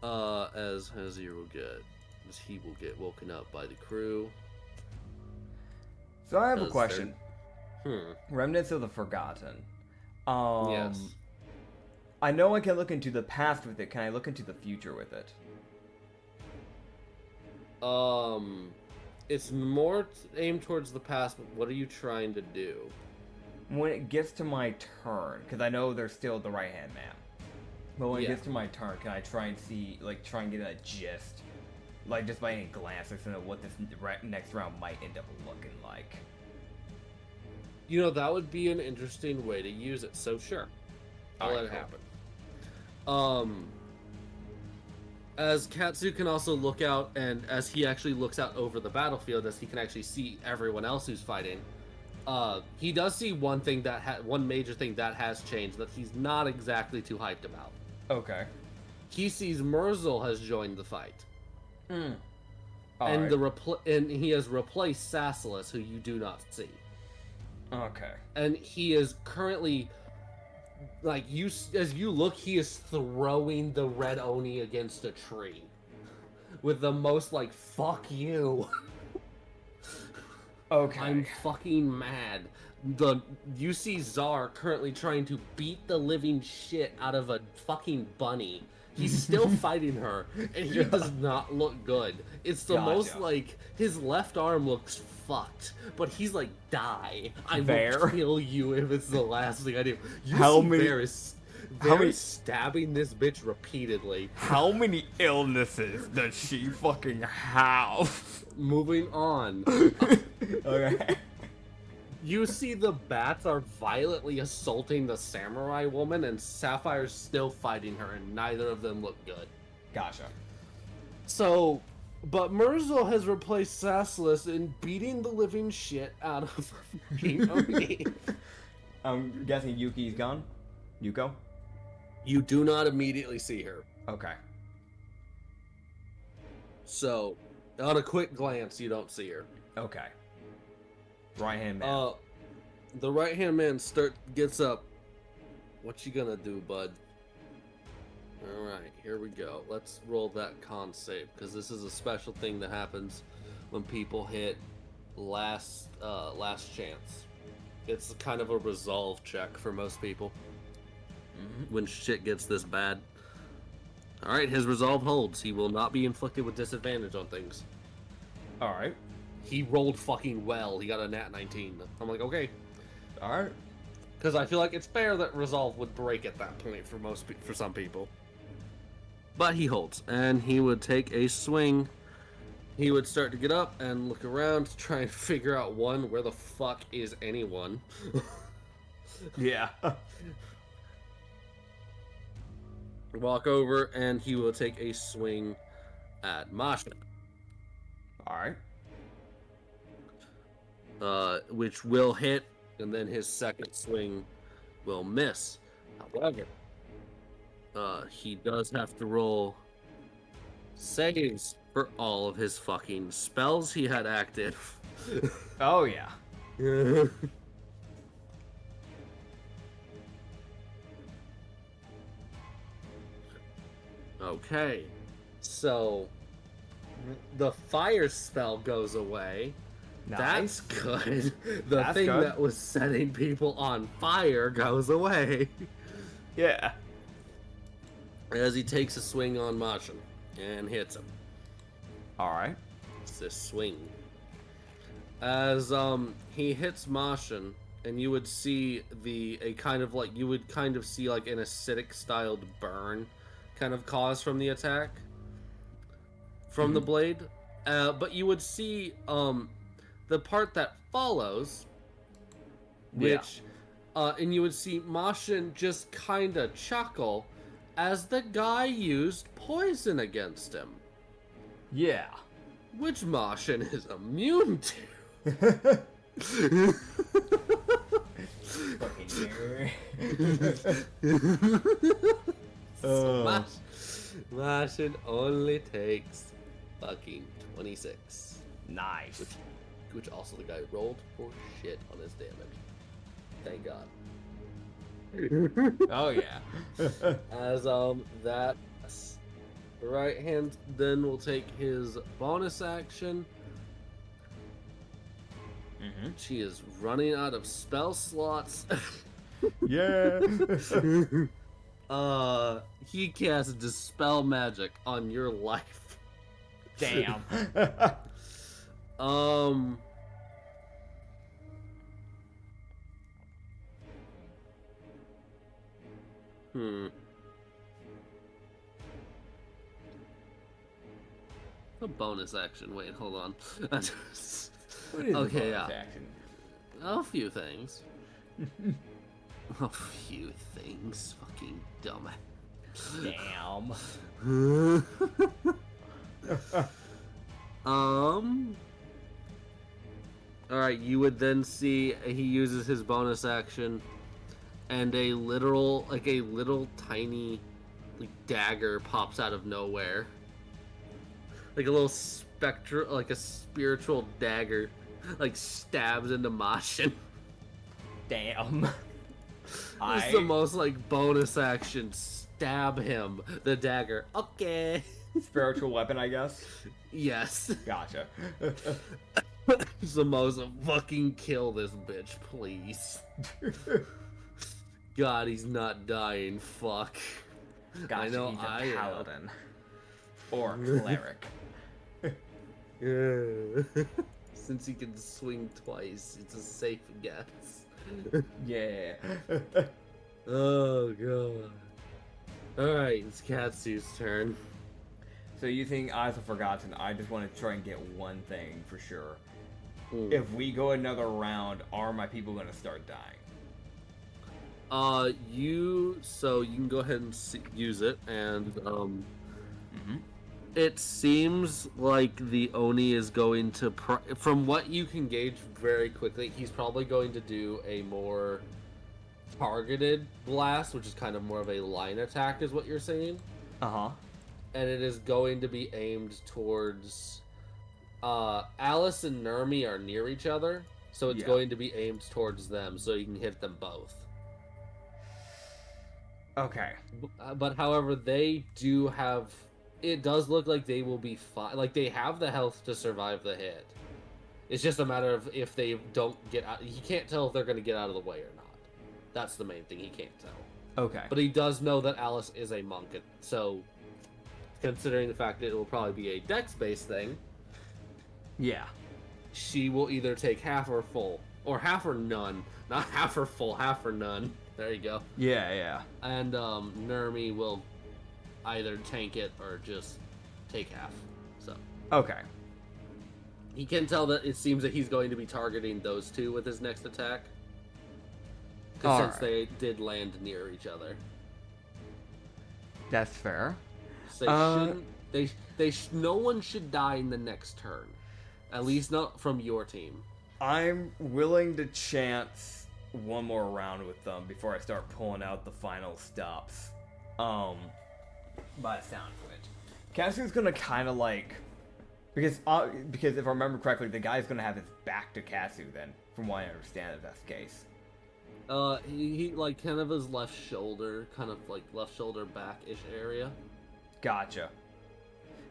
As Hazir will get, as he will get woken up by the crew. So I have a question. Hmm. Remnants of the Forgotten. Yes. I know I can look into the past with it. Can I look into the future with it? It's more aimed towards the past, but what are you trying to do? When it gets to my turn, because I know there's still the right-hand man. But when it gets to my turn, can I try and see, like, try and get a gist? Like, just by any glance or something, what this next round might end up looking like? You know, that would be an interesting way to use it, so sure. I'll let it happen. As Katsu can also look out, and as he actually looks out over the battlefield, as he can actually see everyone else who's fighting, he does see one major thing that has changed that he's not exactly too hyped about. Okay. He sees Merzel has joined the fight. And and he has replaced Sassilis, who you do not see. Okay. And he is currently, like, as you look, he is throwing the red Oni against a tree with the most, like, fuck you. Okay. I'm fucking mad. You see Czar currently trying to beat the living shit out of a fucking bunny. He's still fighting her, and he does not look good. It's the most, like, his left arm looks fucked, but he's like, die. I will kill you if it's the last thing I do. Bear is stabbing this bitch repeatedly. How many illnesses does she fucking have? Moving on. Okay. You see the bats are violently assaulting the samurai woman, and Sapphire's still fighting her, and neither of them look good. Gotcha. So, but Merzel has replaced Sassilis in beating the living shit out of Oni. I'm guessing Yuki's gone? Yuko? You do not immediately see her. Okay. So, on a quick glance, you don't see her. Okay. Right-hand man. The right-hand man gets up. What you gonna do, bud? Alright, here we go. Let's roll that con save, because this is a special thing that happens when people hit last chance. It's kind of a resolve check for most people. When shit gets this bad. Alright, his resolve holds. He will not be inflicted with disadvantage on things. Alright. He rolled fucking well. He got a nat 19. I'm like, okay. Alright. Because I feel like it's fair that resolve would break at that point for some people. But he holds, and he would take a swing. He would start to get up and look around to try and figure out, one, where the fuck is anyone? Yeah. Walk over, and he will take a swing at Masha. Alright. Which will hit, and then his second swing will miss. However, he does have to roll saves for all of his fucking spells he had active. Oh, yeah. Okay, so the fire spell goes away. Nice. That's good. The thing that was setting people on fire goes away. Yeah. As he takes a swing on Machin and hits him. Alright. It's this swing. As he hits Machin, and you would see you would kind of see like an acidic styled burn kind of cause from the attack from the blade. But you would see the part that follows, which And you would see Mashin just kind of chuckle as the guy used poison against him. Yeah. Which Mashin is immune to. Fucking nerd. Mashin only takes fucking 26. Nice. Which also the guy rolled for shit on his damage. Thank God. Oh yeah. As that right hand then will take his bonus action. She is running out of spell slots. Yeah. He casts Dispel Magic on your life. Damn. A bonus action. Wait, hold on. What is Okay, bonus yeah. action? A few things. A few things. Fucking dumb. Damn. Alright, you would then see he uses his bonus action and a little tiny dagger pops out of nowhere. Like a little spiritual dagger stabs into Mashin. Damn. It's the most bonus action. Stab him. The dagger. Okay. Spiritual weapon, I guess. Yes. Gotcha. It's the most fucking kill this bitch, please. God, he's not dying. Fuck. Gotcha, I know he's a I am. paladin. Or cleric. Since he can swing twice, it's a safe guess. Yeah. Oh god. Alright, it's Katsu's turn. So you think Eyes of Forgotten, I just want to try and get one thing for sure. If we go another round, are my people going to start dying? You can go ahead and use it, and it seems like the Oni is going to, from what you can gauge very quickly, he's probably going to do a more targeted blast, which is kind of more of a line attack, is what you're saying. Uh-huh. And it is going to be aimed towards, Alice and Nermi are near each other, so it's going to be aimed towards them, so you can hit them both. Okay. But however, they do have, it does look like they will be fine. Like, they have the health to survive the hit. It's just a matter of if they don't get out. He can't tell if they're going to get out of the way or not. That's the main thing, he can't tell. Okay. But he does know that Alice is a monk, so considering the fact that it will probably be a dex-based thing, yeah, she will either take half or full, or half or none. Not half or full, half or none. There you go. Yeah, yeah. And Nermi will either tank it or just take half. So Okay. he can tell that it seems that he's going to be targeting those two with his next attack. Since they did land near each other. That's fair. So no one should die in the next turn. At least not from your team. I'm willing to chance one more round with them before I start pulling out the final stops. By the sound of it. Katsu's gonna kind of because if I remember correctly, the guy's gonna have his back to Katsu then, from what I understand, if that's the case. He kind of his left shoulder, left shoulder back-ish area. Gotcha.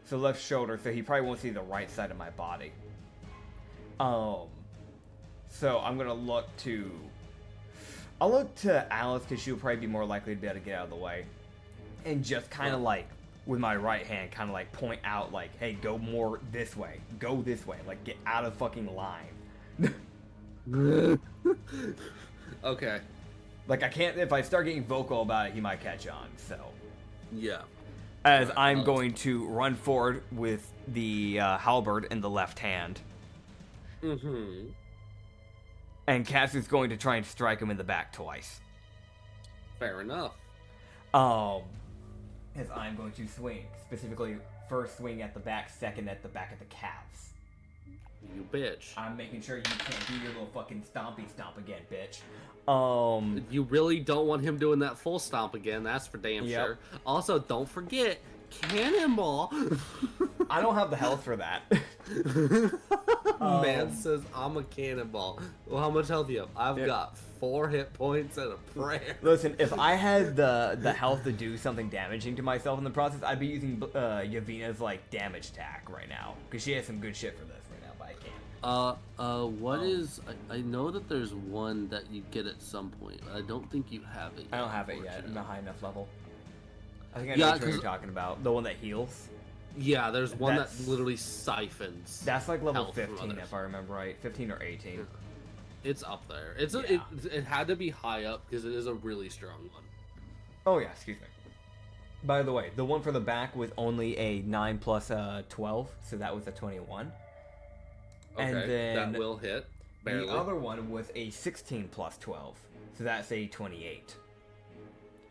So left shoulder, so he probably won't see the right side of my body. So I'm gonna look to... I'll look to Alice, because she'll probably be more likely to be able to get out of the way. And just kind of with my right hand, kind of point out, hey, go more this way. Go this way. Get out of fucking line. Okay. I can't... If I start getting vocal about it, he might catch on, so... Yeah. As I'm going to run forward with the halberd in the left hand. And Katsu's going to try and strike him in the back twice. Fair enough. As I'm going to swing. Specifically, first swing at the back, second at the back of the calves. You bitch. I'm making sure you can't do your little fucking stompy stomp again, bitch. You really don't want him doing that full stomp again, that's for damn sure. Also, don't forget, cannonball. I don't have the health for that. Man says I'm a cannonball. Well, how much health do you have? I've got 4 hit points and a prayer. Listen, if I had the health to do something damaging to myself in the process, I'd be using Yavina's like damage tack right now, because she has some good shit for this right now, but I can't. What is? I know that there's one that you get at some point. I don't think you have it yet. I don't have it yet. I'm not high enough level. I think I know what you're talking about. The one that heals. Yeah, there's one that literally siphons. That's like level 15 if I remember right. 15 or 18. It's up there. It had to be high up because it is a really strong one. Oh yeah, excuse me. By the way, the one for the back was only a 9 plus 12, so that was a 21. Okay, and then that will hit. Barely. The other one was a 16 plus 12, so that's a 28.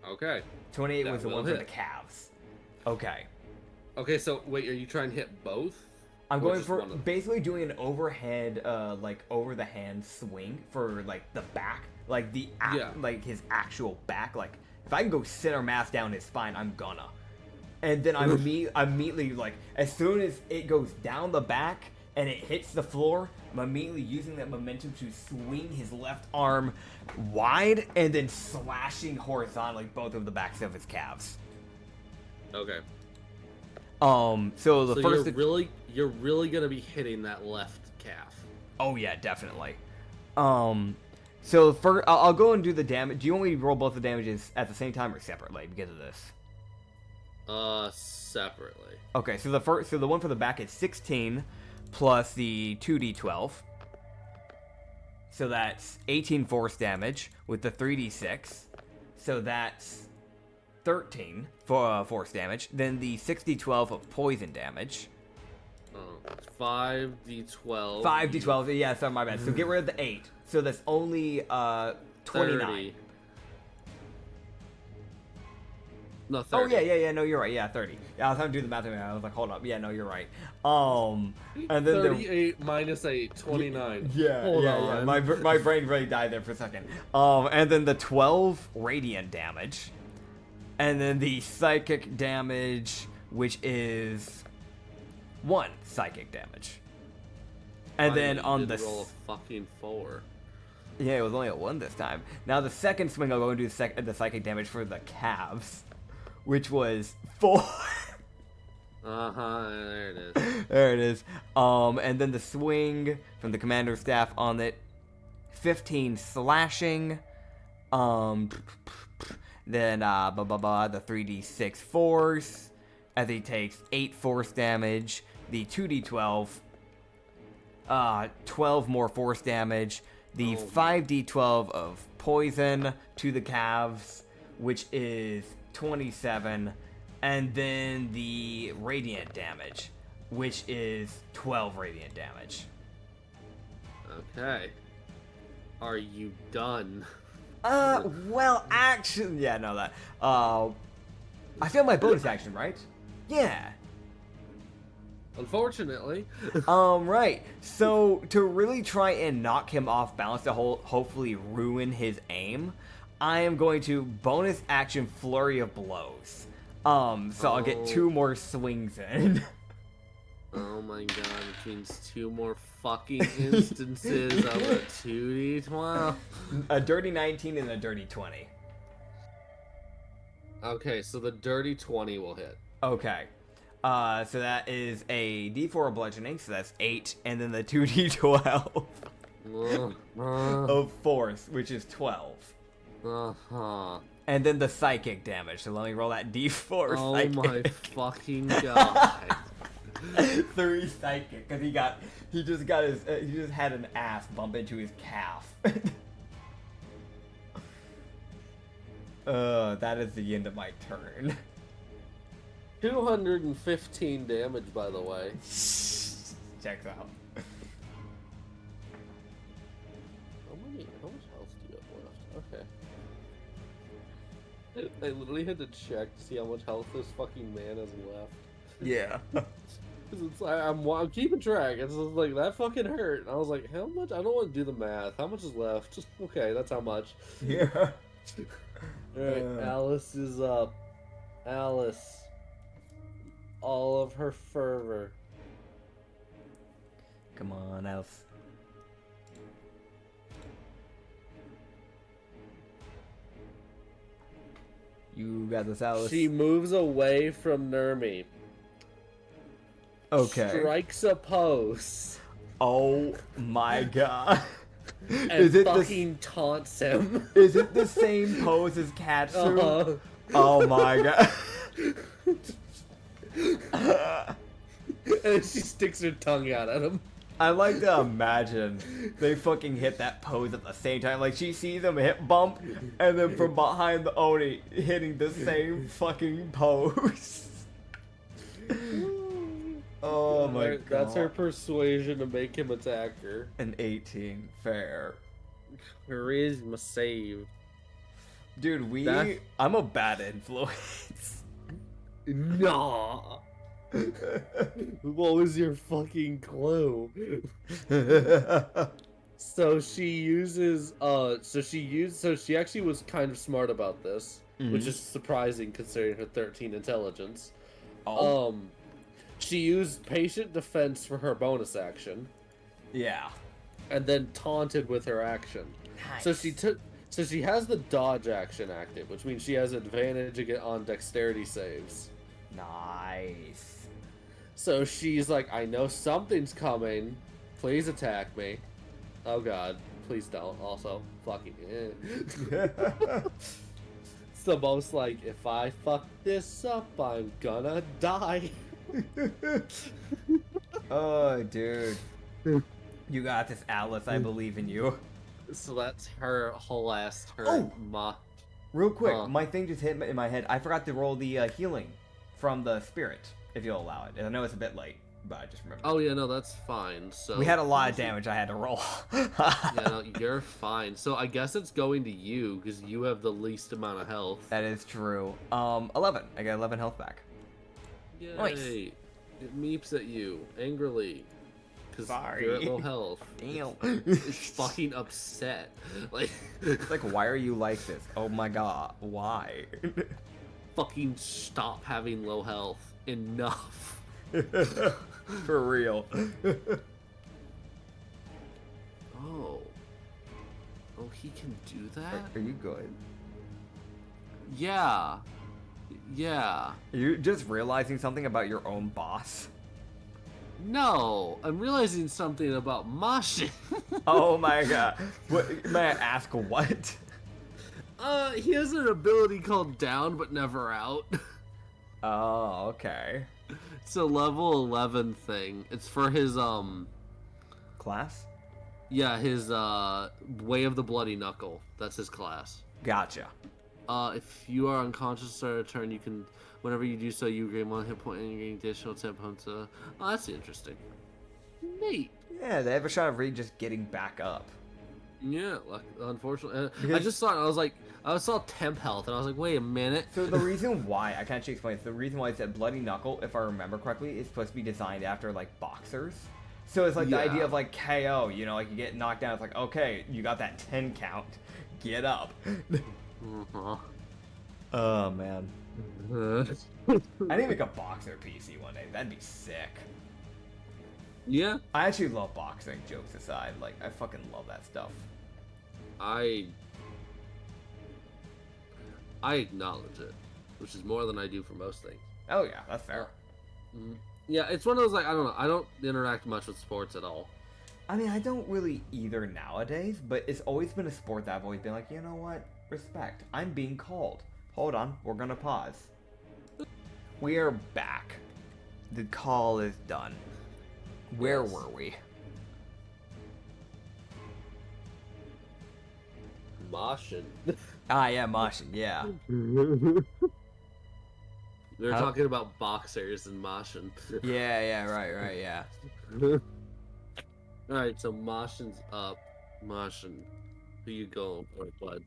Okay. 28 was the one for the calves. Okay. Okay, so wait, are you trying to hit both? I'm going for basically doing an overhead, like over the hand swing for like the back, like like his actual back. Like if I can go center mass down his spine, I'm gonna. And then I'm immediately like as soon as it goes down the back and it hits the floor, I'm immediately using that momentum to swing his left arm wide and then slashing horizontally both of the backs of his calves. Okay. So first you're really gonna be hitting that left calf. Oh yeah, definitely. So first I'll go and do the damage. Do you want me to roll both the damages at the same time or separately because of this? Separately. Okay, so the one for the back is 16 plus the 2d12. So that's 18 force damage with the 3d6. So that's 13 for force damage. Then the 6d12 of poison damage. 5d12. 5d12. Yeah, sorry, my bad. So get rid of the 8. So that's only 29. 30. No, 30. Oh yeah. No, you're right. Yeah, 30. Yeah, I was trying to do the math. I was like, hold up. Yeah, no, you're right. And then 38 minus 8, 29. Yeah. My brain really died there for a second. And then the 12 radiant damage, and then the psychic damage, which is 1 psychic damage. And then on the roll a fucking 4. Yeah, it was only a 1 this time. Now the second swing, I'll go and do the psychic damage for the calves, which was 4. There it is. There it is. And then the swing from the commander's staff on it, 15 slashing. Then the 3d6 force, as he takes 8 force damage. The 2d12, 12 more force damage. The 5d12 of poison to the calves, which is 27, and then the radiant damage, which is 12 radiant damage. Okay. Are you done? Well, actually, yeah, no, that. I failed my bonus action, right? Yeah. Unfortunately. Right. So, to really try and knock him off balance to hopefully ruin his aim, I am going to bonus action flurry of blows. So I'll get 2 more swings in. Oh my god, which means 2 more fucking instances of a 2d12. A dirty 19 and a dirty 20. Okay, so the dirty 20 will hit. Okay. So that is a d4 of bludgeoning, so that's 8, and then the 2d12 of force, which is 12. And then the psychic damage, so let me roll that d4 psychic. Oh my fucking god. 3 psychic, because he just had an ass bump into his calf. That is the end of my turn. 215 damage, by the way. Checks out. How I literally had to check to see how much health this fucking man has left. Yeah. Cause it's like, I'm keeping track. It's just like that fucking hurt. And I was like, how much? I don't want to do the math. How much is left? Okay, that's how much. Yeah. Alright, Alice is up. Alice. All of her fervor. Come on, Alice. You got this, Alice. She moves away from Nurmi. Okay. Strikes a pose. Oh my god. And Is it fucking taunts him. Is it the same pose as Katsu? Uh-huh. Oh my god. And she sticks her tongue out at him. I like to imagine they fucking hit that pose at the same time. Like she sees him hip bump, and then from behind the Oni hitting the same fucking pose. Oh my god. That's her persuasion to make him attack her. An 18, fair. Charisma save. Dude, I'm a bad influence. Nah. What was your fucking clue? So she actually was kind of smart about this, which is surprising considering her 13 intelligence. Oh. She used patient defense for her bonus action, Yeah. and then taunted with her action. Nice. So she has the dodge action active, which means she has advantage on dexterity saves. Nice. So she's like, I know something's coming. Please attack me. Oh god, please don't. Also, fucking. It's the most like, if I fuck this up, I'm gonna die. Oh, dude. You got this, Alice. I believe in you. So that's her whole ass turn. Oh! Real quick, my thing just hit in my head. I forgot to roll the healing from the spirit, if you'll allow it. And I know it's a bit late, but I just remember. Oh yeah, no, that's fine. So we had a lot of damage I had to roll. Yeah, no, you're fine. So I guess it's going to you because you have the least amount of health. That is true. 11. I got 11 health back. Yay. Nice. It meeps at you angrily because Sorry. you're at low health. Damn. It's fucking upset. Like, It's like, why are you like this? Oh my god, why? fucking stop having low health. Enough. For real. Oh, he can do that? Are you good? Yeah. Yeah. Are you just realizing something about your own boss? No, I'm realizing something about Mashin. Oh my god. What, may I ask what? He has an ability called Down but Never Out. Oh, okay. It's a level 11 thing. It's for his Class? yeah, his Way of the Bloody Knuckle. That's his class. Gotcha. If you are unconscious at a turn, you can, whenever you do so, you gain 1 hit point and you gain additional 10 points. Oh, that's interesting. Neat. Yeah, they have a shot of Reed just getting back up. Yeah, like, unfortunately, I Because- just saw it. I was like, I saw temp health, and I was like, wait a minute. So the reason why, I can't actually explain this, the reason why it said Bloody Knuckle, if I remember correctly, is supposed to be designed after, like, boxers. So it's like the idea of, like, KO, you know, like, you get knocked down, it's like, okay, you got that 10 count, get up. Oh, man. I need to make a boxer PC one day, that'd be sick. Yeah, I actually love boxing, jokes aside, like, I fucking love that stuff. I acknowledge it, which is more than I do for most things. Oh yeah, that's fair. Yeah, it's one of those, like, I don't know, I don't interact much with sports at all. I mean, I don't really either nowadays, but it's always been a sport that I've always been like, you know what? Respect. I'm being called. Hold on, we're gonna pause. We are back. The call is done. Where were we? Mashin. Ah, yeah, Mashin, yeah. They're talking about boxers and Mashin. Yeah, right, yeah. Alright, so Mashin's up. Mashin. Who you going for, bud?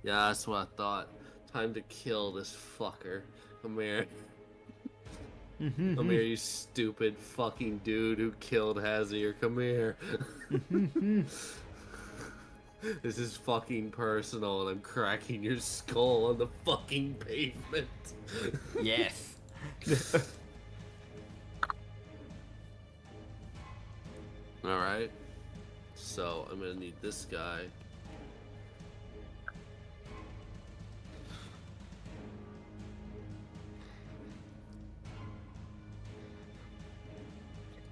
Yeah, that's what I thought. Time to kill this fucker. Come here. Come here, you stupid fucking dude who killed Hazir. Come here. This is fucking personal, and I'm cracking your skull on the fucking pavement. Yes. Alright. So, I'm gonna need this guy.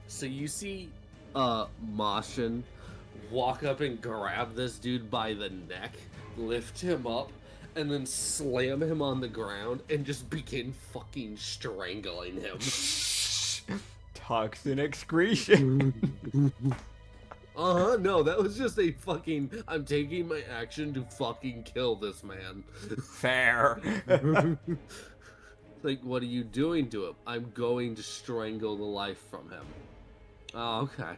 So you see Moshin walk up and grab this dude by the neck, lift him up, and then slam him on the ground and just begin fucking strangling him. Toxin excretion. No, that was just a fucking, I'm taking my action to fucking kill this man. Fair. Like, what are you doing to him? I'm going to strangle the life from him. Oh, okay.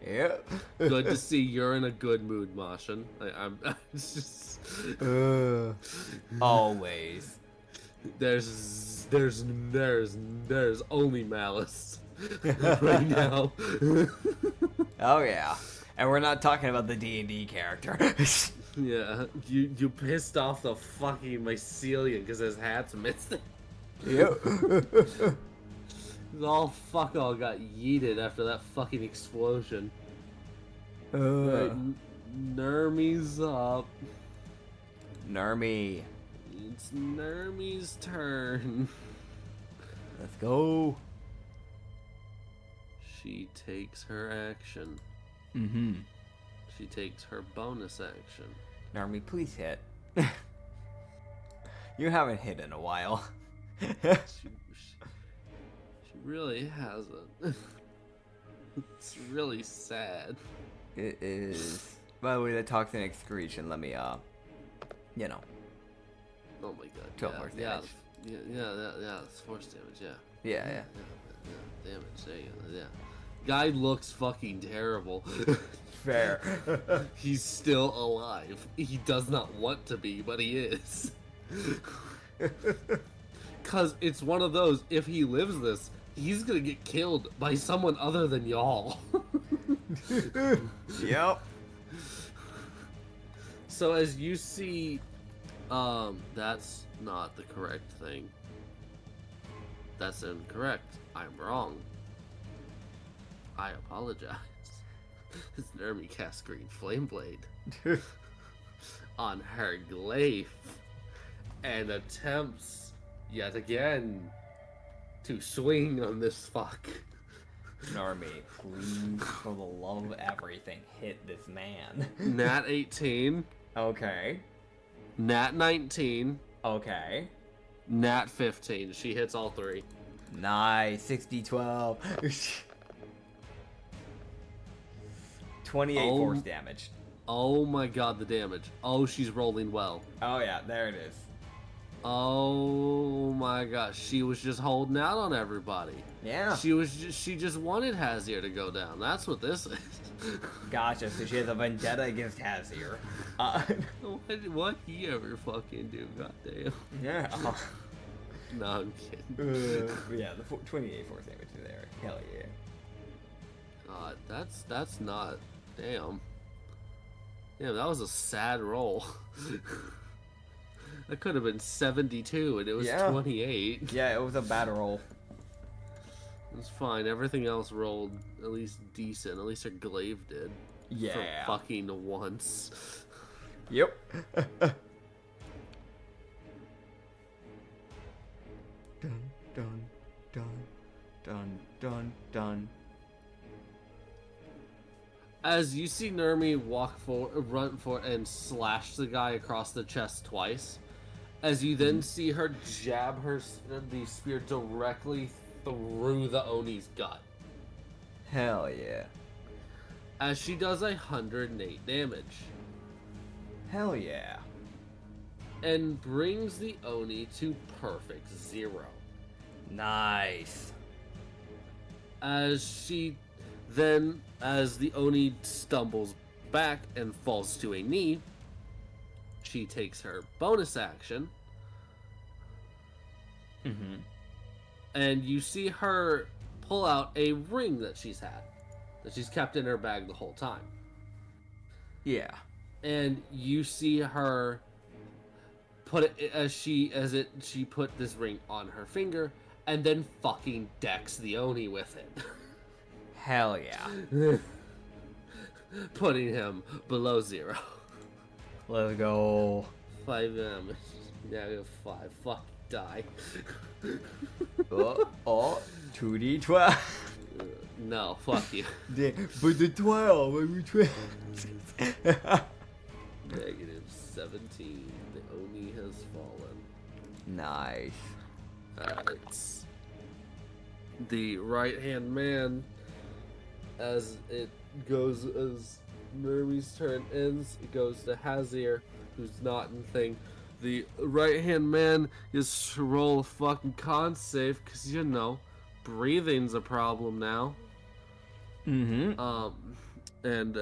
Yeah. Good to see you're in a good mood, Moshin. I'm it's just... Always. There's only malice right now. Oh yeah. And we're not talking about the D&D character. Yeah, you pissed off the fucking mycelium because his hat's missing. Yep. All got yeeted after that fucking explosion. Right, Nermie's up. Nermie. It's Nermie's turn. Let's go. She takes her action. Mm-hmm. She takes her bonus action. Nermie, please hit. You haven't hit in a while. She really hasn't. It's really sad. It is. By the way, the toxin excretion, let me, you know. Oh my god. 12 force damage. Yeah, it's force damage, yeah. Yeah. Damage, there you go, yeah. Guy looks fucking terrible. Fair. He's still alive. He does not want to be, but he is. Cause it's one of those, if he lives this, he's gonna get killed by someone other than y'all. Yep. So as you see, that's not the correct thing. That's incorrect. I'm wrong. I apologize. This Nermie cast Green Flame Blade on her glaive and attempts yet again to swing on this fuck. Nermie, please, for the love of everything, hit this man. Nat 18. Okay. Nat 19. Okay. Nat 15. She hits all three. Nice. 60-12. 28 force damage. Oh my god, the damage. Oh, she's rolling well. Oh yeah, there it is. Oh my gosh, she was just holding out on everybody. Yeah. She just wanted Hazir to go down. That's what this is. Gotcha, so she has a vendetta against Hazir. What he ever fucking do, goddamn. Yeah. No, I'm kidding. Yeah, the 28 force damage there. Hell yeah. God, that's not. Damn. Damn, that was a sad roll. That could have been 72 and it was 28. Yeah, it was a bad roll. It's fine. Everything else rolled at least decent. At least her glaive did. Yeah. For fucking once. Yep. Dun, dun, dun, dun, dun, dun. As you see Nermie run for and slash the guy across the chest twice, as you then see her jab the spear directly through the Oni's gut. Hell yeah. As she does 108 damage. Hell yeah. And brings the Oni to perfect 0. Nice. As the Oni stumbles back and falls to a knee, she takes her bonus action Mm-hmm. And you see her pull out a ring that she's kept in her bag the whole time. Yeah. And you see her put it she put this ring on her finger and then fucking decks the Oni with it. Hell yeah. Putting him below 0. Let's go. 5 damage. Now you have 5. Fuck, die. Oh, 2d12. No, fuck you. But the 12, every 12. Negative 17. The Oni has fallen. Nice. It's the right-hand man. As Nermi's turn ends, it goes to Hazir, who's not in thing. The right-hand man is to roll a fucking con save, because, you know, breathing's a problem now. Mm-hmm. And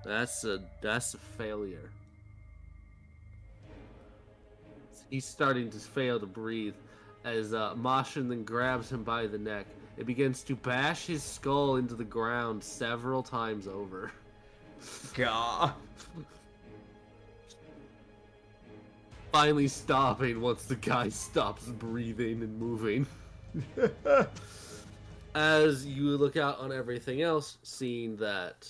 that's a failure. He's starting to fail to breathe as Mashin then grabs him by the neck. It begins to bash his skull into the ground several times over. God. Finally stopping once the guy stops breathing and moving. As you look out on everything else, seeing that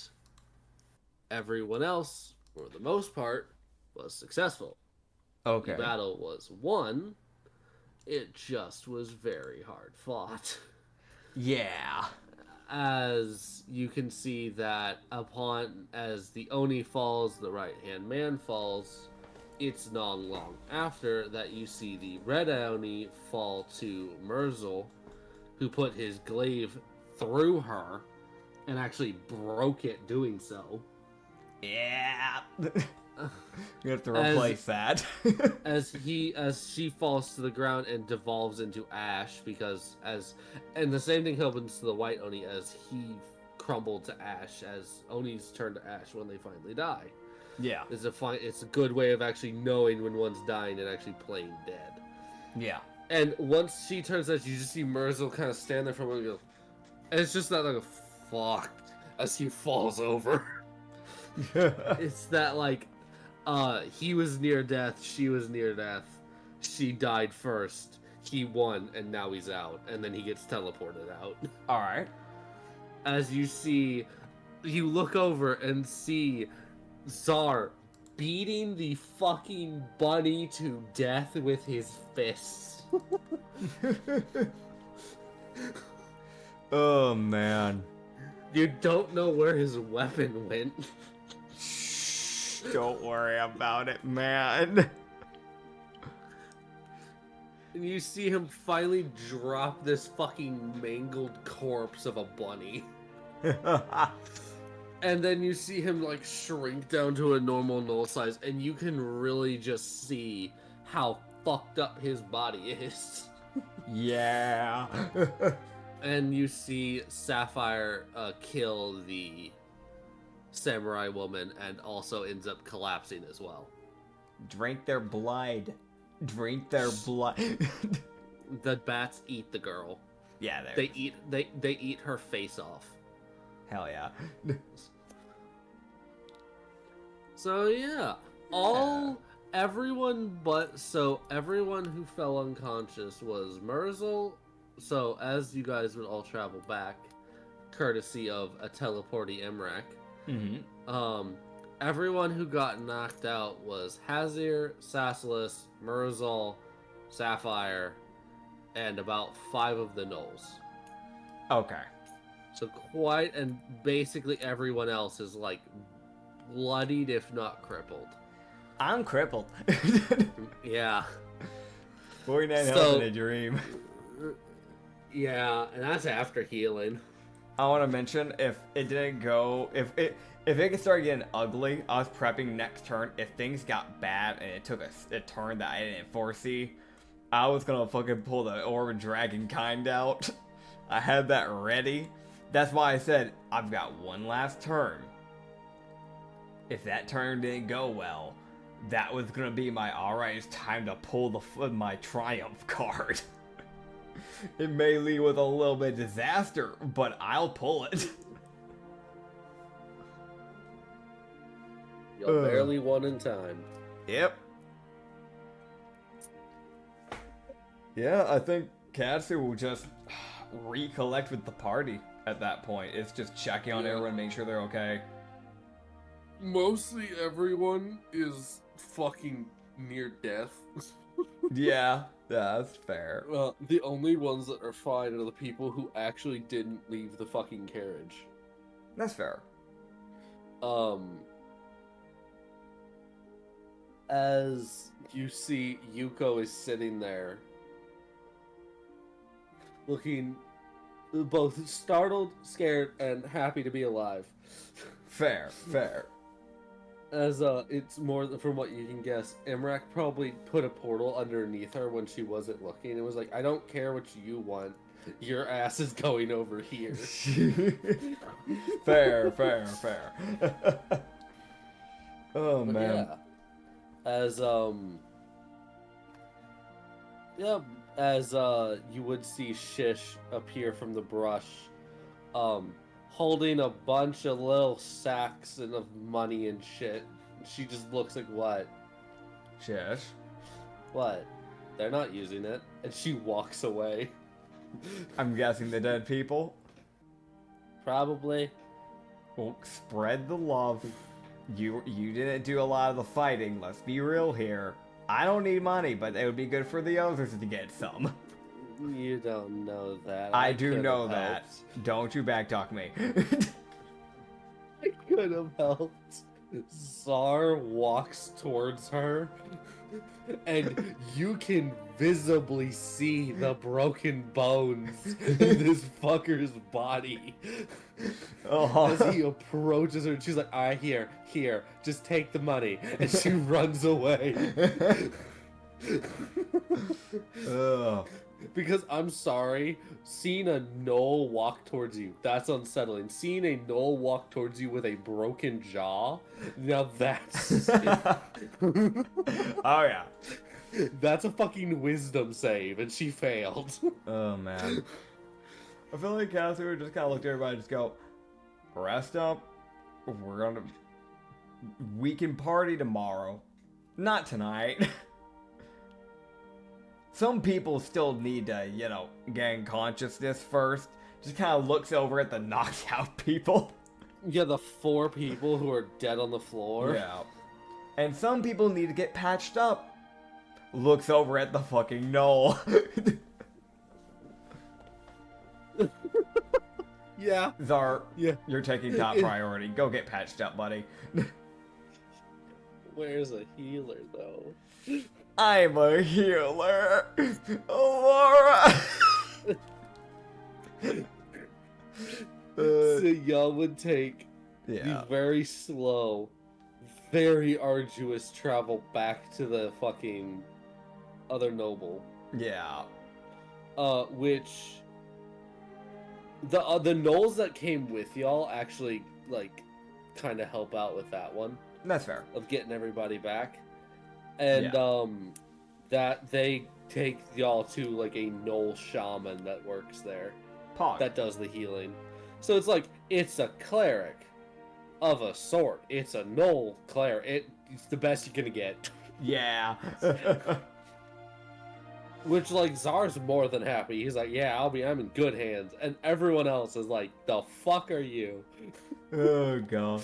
everyone else, for the most part, was successful. Okay. The battle was won. It just was very hard fought. Yeah. As you can see that as the Oni falls, the right-hand man falls, it's not long after that you see the red Oni fall to Merzel, who put his glaive through her and actually broke it doing so. Yeah. We have to replace that. as she falls to the ground and devolves into ash, and the same thing happens to the white Oni as he crumbled to ash, as Onis turn to ash when they finally die. Yeah. It's a good way of actually knowing when one's dying and actually playing dead. Yeah. And once she turns out, you just see Merzel kind of stand there for a moment and go, and it's just not like a fuck as he falls over. It's that like, he was near death, she was near death, she died first, he won, and now he's out, and then he gets teleported out. Alright. As you look over and see Czar beating the fucking bunny to death with his fists. Oh, man. You don't know where his weapon went. Don't worry about it, man. And you see him finally drop this fucking mangled corpse of a bunny. And then you see him like shrink down to a normal null size, and you can really just see how fucked up his body is. Yeah. And you see Sapphire kill the samurai woman and also ends up collapsing as well. Drink their blood. Drink their blood. The bats eat the girl. Yeah, they eat her face off. Hell yeah. So yeah, everyone who fell unconscious was Merzel. So as you guys would all travel back, courtesy of a teleporty Emrak, everyone who got knocked out was Hazir, Sassilis, Merzel, Sapphire, and about 5 of the gnolls. Okay. So and basically everyone else is like bloodied, if not crippled. I'm crippled. Yeah. 49 health in a dream. Yeah, and that's after healing. I want to mention, if it didn't go, if it started getting ugly, I was prepping next turn. If things got bad and it took a turn that I didn't foresee, I was gonna fucking pull the Orb of Dragon kind out. I had that ready. That's why I said, I've got one last turn. If that turn didn't go well, that was gonna be my alright, it's time to pull my triumph card. It may lead with a little bit of disaster, but I'll pull it. You barely won in time. Yep. Yeah, I think Katsu will just recollect with the party at that point. It's just checking on everyone, make sure they're okay. Mostly everyone is fucking near death. Yeah, that's fair. The only ones that are fine are the people who actually didn't leave the fucking carriage. That's fair. As you see, Yuko is sitting there, looking both startled, scared, and happy to be alive. Fair. As it's more from what you can guess, Imrak probably put a portal underneath her when she wasn't looking. It was like, I don't care what you want, your ass is going over here. Fair. Oh But man. yeah. As you would see Shish appear from the brush, holding a bunch of little sacks and of money and shit. She just looks like, what? Shish. What? They're not using it. And she walks away. I'm guessing the dead people. Probably. Well, spread the love. You didn't do a lot of the fighting, let's be real here. I don't need money, but it would be good for the others to get some. You don't know that. I do could've know that. helped. Don't you backtalk me. I could have helped. Zar walks towards her, and you can visibly see the broken bones in this fucker's body. As he approaches her, and she's like, "Alright, here, just take the money," and she runs away. Ugh. Because I'm sorry, seeing a gnoll walk towards you, that's unsettling. Seeing a gnoll walk towards you with a broken jaw, now that's... Oh yeah. That's a fucking wisdom save, and she failed. Oh man. I feel like Katsu would just kind of look at everybody and just go, rest up. We can party tomorrow. Not tonight. Some people still need to, gain consciousness first. Just kind of looks over at the knocked out people. Yeah, the 4 people who are dead on the floor. Yeah. And some people need to get patched up. Looks over at the fucking knoll. Yeah. Zar, Yeah. you're taking top priority. Go get patched up, buddy. Where's a healer, though? I'm a healer. Aurora. So y'all would take Yeah. the very slow, very arduous travel back to the fucking other noble. Yeah. Which the gnolls that came with y'all actually kind of help out with that one That's fair. of getting everybody back, and Yeah. that they take y'all to a gnoll shaman that works there Pog. that does the healing. So it's a cleric of a sort. It's a gnoll cleric. It's the best you're gonna get. Yeah. Which Zar's more than happy. He's like, yeah, I'm in good hands. And everyone else is like, the fuck are you? Oh god.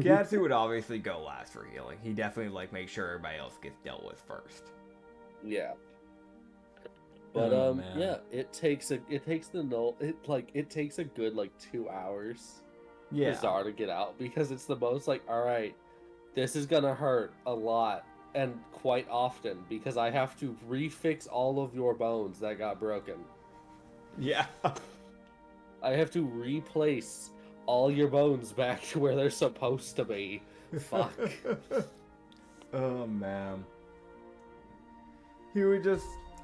Katsu would obviously go last for healing. He definitely make sure everybody else gets dealt with first. Yeah. But Oh, man. yeah, it takes a good 2 hours Yeah. for Zar to get out, because it's the most alright, this is gonna hurt a lot and quite often, because I have to refix all of your bones that got broken. Yeah. I have to replace all your bones back to where they're supposed to be. Fuck. Oh man.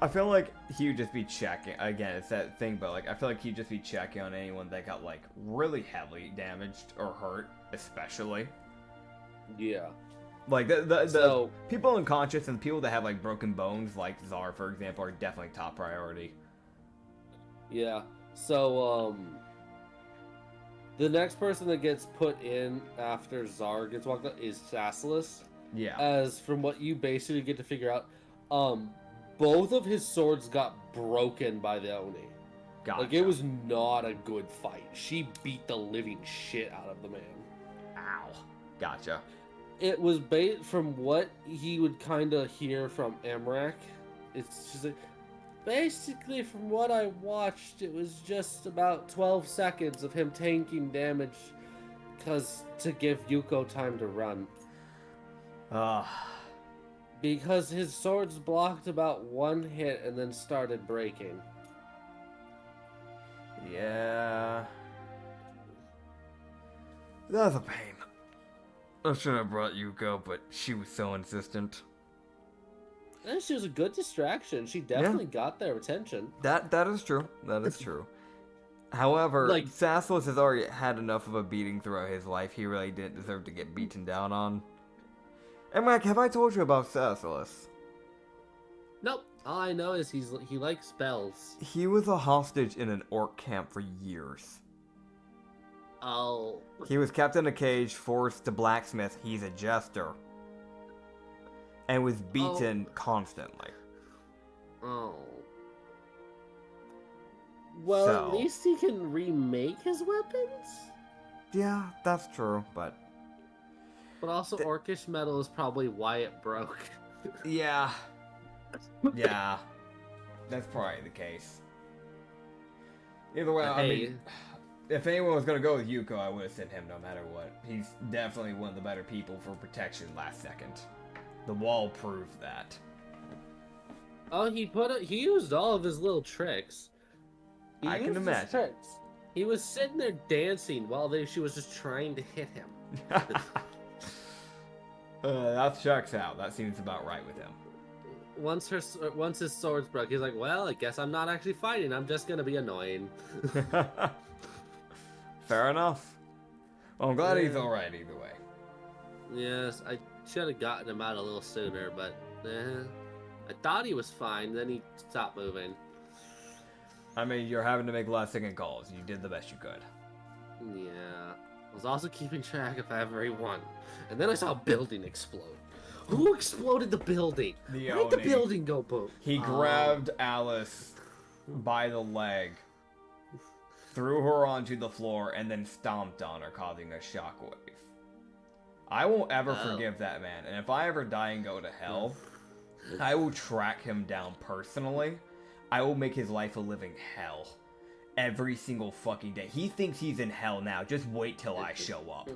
I feel like he would just be checking. Again, it's that thing, but I feel like he'd just be checking on anyone that got really heavily damaged or hurt, especially. Yeah. Like the So- people unconscious and people that have like broken bones, like Czar for example, are definitely top priority. Yeah. So, the next person that gets put in after Czar gets walked out is Sassalus. Yeah. As from what you basically get to figure out, both of his swords got broken by the Oni. Gotcha. Like, it was not a good fight. She beat the living shit out of the man. Ow. Gotcha. It was from what he would kind of hear from Emrak. It's just like, basically from what I watched, it was just about 12 seconds of him tanking damage to give Yuko time to run. Because his swords blocked about one hit and then started breaking. Yeah. That's a pain. I should have brought Yuko, but she was so insistent. And she was a good distraction. She definitely got their attention. That is true. That is true. However, Like- Sassalus has already had enough of a beating throughout his life. He really didn't deserve to get beaten down on. Emrak, have I told you about Sassalus? Nope. All I know is he likes spells. He was a hostage in an orc camp for years. Oh. He was kept in a cage, forced to blacksmith. He's a jester. And was beaten constantly. Oh. Well, So- at least he can remake his weapons. Yeah, that's true, but... But also, orcish metal is probably why it broke. Yeah. Yeah. That's probably the case. Either way, I mean... If anyone was going to go with Yuko, I would have sent him no matter what. He's definitely one of the better people for protection last second. The wall proved that. Oh, he used all of his little tricks. I can used his imagine. tricks. He was sitting there dancing while she was just trying to hit him. That checks out. That seems about right with him. Once his swords broke, he's like, well, I guess I'm not actually fighting. I'm just going to be annoying. Fair enough. Well, I'm glad he's Yeah. alright either way. Yes, I should have gotten him out a little sooner, but I thought he was fine. Then he stopped moving. I mean, you're having to make last second calls. You did the best you could. Yeah. I was also keeping track of everyone. And then I saw a building explode. Who exploded the building? The Why did the Oni. building go boom? He grabbed Alice by the leg, threw her onto the floor, and then stomped on her, causing a shockwave. I won't ever forgive that man, and if I ever die and go to hell, I will track him down personally. I will make his life a living hell. Every single fucking day. He thinks he's in hell now. Just wait till I show up.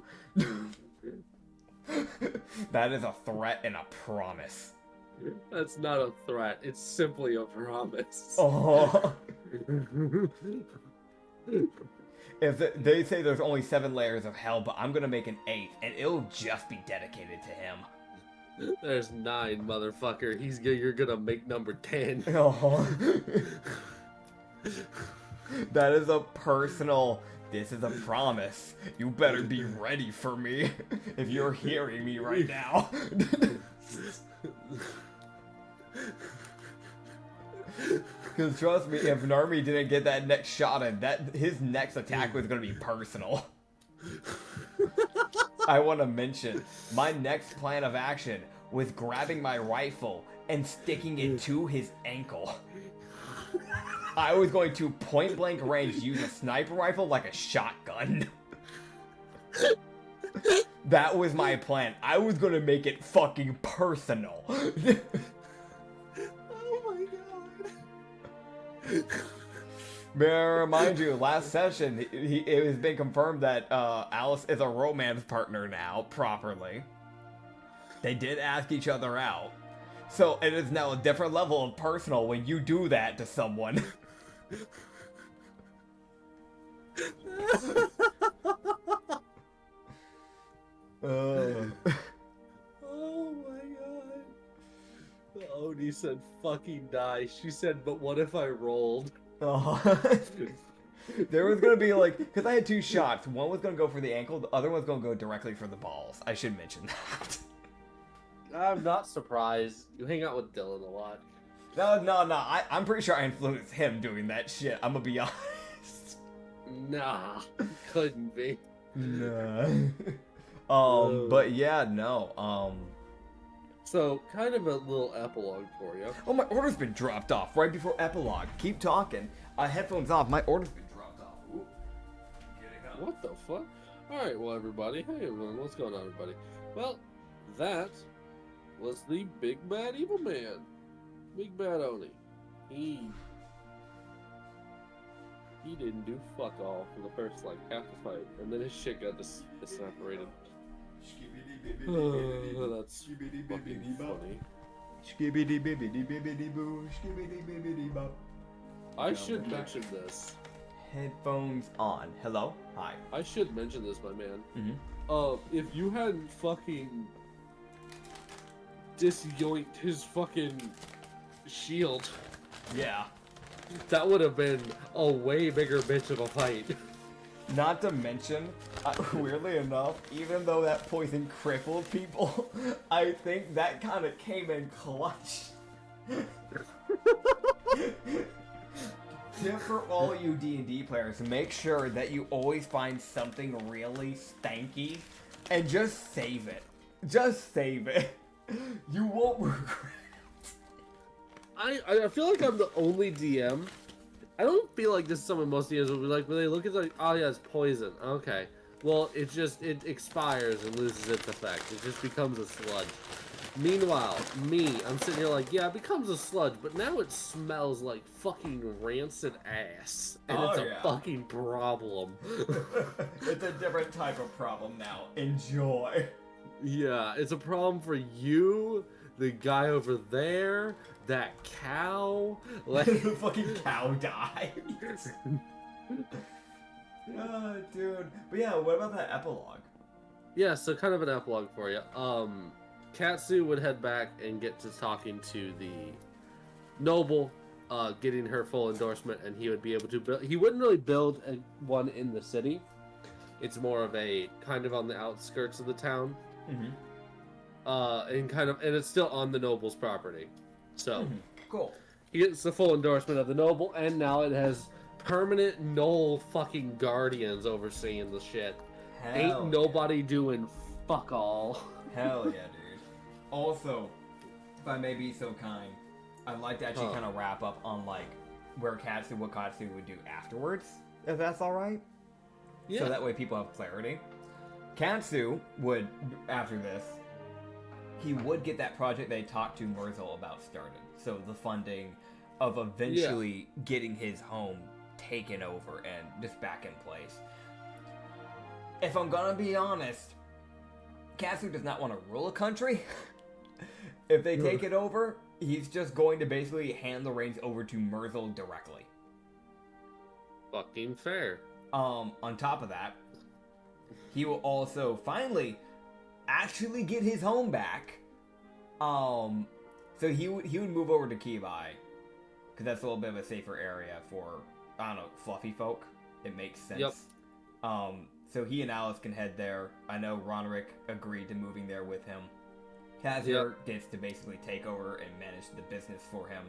That is a threat and a promise. That's not a threat. It's simply a promise. Oh. They say there's only 7 layers of hell, but I'm gonna make an 8th, and it'll just be dedicated to him. There's 9, motherfucker. You're gonna make number 10. Oh. That is a personal. This is a promise. You better be ready for me if you're hearing me right now. Because trust me, if Narmi didn't get that next shot in, his next attack was going to be personal. I want to mention, my next plan of action was grabbing my rifle and sticking it to his ankle. I was going to point blank range use a sniper rifle like a shotgun. That was my plan. I was going to make it fucking personal. Oh my god. May I remind you, last session, it has been confirmed that Alice is a romance partner now, properly. They did ask each other out. So it is now a different level of personal when you do that to someone. Oh my god. The Oni said fucking die. She said, but what if I rolled? Oh. There was gonna be like, because I had 2 shots. One was gonna go for the ankle, the other one's gonna go directly for the balls. I should mention that. I'm not surprised. You hang out with Dylan a lot. No. I'm pretty sure I influenced him doing that shit. I'm gonna be honest. Nah, couldn't be. Nah. But yeah, no. So, kind of a little epilogue for you. Oh, my order's been dropped off right before epilogue. Keep talking. Headphones off. My order's been dropped off. Ooh. Getting up. What the fuck? Alright, well, everybody. Hey, everyone. What's going on, everybody? Well, that was the Big Bad Evil Man. Big Bad Oni. He didn't do fuck all for the first, like, half the fight. And then his shit got separated. Oh, that's fucking funny. I should mention this. Headphones on. Hello? Hi. I should mention this, my man. Mm-hmm. If you hadn't fucking disjoint his fucking shield, Yeah. that would have been a way bigger bitch of a fight. Not to mention, weirdly enough, even though that poison crippled people, I think that kind of came in clutch. Tip for all you D&D players, make sure that you always find something really stanky and just save it. Just save it. You won't regret it. I feel like I'm the only DM. I don't feel like this is something most DMs will be like, when they look at it, like, oh yeah, it's poison. Okay. Well, it expires and loses its effect. It just becomes a sludge. Meanwhile, I'm sitting here like, yeah, it becomes a sludge, but now it smells like fucking rancid ass. And Oh, it's a yeah. fucking problem. It's a different type of problem now. Enjoy. Yeah, it's a problem for you, the guy over there, that cow. Like, The fucking cow died. Dude. But yeah, what about that epilogue? yeah, so kind of an epilogue for you. Katsu would head back and get to talking to the noble, getting her full endorsement, and he would be able to build. He wouldn't really build one in the city. It's more of a kind of on the outskirts of the town, and it's still on the noble's property. So Cool. he gets the full endorsement of the noble, and now it has permanent Knoll fucking guardians overseeing the shit. Hell Ain't nobody doing fuck all. Hell yeah, dude. Also, if I may be so kind, I'd like to actually kind of wrap up on like what Katsu would do afterwards, if that's all right. Yeah. So that way people have clarity. Katsu would, after this, he would get that project they talked to Murzel about started. So the funding of eventually getting his home taken over and just back in place. If I'm gonna be honest, Katsu does not want to rule a country. If they take it over, he's just going to basically hand the reins over to Murzel directly. Fucking fair. On top of that, he will also finally actually get his home back. So he would move over to Kibai, because that's a little bit of a safer area for, I don't know, fluffy folk. It makes sense. Yep. So he and Alice can head there. I know Ronrick agreed to moving there with him. Hazir gets to basically take over and manage the business for him.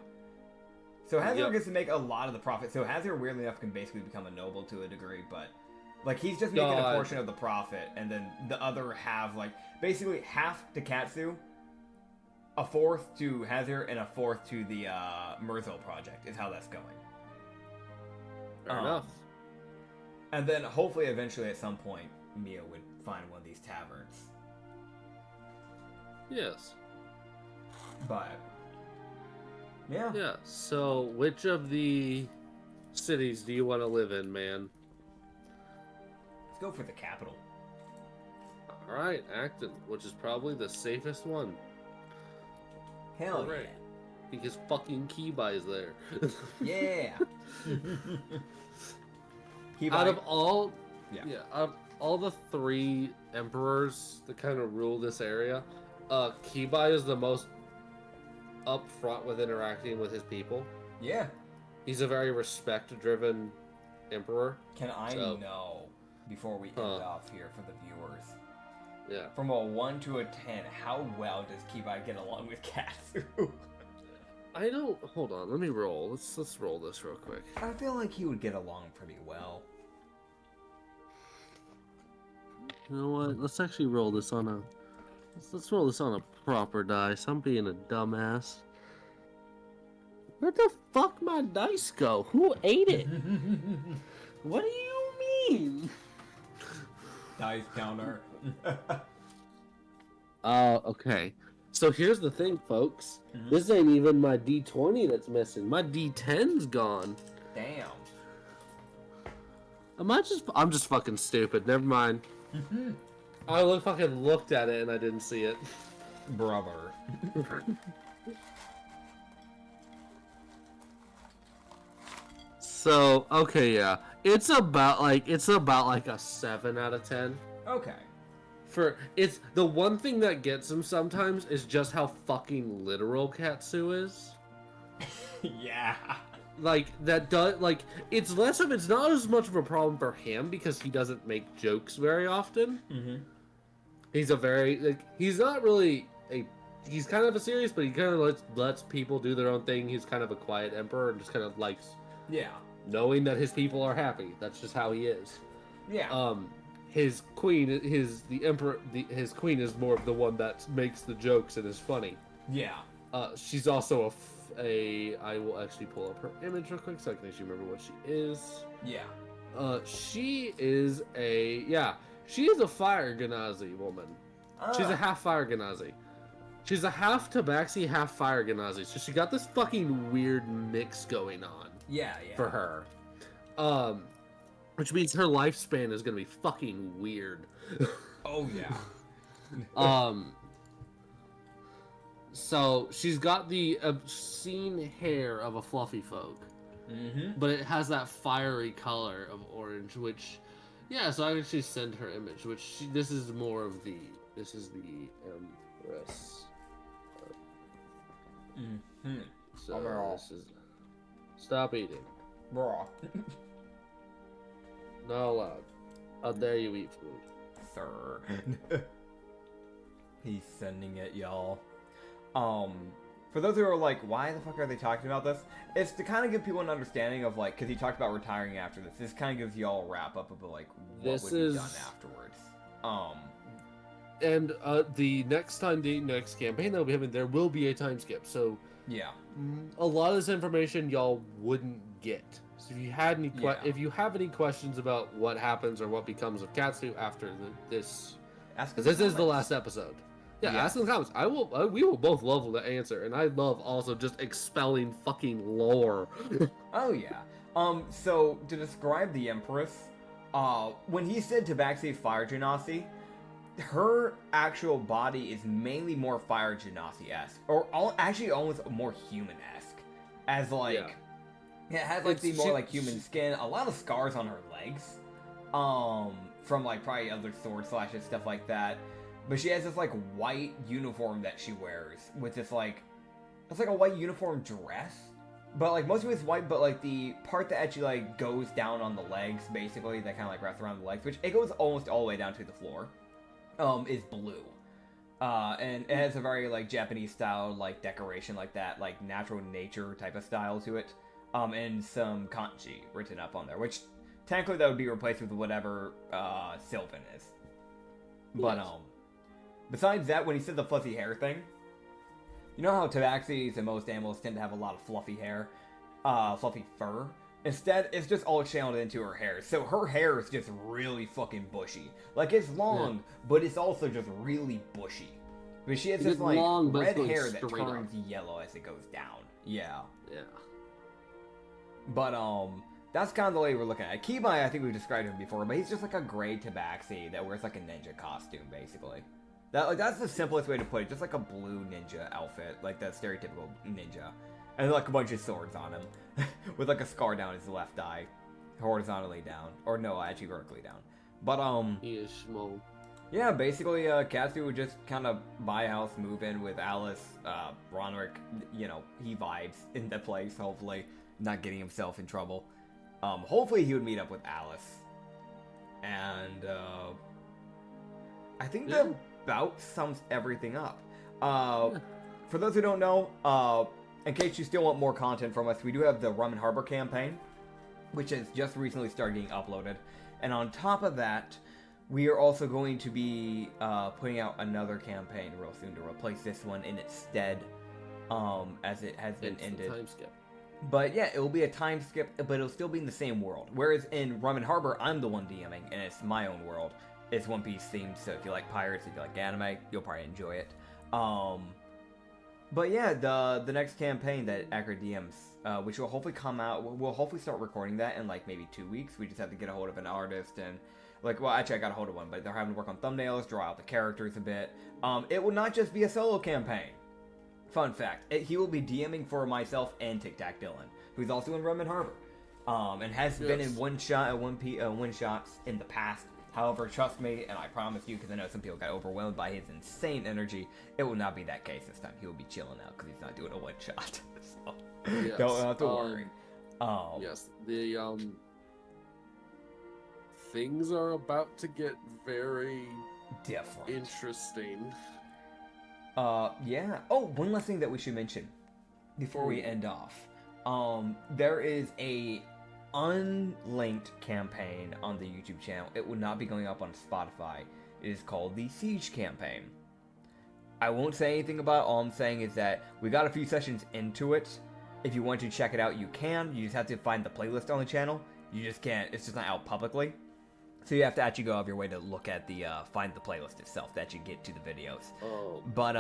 So Hazir gets to make a lot of the profit. So Hazir, weirdly enough, can basically become a noble to a degree, but like he's just making a portion of the profit, and then the other half, like basically half to Katsu, a fourth to Hazir, and a fourth to the Murzel project is how that's going. Fair enough. And then hopefully eventually at some point Mia would find one of these taverns. Yes. But yeah. Yeah. So, which of the cities do you want to live in, man? Let's go for the capital. All right, Acton, which is probably the safest one. Hell right. Because fucking Kibai is there. Yeah. Out of all, out of all the three emperors that kind of rule this area, Kibai is the most upfront with interacting with his people. Yeah. He's a very respect-driven emperor. Can I know, before we end off here for the viewers, Yeah. From a 1 to a 10, how well does Kibai get along with Katsu? I don't. Hold on. Let me roll. Let's roll this real quick. I feel like he would get along pretty well. You know what? Let's actually roll this on a. Let's roll this on a proper dice. I'm being a dumbass. Where the fuck my dice go? Who ate it? What do you mean? Dice counter. Okay. So here's the thing, folks. This ain't even my D20 that's missing. My D10's gone. Damn. I'm just fucking stupid. Never mind. I fucking looked at it and I didn't see it. Brother. So, okay, yeah. It's about like a 7 out of 10. Okay. It's the one thing that gets him sometimes is just how fucking literal Katsu is. Yeah. It's not as much of a problem for him because he doesn't make jokes very often. He's he's kind of a serious, but he kind of lets people do their own thing. He's kind of a quiet emperor and just kind of likes knowing that his people are happy. That's just how he is. Yeah. His queen, his queen is more of the one that makes the jokes and is funny. Yeah. She's also I will actually pull up her image real quick so I can actually remember what she is. Yeah. She is a fire Genasi woman. She's a half fire Genasi. She's a half Tabaxi, half fire Genasi. So she got this fucking weird mix going on. Yeah. For her. Which means her lifespan is gonna be fucking weird. Oh yeah. So she's got the obscene hair of a fluffy folk, but it has that fiery color of orange. Which, so I actually send her image. This is the Empress. So this is. Stop eating. Bro. Not allowed. How dare you eat food? Sir. He's sending it, y'all. For those who are like, why the fuck are they talking about this? It's to kind of give people an understanding of like, because he talked about retiring after this. This kind of gives y'all a wrap up of like what would be done afterwards. And the next campaign that we'll be having, there will be a time skip. So yeah, a lot of this information y'all wouldn't get. So if you had if you have any questions about what happens or what becomes of Katsu after this, because this is the last episode. Yeah, ask in the comments. We will both love to answer, and I love also just expelling fucking lore. Oh yeah. So to describe the Empress, when he said Tabaxi Fire Genasi, her actual body is mainly more Fire Genasi-esque, or actually almost more human-esque, as like it has like the more like human skin, a lot of scars on her legs, from like probably other sword slashes, stuff like that. But she has this like white uniform that she wears with this like, it's like a white uniform dress, but like most of it's white, but like the part that actually like goes down on the legs, basically, that kind of like wraps around the legs, which it goes almost all the way down to the floor, is blue. And it has a very like Japanese style like decoration, like that like natural nature type of style to it, and some kanji written up on there, which technically that would be replaced with whatever Sylvan is. But besides that, when he said the fuzzy hair thing, you know how tabaxis and most animals tend to have a lot of fluffy hair, fluffy fur? Instead, it's just all channeled into her hair. So her hair is just really fucking bushy. Like, it's long, but it's also just really bushy. But she has this, like, red hair that turns yellow as it goes down. Yeah. Yeah. But, that's kind of the way we're looking at it. Kibai, I think we've described him before, but he's just like a gray tabaxi that wears, like, a ninja costume, basically. That's the simplest way to put it. Just like a blue ninja outfit, like the stereotypical ninja. And like a bunch of swords on him. With like a scar down his left eye. Horizontally down. Or no, actually vertically down. But he is small. Yeah, basically Katsu would just kind of buy a house, move in with Alice, Ronrick, you know, he vibes in the place, hopefully. Not getting himself in trouble. Hopefully he would meet up with Alice. And I think Yeah. that about sums everything up. For those who don't know, in case you still want more content from us, we do have the Rum and Harbor campaign, which has just recently started getting uploaded. And on top of that, we are also going to be putting out another campaign real soon to replace this one in its stead, as it has been ended. Time skip. But yeah, it will be a time skip, but it'll still be in the same world. Whereas in Rum and Harbor, I'm the one DMing, and it's my own world. It's One Piece themed, so if you like pirates, if you like anime, you'll probably enjoy it. But yeah, the next campaign that Acrid DMs, which will hopefully come out, we'll hopefully start recording that in like maybe 2 weeks. We just have to get a hold of an artist and like, well, actually I got a hold of one, but they're having to work on thumbnails, draw out the characters a bit. It will not just be a solo campaign. Fun fact, he will be DMing for myself and Tic Tac Dylan, who's also in Rum and Harbor, and has been in one shots in the past. However, trust me, and I promise you, because I know some people got overwhelmed by his insane energy, it will not be that case this time. He will be chilling out because he's not doing a one shot. So Yes. don't have to worry. Yes, the things are about to get very Different. interesting. Yeah. Oh, one last thing that we should mention before we end off. There is a unlinked campaign on the YouTube channel. It will not be going up on Spotify. It is called the Siege campaign. I won't say anything about it. All I'm saying is that we got a few sessions into it. If you want to check it out, you can. You just have to find the playlist on the channel. You just can't. It's just not out publicly. So you have to actually go out of your way to look at the find the playlist itself to actually get to the videos. Oh. But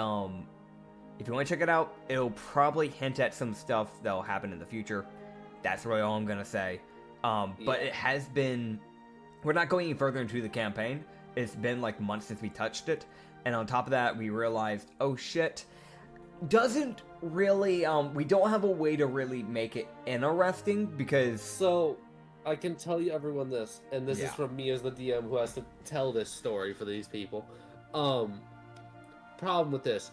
if you want to check it out, it'll probably hint at some stuff that'll happen in the future. That's really all I'm gonna say. But it has been. We're not going any further into the campaign. It's been like months since we touched it, and on top of that, we realized, oh shit, doesn't really. We don't have a way to really make it interesting because. So, I can tell you everyone this, and this is Yeah. from me as the DM who has to tell this story for these people. Problem with this.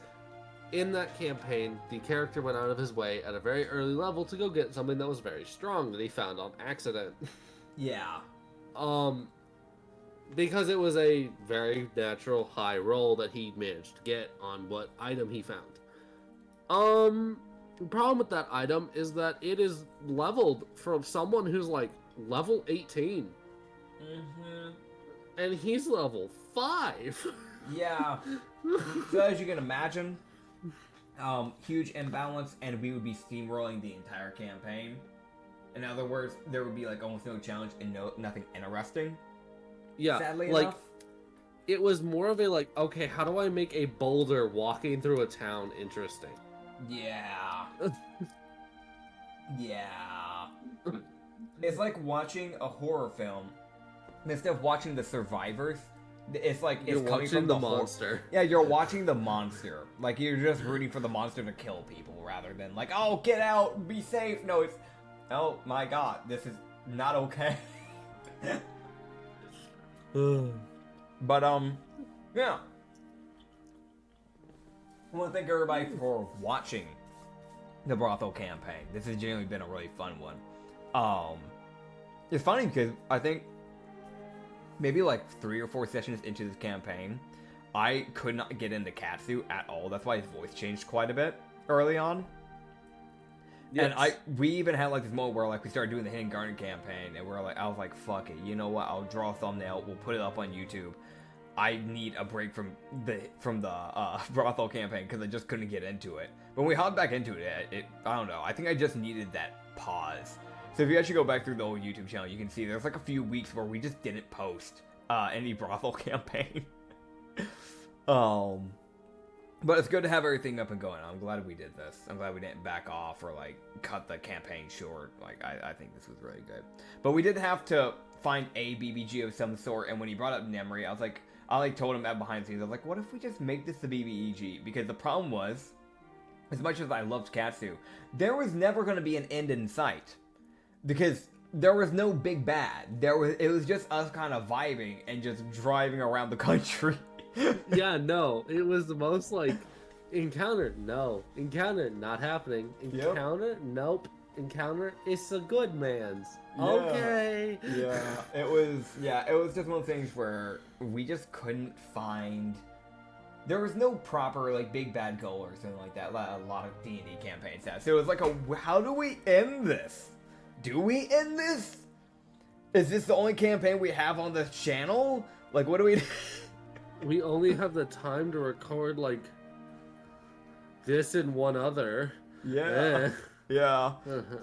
In that campaign, the character went out of his way at a very early level to go get something that was very strong that he found on accident. Yeah. Because it was a very natural high roll that he managed to get on what item he found. The problem with that item is that it is leveled from someone who's like level 18. Mm-hmm. And he's level 5. Yeah. So as you can imagine, huge imbalance, and we would be steamrolling the entire campaign. In other words, there would be like almost no challenge and nothing interesting. Yeah, Sadly like enough. it was more of a like, okay, how do I make a boulder walking through a town interesting? Yeah. Yeah. It's like watching a horror film. Instead of watching the survivors, it's like it's You're coming watching from the horror- monster. Yeah, you're watching the monster. Like you're just rooting for the monster to kill people rather than like, oh, get out, be safe. No, it's, oh my god, this is not okay. But yeah. I want to thank everybody for watching the Brothel campaign. This has genuinely been a really fun one. It's funny because I think maybe like 3 or 4 sessions into this campaign, I could not get into Katsu at all. That's why his voice changed quite a bit early on. Yes. And we even had like this moment where like we started doing the Hidden Garden campaign, and I was like, fuck it, you know what? I'll draw a thumbnail. We'll put it up on YouTube. I need a break from the Brothel campaign because I just couldn't get into it. But when we hopped back into it, I don't know. I think I just needed that pause. So if you actually go back through the whole YouTube channel, you can see there's like a few weeks where we just didn't post any Brothel campaign. But it's good to have everything up and going. I'm glad we did this. I'm glad we didn't back off or like cut the campaign short. Like I think this was really good. But we did have to find a BBG of some sort. And when he brought up Nemri, I told him at behind the scenes, I was like, what if we just make this the BBEG? Because the problem was, as much as I loved Katsu, there was never going to be an end in sight. Because there was no big bad. It was just us kind of vibing and just driving around the country. Yeah, no, it was the most like encounter, no, encounter, not happening, encounter, nope, encounter, it's a good man's. Yeah. Okay. It was just one of the things where we just couldn't find. There was no proper like big bad goal or something like that. A lot of D&D campaigns have. So it was like how do we end this? Do we end this? Is this the only campaign we have on this channel? Like, what do we? We only have the time to record like this and one other. Yeah. Yeah.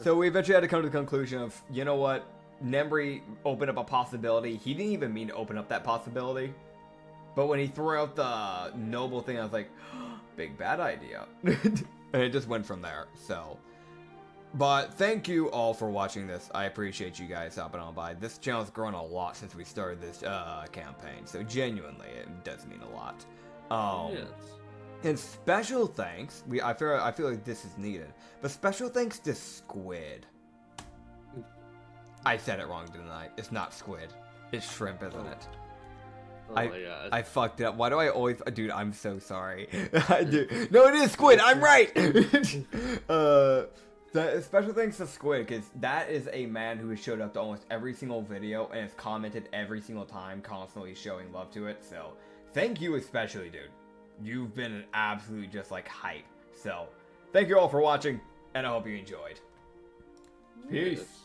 So we eventually had to come to the conclusion of, you know what? Nembry opened up a possibility. He didn't even mean to open up that possibility. But when he threw out the noble thing, I was like, big bad idea. And it just went from there. So, but thank you all for watching this. I appreciate you guys stopping on by. This channel's grown a lot since we started this campaign. So genuinely, it does mean a lot. Yes. And special thanks, I feel like this is needed, but special thanks to Squid. I said it wrong, didn't I? It's not squid. It's shrimp, isn't it? Oh my god. I fucked it up. Why do I always... Dude, I'm so sorry. I do. No, it is squid. I'm right. Special thanks to Squid, because that is a man who has showed up to almost every single video and has commented every single time, constantly showing love to it. So, thank you especially, dude. You've been an absolute just like hype. So, thank you all for watching, and I hope you enjoyed. Peace. Yes.